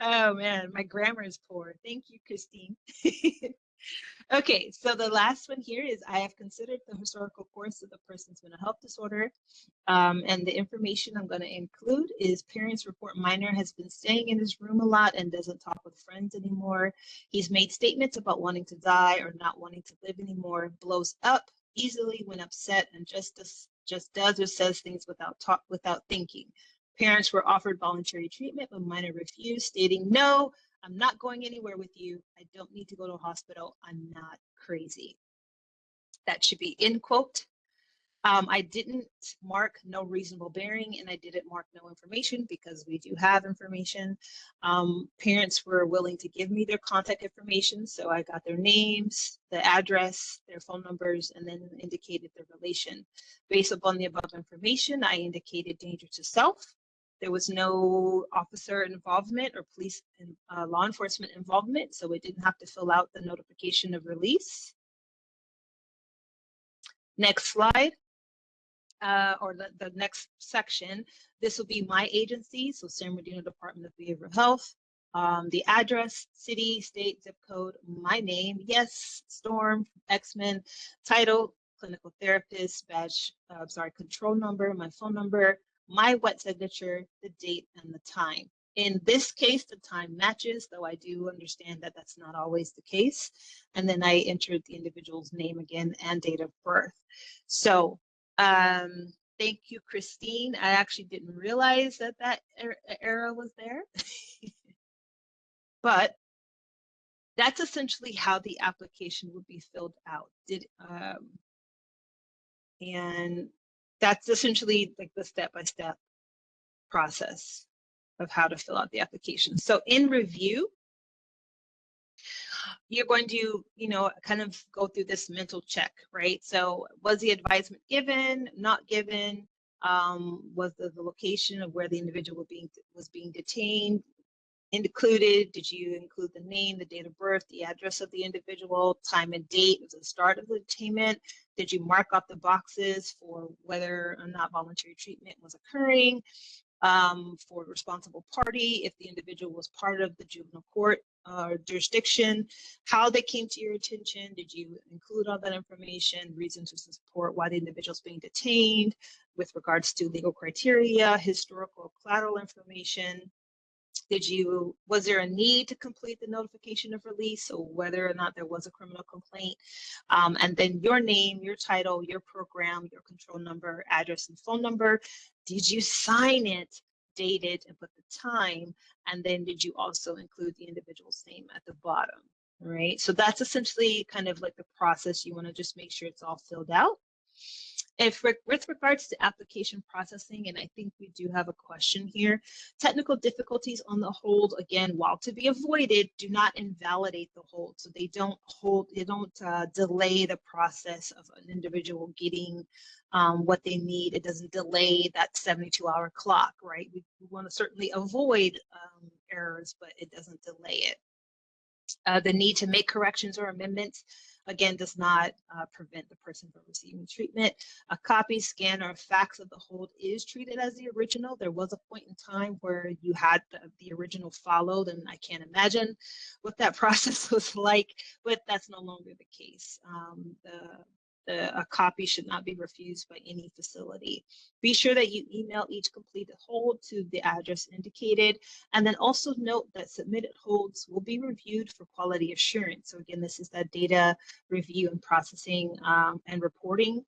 Oh man, my grammar is poor. Thank you, Christine. Okay, so the last one here is I have considered the historical course of the person's mental health disorder. And the information I'm going to include is parents report minor has been staying in his room a lot and doesn't talk with friends anymore. He's made statements about wanting to die or not wanting to live anymore, blows up easily when upset, and just does or says things without thinking. Parents were offered voluntary treatment, but minor refused, stating, "No, I'm not going anywhere with you. I don't need to go to a hospital. I'm not crazy." That should be in quote. I didn't mark no reasonable bearing, and I didn't mark no information because we do have information. Parents were willing to give me their contact information, so I got their names, the address, their phone numbers, and then indicated their relation. Based upon the above information, I indicated danger to self. There was no officer involvement or police and law enforcement involvement, so it didn't have to fill out the notification of release. Next slide. Or the next section, this will be my agency, so San Bernardino Department of Behavioral Health, the address, city, state, zip code, my name, yes, Storm, X-Men, title, clinical therapist, control number, my phone number, my wet signature, the date, and the time. In this case, the time matches, though I do understand that that's not always the case. And then I entered the individual's name again and date of birth. So thank you, Christine. I actually didn't realize that error was there. But that's essentially how the application would be filled out. And that's essentially like the step-by-step process of how to fill out the application. So in review, you're going to, kind of go through this mental check, right? So was the advisement given, not given? Was the location of where the individual was being detained included? Did you include the name, the date of birth, the address of the individual, time and date of the start of the detainment? Did you mark off the boxes for whether or not voluntary treatment was occurring? For responsible party, if the individual was part of the juvenile court jurisdiction, how they came to your attention? Did you include all that information, reasons to support why the individual is being detained with regards to legal criteria, historical collateral information? Was there a need to complete the notification of release, or whether or not there was a criminal complaint? And then your name, your title, your program, your control number, address, and phone number. Did you sign it, date it, and put the time? And then did you also include the individual's name at the bottom? Right. So that's essentially kind of like the process. You want to just make sure it's all filled out. With regards to application processing, and I think we do have a question here, technical difficulties on the hold, again, while to be avoided, do not invalidate the hold. So they don't delay the process of an individual getting what they need. It doesn't delay that 72-hour clock, right? We want to certainly avoid errors, but it doesn't delay it. The need to make corrections or amendments, again, does not prevent the person from receiving treatment. A copy, scan, or fax of the hold is treated as the original. There was a point in time where you had the original followed, and I can't imagine what that process was like, but that's no longer the case. A copy should not be refused by any facility. Be sure that you email each completed hold to the address indicated, and then also note that submitted holds will be reviewed for quality assurance. So again, this is that data review and processing and reporting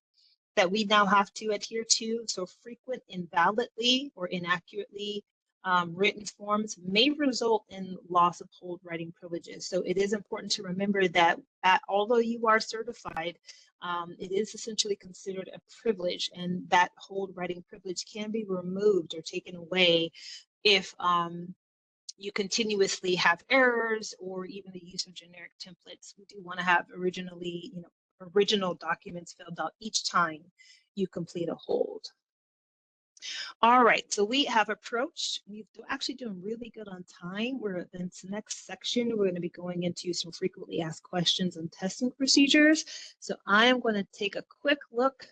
that we now have to adhere to. So frequent invalidly or inaccurately written forms may result in loss of hold writing privileges. So it is important to remember that although you are certified, it is essentially considered a privilege, and that hold writing privilege can be removed or taken away if you continuously have errors or even the use of generic templates. We do want to have original documents filled out each time you complete a hold. All right, so we have approached, we're actually doing really good on time. We're in this next section, we're going to be going into some frequently asked questions and testing procedures. So I am going to take a quick look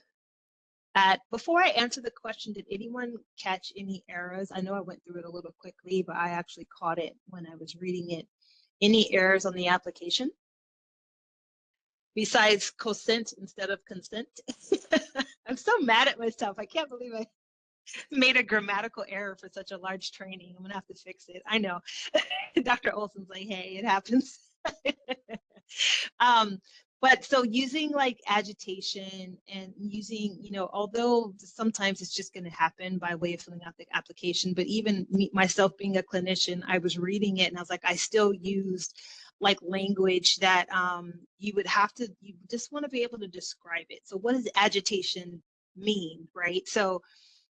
at, before I answer the question, did anyone catch any errors? I know I went through it a little quickly, but I actually caught it when I was reading it. Any errors on the application? Besides consent instead of consent? I'm so mad at myself. I can't believe I made a grammatical error for such a large training. I'm gonna have to fix it. I know. Dr. Olson's like, hey, it happens. But so using like agitation and using, although sometimes it's just going to happen by way of filling out the application, but even myself being a clinician, I was reading it and I was like, I still used like language that you just want to be able to describe it. So what does agitation mean, right? So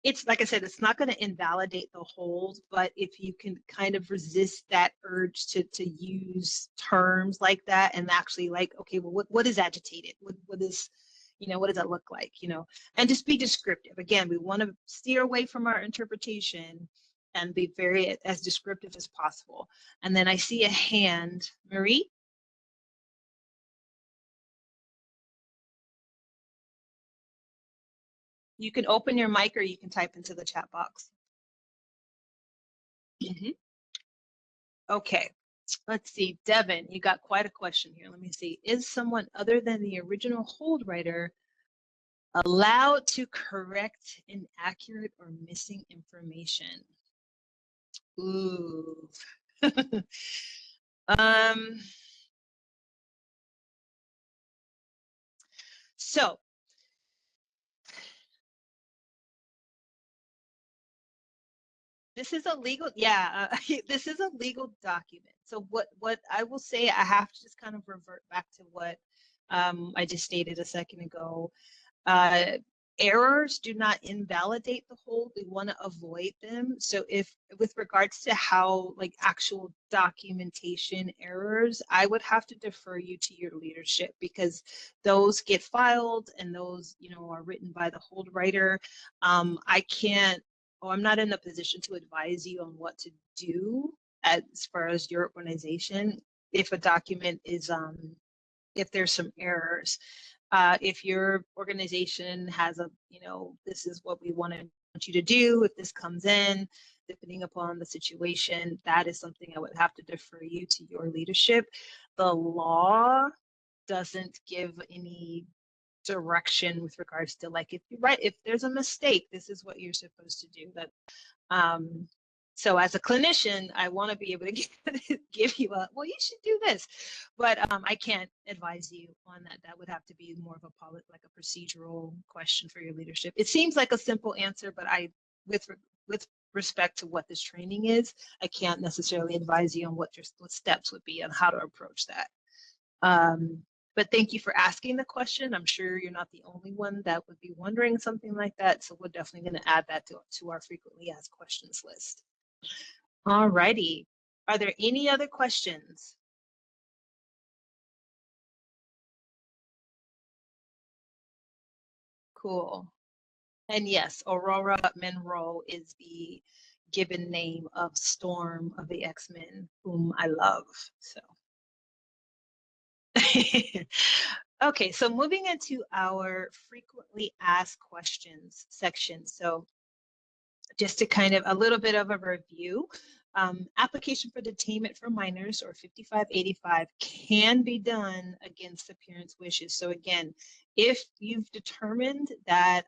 it's like I said, it's not going to invalidate the hold, but if you can kind of resist that urge to use terms like that and actually like, okay, well, what is agitated? What is, what does that look like? And just be descriptive. Again, we want to steer away from our interpretation and be very as descriptive as possible. And then I see a hand, Marie. You can open your mic or you can type into the chat box. Okay, let's see. Devin, you got quite a question here. Let me see. Is someone other than the original hold writer allowed to correct inaccurate or missing information? Ooh. So this is a legal, this is a legal document. So what I will say, I have to just kind of revert back to what I just stated a second ago. Errors do not invalidate the hold. We want to avoid them. So if with regards to how like actual documentation errors, I would have to defer you to your leadership because those get filed and those, are written by the hold writer. I'm not in a position to advise you on what to do as far as your organization if a document is if there's some errors. If your organization has this is what we want you to do, if this comes in, depending upon the situation, that is something I would have to defer you to your leadership. The law doesn't give any direction with regards to like, if there's a mistake, this is what you're supposed to do. That So as a clinician, I want to be able to give you a, well, you should do this, but I can't advise you on that. That would have to be more of a like a procedural question for your leadership. It seems like a simple answer, but with respect to what this training is, I can't necessarily advise you on what steps would be on how to approach that. But thank you for asking the question. I'm sure you're not the only one that would be wondering something like that. So we're definitely going to add that to our frequently asked questions list. All righty. Are there any other questions? Cool. And yes, Aurora Monroe is the given name of Storm of the X-Men, whom I love. So. Okay, so moving into our frequently asked questions section. So just to kind of a little bit of a review, application for detainment for minors or 5585 can be done against the parent's wishes. So again, if you've determined that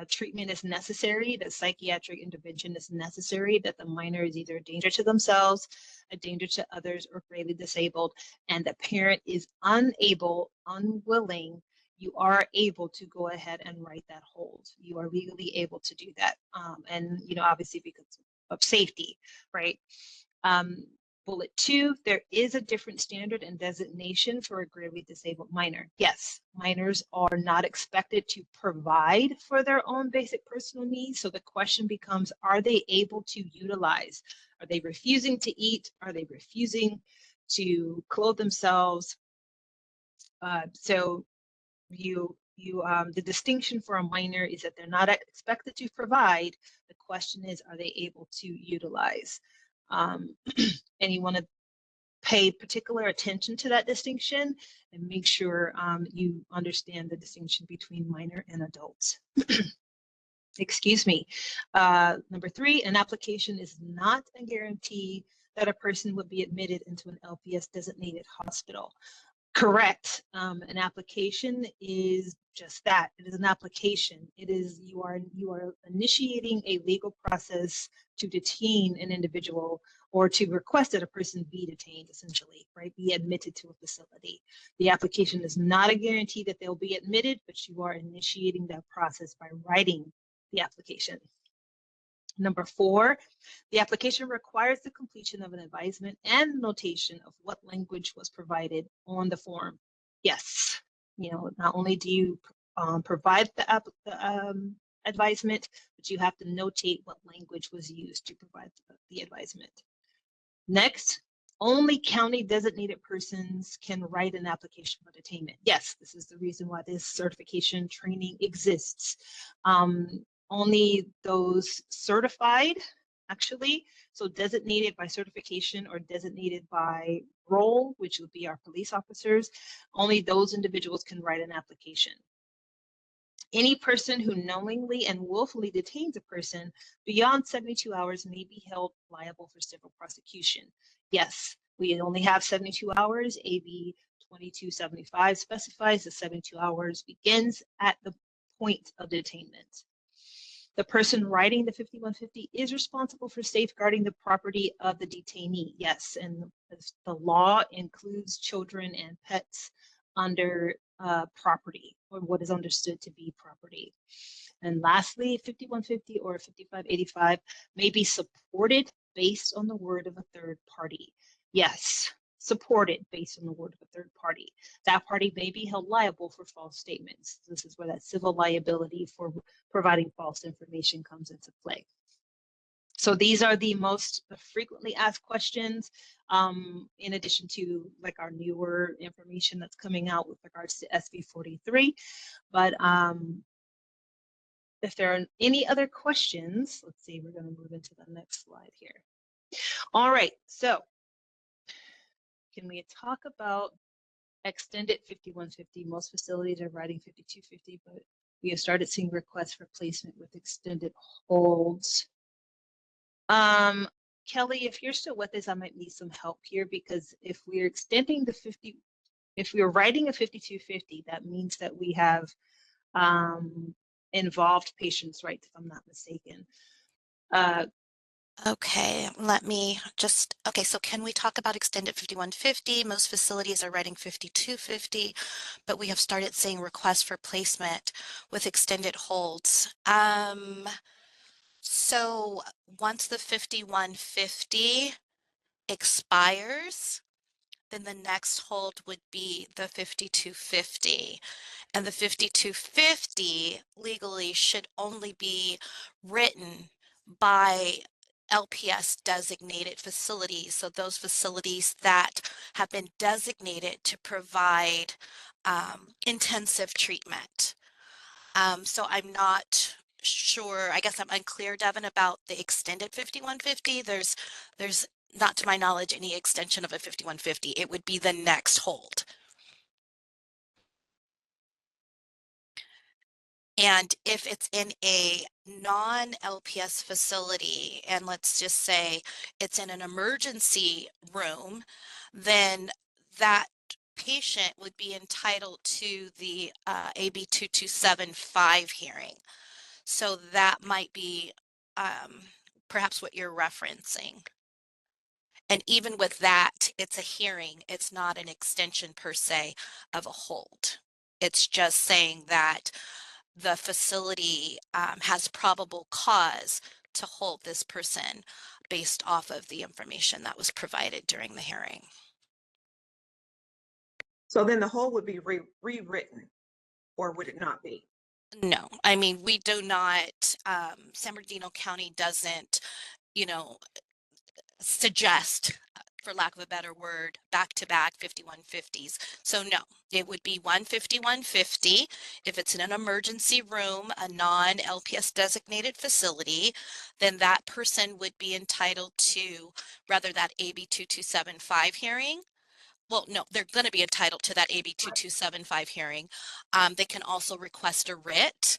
treatment is necessary, that psychiatric intervention is necessary, that the minor is either a danger to themselves, a danger to others, or gravely disabled, and the parent is unwilling, you are able to go ahead and write that hold. You are legally able to do that. And, you know, obviously because of safety, right? Bullet 2, there is a different standard and designation for a gravely disabled minor. Yes, minors are not expected to provide for their own basic personal needs. So the question becomes, are they able to utilize? Are they refusing to eat? Are they refusing to clothe themselves? The distinction for a minor is that they're not expected to provide. The question is, are they able to utilize? And you want to pay particular attention to that distinction and make sure you understand the distinction between minor and adults. Excuse me. Number 3, an application is not a guarantee that a person would be admitted into an LPS designated hospital. Correct. An application is just that. It is an application. It is you are initiating a legal process to detain an individual or to request that a person be detained, essentially, right? Be admitted to a facility. The application is not a guarantee that they'll be admitted, but you are initiating that process by writing the application. Number 4, the application requires the completion of an advisement and notation of what language was provided on the form. Yes, you know, not only do you provide the advisement, but you have to notate what language was used to provide the advisement. Next, only county designated persons can write an application for detainment. Yes, this is the reason why this certification training exists. Only those certified, actually, so designated by certification or designated by role, which would be our police officers, only those individuals can write an application. Any person who knowingly and willfully detains a person beyond 72 hours may be held liable for civil prosecution. Yes, we only have 72 hours. AB 2275 specifies that 72 hours begins at the point of detainment. The person writing the 5150 is responsible for safeguarding the property of the detainee. Yes, and the law includes children and pets under property, or what is understood to be property. And lastly, 5150 or 5585 may be supported based on the word of a third party. Yes, supported based on the word of a third party. That party may be held liable for false statements. This is where that civil liability for providing false information comes into play. So these are the most frequently asked questions, in addition to like our newer information that's coming out with regards to SB 43. But if there are any other questions, let's see, we're going to move into the next slide here. All right, so can we talk about extended 5150? Most facilities are writing 5250, but we have started seeing requests for placement with extended holds. Kelly, if you're still with us, I might need some help here, because if we're extending the 50, if we're writing a 5250, that means that we have involved patients, right? If I'm not mistaken. Okay, let me just, okay, so can we talk about extended 5150? Most facilities are writing 5250, but we have started seeing requests for placement with extended holds. So once the 5150 expires, then the next hold would be the 5250. And the 5250 legally should only be written by LPS designated facilities. So those facilities that have been designated to provide intensive treatment. So I'm not sure, I guess I'm unclear, Devin, about the extended 5150. There's not to my knowledge any extension of a 5150. It would be the next hold. And if it's in a non-LPS facility, and let's just say it's in an emergency room, then that patient would be entitled to the AB 2275 hearing. So that might be perhaps what you're referencing. And even with that, it's a hearing. It's not an extension per se of a hold. It's just saying that the facility has probable cause to hold this person based off of the information that was provided during the hearing. So then the whole would be rewritten, or would it not be? No, I mean, we do not, San Bernardino County doesn't, you know, suggest, for lack of a better word, back-to-back 5150s. So no, it would be 15150 if it's in an emergency room, a non-LPS designated facility, then that person would be entitled to rather that AB 2275 hearing. Well, no, they're going to be entitled to that AB 2275 hearing. They can also request a writ.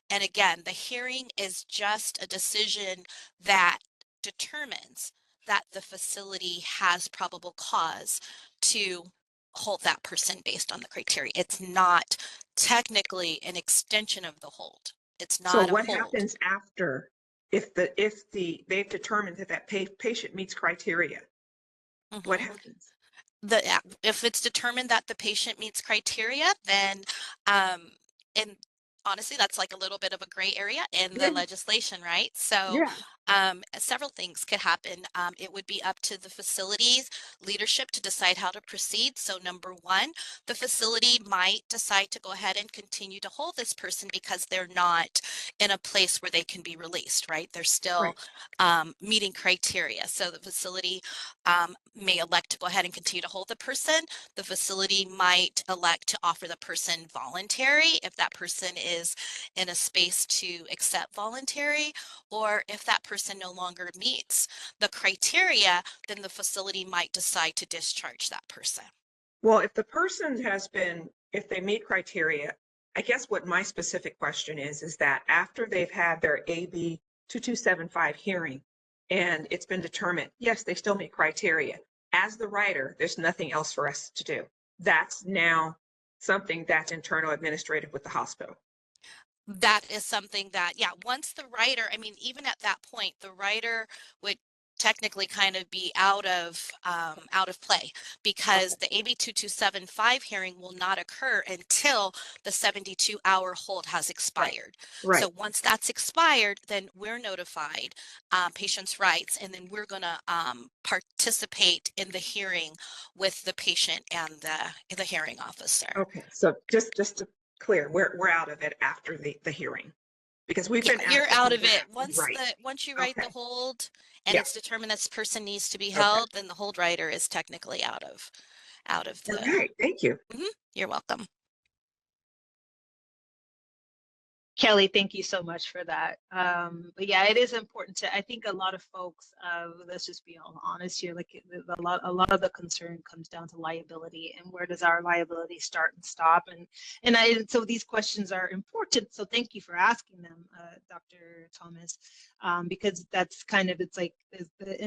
And again, the hearing is just a decision that determines that the facility has probable cause to hold that person based on the criteria. It's not technically an extension of the hold. It's So not a what hold. happens after if they've determined that patient meets criteria? What Mhm. happens? If it's determined that the patient meets criteria, then and honestly, that's like a little bit of a gray area in the Yeah, legislation, right? So yeah. several things could happen. It would be up to the facility's leadership to decide how to proceed. So number one, the facility might decide to go ahead and continue to hold this person because they're not in a place where they can be released, right? They're still Right. meeting criteria. So the facility may elect to go ahead and continue to hold the person. The facility might elect to offer the person voluntary if that person is in a space to accept voluntary, or if that person no longer meets the criteria, then the facility might decide to discharge that person. Well, if the person if they meet criteria, I guess what my specific question is that after they've had their AB 2275 hearing and it's been determined, yes, they still meet criteria. As the writer, there's nothing else for us to do. That's now something that's internal administrative with the hospital. That is something that, yeah, once the writer, I mean, even at that point, the writer would technically kind of be out of play because Okay. the AB 2275 hearing will not occur until the 72-hour hold has Right. expired. Right. So once that's expired, then we're notified, patient's rights, and then we're going to participate in the hearing with the patient and the hearing officer. Okay. So just to clear, we're out of it after the hearing because we've Yeah, been you're asked to out come of it. back and write. Once you write the Okay. hold and Yeah. it's determined this person needs to be Okay. held, then the hold writer is technically out of All the. right. Thank you. Mhm, you're welcome. Kelly, thank you so much for that. But yeah, it is important to, I think a lot of folks, let's just be all honest here, like a lot of the concern comes down to liability and where does our liability start and stop? And so these questions are important. So thank you for asking them, Dr. Thomas, because that's kind of, it's like,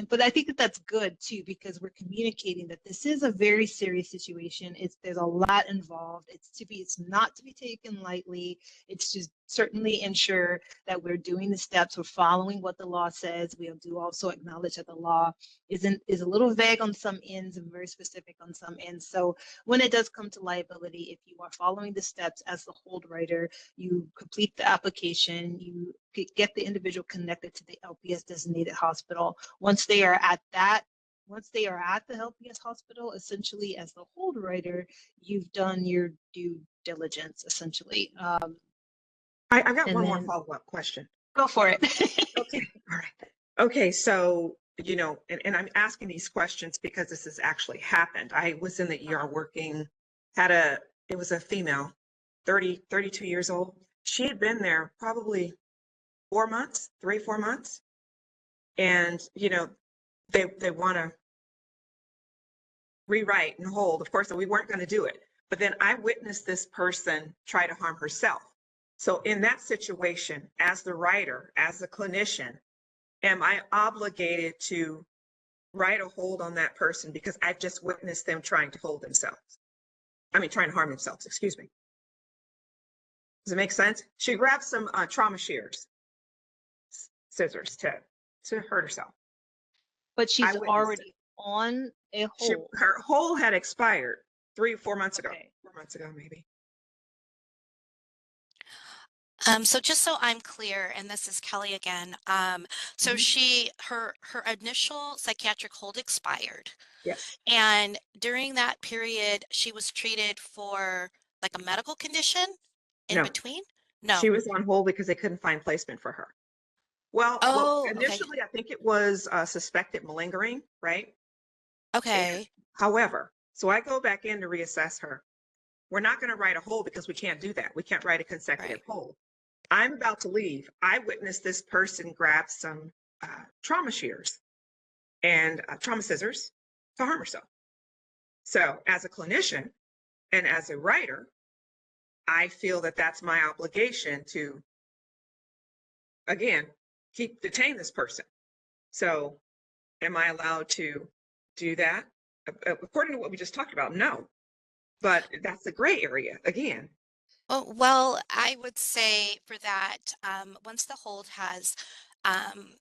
but I think that that's good too, because we're communicating that this is a very serious situation. There's a lot involved. It's not to be taken lightly. It's just certainly ensure that we're doing the steps, we're following what the law says. We do also acknowledge that the law is a little vague on some ends and very specific on some ends. So when it does come to liability, if you are following the steps as the hold writer, you complete the application, you get the individual connected to the LPS designated hospital. Once they are at the LPS hospital, essentially as the hold writer, you've done your due diligence, essentially. I've got And one more then- follow-up question. Go for it. Okay, all right. Okay, so, you know, and I'm asking these questions because this has actually happened. I was in the ER working, it was a female, 32 years old. She had been there probably 4 months, 4 months. And, you know, they want to rewrite and hold. Of course, we weren't going to do it. But then I witnessed this person try to harm herself. So in that situation, as the writer, as a clinician, am I obligated to write a hold on that person because I've just witnessed them trying to hold themselves? I mean, trying to harm themselves, excuse me. Does it make sense? She grabbed some trauma shears, scissors to hurt herself. But she's witnessed already on a hold. Her hold had expired 3 or 4 months ago. Okay. 4 months ago, maybe. So just so I'm clear, and this is Kelly again. So her initial psychiatric hold expired, Yes. and during that period, she was treated for like a medical condition in No. between? No. She was on hold because they couldn't find placement for her. Well, Oh, okay. initially, I think it was suspected malingering, right? Okay. However, so I go back in to reassess her. We're not going to write a hold because we can't do that. We can't write a consecutive hold. I'm about to leave. I witnessed this person grab some trauma shears and trauma scissors to harm herself. So as a clinician and as a writer, I feel that that's my obligation to, again, detain this person. So am I allowed to do that? According to what we just talked about, no. But that's the gray area again. Oh, well, I would say for that, once the hold has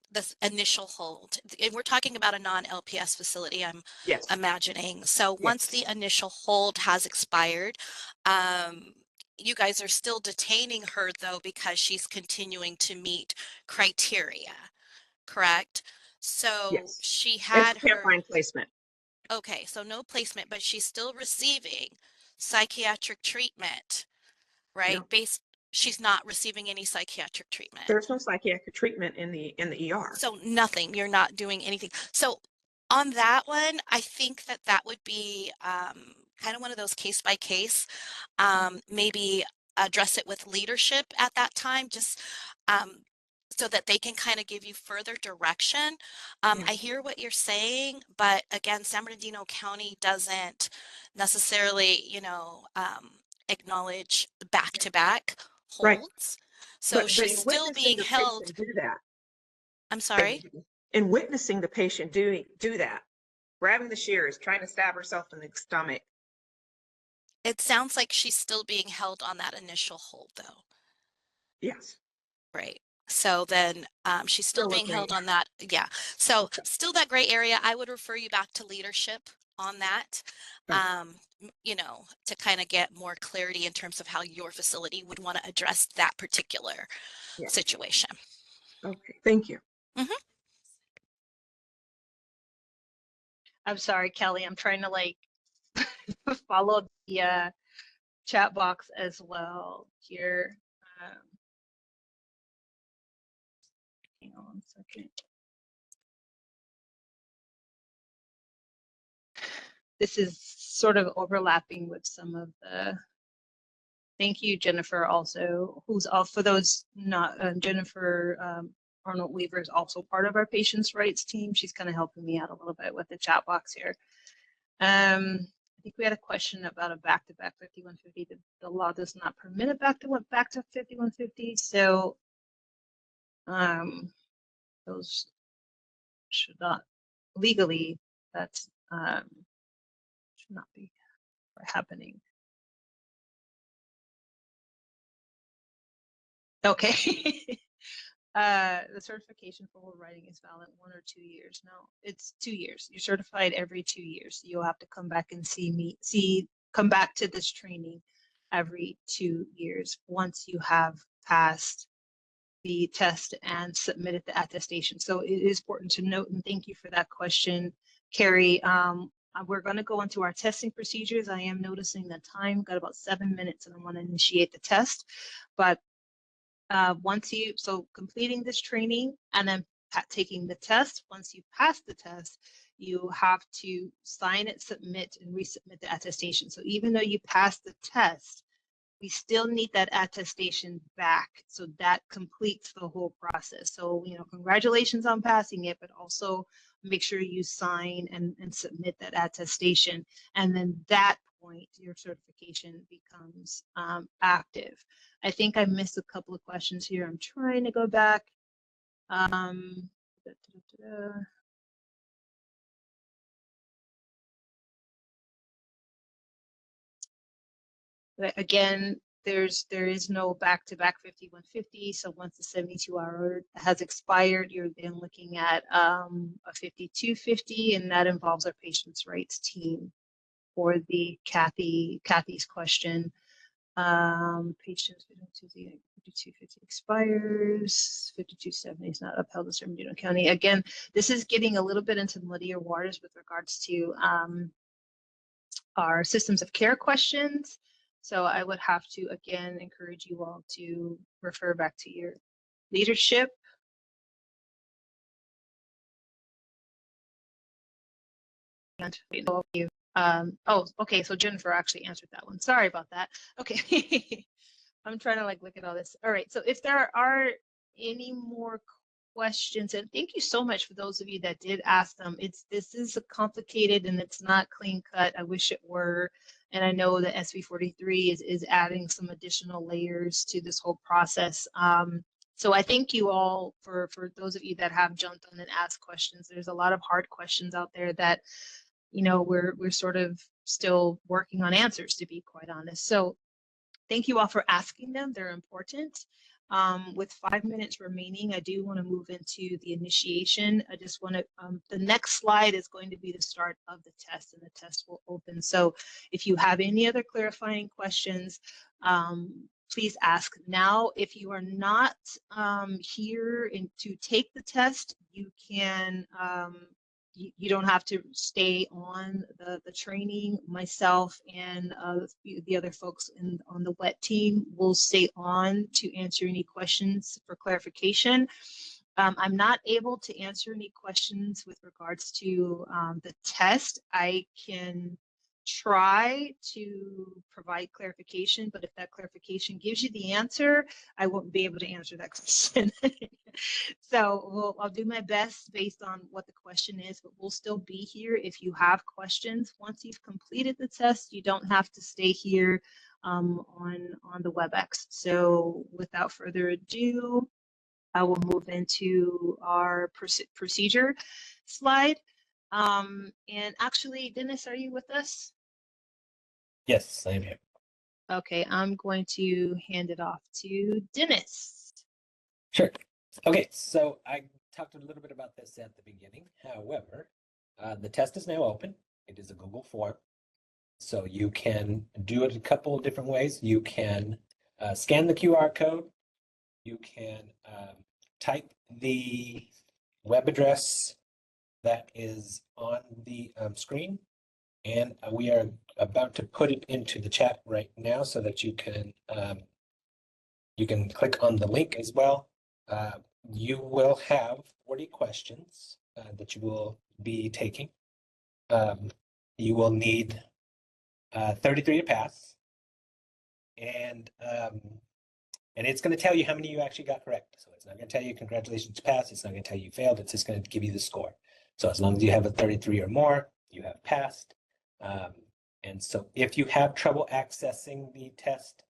this initial hold, and we're talking about a non-LPS facility, I'm Yes. imagining. So once the initial hold has expired, you guys are still detaining her though because she's continuing to meet criteria, correct? So Yes. she And had she can't her, find placement. okay, so no placement, but she's still receiving psychiatric treatment, right? No. She's not receiving any psychiatric treatment. There's no psychiatric treatment in the ER. So nothing, you're not doing anything. So on that one, I think that would be kind of one of those case by case. Maybe address it with leadership at that time, just so that they can kind of give you further direction. I hear what you're saying, but again, San Bernardino County doesn't necessarily, acknowledge back-to-back Right. holds. So But she's in still witnessing being the held. patient do that, I'm sorry. in witnessing the patient do that, grabbing the shears, trying to stab herself in the stomach. It sounds like she's still being held on that initial hold, though. Yes. Right. So then she's still Still a being held gray on that. Yeah. So still that gray area. I would refer you back to leadership on that, Okay. to kind of get more clarity in terms of how your facility would want to address that particular situation. Okay. Thank you. Mm-hmm. I'm sorry, Kelly. I'm trying to like follow the chat box as well here. Hang on one second. This is sort of overlapping with some of the. Thank you, Jennifer. Also, who's all for those not Jennifer Arnold Weaver is also part of our patients' rights team. She's kind of helping me out a little bit with the chat box here. I think we had a question about a back-to-back 5150. The law does not permit a back to 5150. So those should not legally, that's should not be happening. Okay. The certification for oral writing is valid 1 or 2 years. No, it's 2 years. You're certified every 2 years. You'll have to come back and come back to this training every 2 years once you have passed the test and submitted the attestation. So it is important to note, and thank you for that question, Carrie. We're going to go into our testing procedures. I am noticing the time, got about 7 minutes, and I want to initiate the test. But so completing this training and then taking the test, once you pass the test, you have to sign it, submit, and resubmit the attestation. So even though you passed the test, we still need that attestation back. So that completes the whole process. So, congratulations on passing it, but also make sure you sign and submit that attestation. And then that point, your certification becomes active. I think I missed a couple of questions here. I'm trying to go back. Again, there is no back-to-back 5150. So once the 72-hour has expired, you're then looking at a 5250, and that involves our patients' rights team. For the Kathy's question, patients 5250 expires, 5270 is not upheld in San Bernardino County. Again, this is getting a little bit into muddier waters with regards to our systems of care questions. So I would have to, again, encourage you all to refer back to your leadership. And you. Oh, okay, so Jennifer actually answered that one. Sorry about that. Okay. I'm trying to look at all this. All right, so if there are any more questions, and thank you so much for those of you that did ask them. This is complicated and it's not clean cut. I wish it were. And I know that SB 43 is adding some additional layers to this whole process. So I thank you all for those of you that have jumped on and asked questions. There's a lot of hard questions out there that, we're sort of still working on answers, to be quite honest. So thank you all for asking them. They're important. With 5 minutes remaining, I do want to move into the initiation. I just want to, the next slide is going to be the start of the test, and the test will open. So if you have any other clarifying questions, please ask now. If you are not here to take the test, you can, you don't have to stay on the training. Myself and the other folks on the WET team will stay on to answer any questions for clarification. I'm not able to answer any questions with regards to the test. I can try to provide clarification, but if that clarification gives you the answer, I won't be able to answer that question. So I'll do my best based on what the question is, but we'll still be here if you have questions. Once you've completed the test, you don't have to stay here on the WebEx. So without further ado, I will move into our procedure slide. And actually, Dennis, are you with us? Yes, I am here. Okay, I'm going to hand it off to Dennis. Sure. Okay, so I talked a little bit about this at the beginning. However, the test is now open. It is a Google form. So you can do it a couple of different ways. You can scan the QR code. You can type the web address that is on the screen. And we are about to put it into the chat right now so that you can click on the link as well. You will have 40 questions that you will be taking. You will need 33 to pass. And it's going to tell you how many you actually got correct. So it's not going to tell you congratulations, passed. It's not going to tell you failed. It's just going to give you the score. So as long as you have a 33 or more, you have passed. And so if you have trouble accessing the test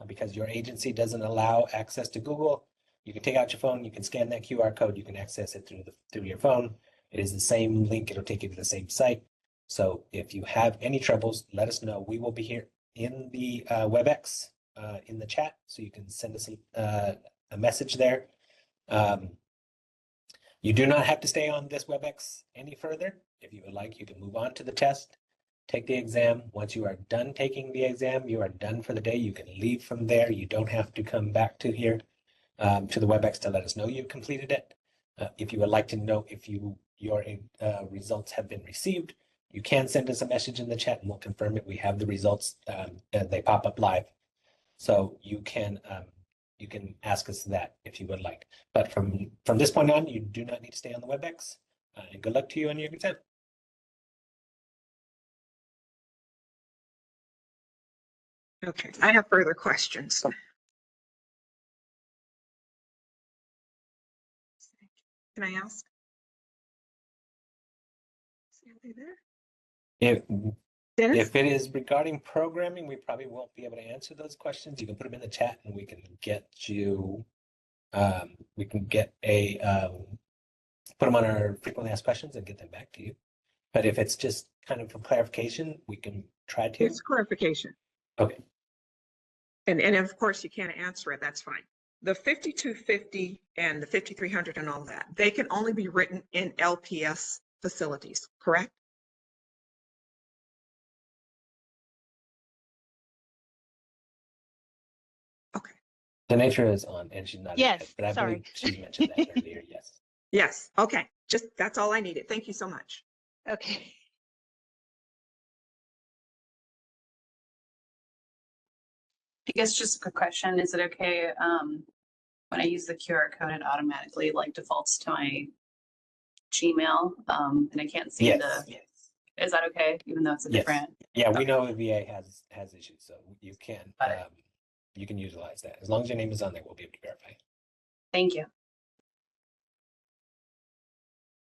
because your agency doesn't allow access to Google, you can take out your phone, you can scan that QR code, you can access it through your phone. It is the same link, it'll take you to the same site. So if you have any troubles, let us know. We will be here in the WebEx in the chat, so you can send us a message there. You do not have to stay on this WebEx any further. If you would like, you can move on to the test, take the exam. Once you are done taking the exam, you are done for the day. You can leave from there. You don't have to come back to here to the WebEx to let us know you've completed it. If you would like to know if your results have been received, you can send us a message in the chat and we'll confirm it. We have the results and they pop up live. So you can ask us that if you would like. But from this point on, you do not need to stay on the WebEx. And good luck to you on your exam. Okay, I have further questions. Can I ask? Are they there? Dennis? If it is regarding programming, we probably won't be able to answer those questions. You can put them in the chat and we can get you, we can get put them on our frequently asked questions and get them back to you. But if it's just kind of for clarification, we can try to. It's clarification. Okay. And of course you can't answer it, that's fine. The 5250 and the 5300 and all that, they can only be written in LPS facilities, correct? Okay. Denatra is on and she's not. Yes, but I sorry. believe she mentioned that earlier. Yes. Yes, okay. Just, that's all I needed. Thank you so much. Okay. I guess just a quick question. Is it okay when I use the QR code, it automatically like defaults to my Gmail and I can't seem Yes. to, is that okay? Even though it's a Yes. different, Yeah, we know the VA has issues, so you can Got it. you can utilize that. As long as your name is on there, we'll be able to verify. thank you.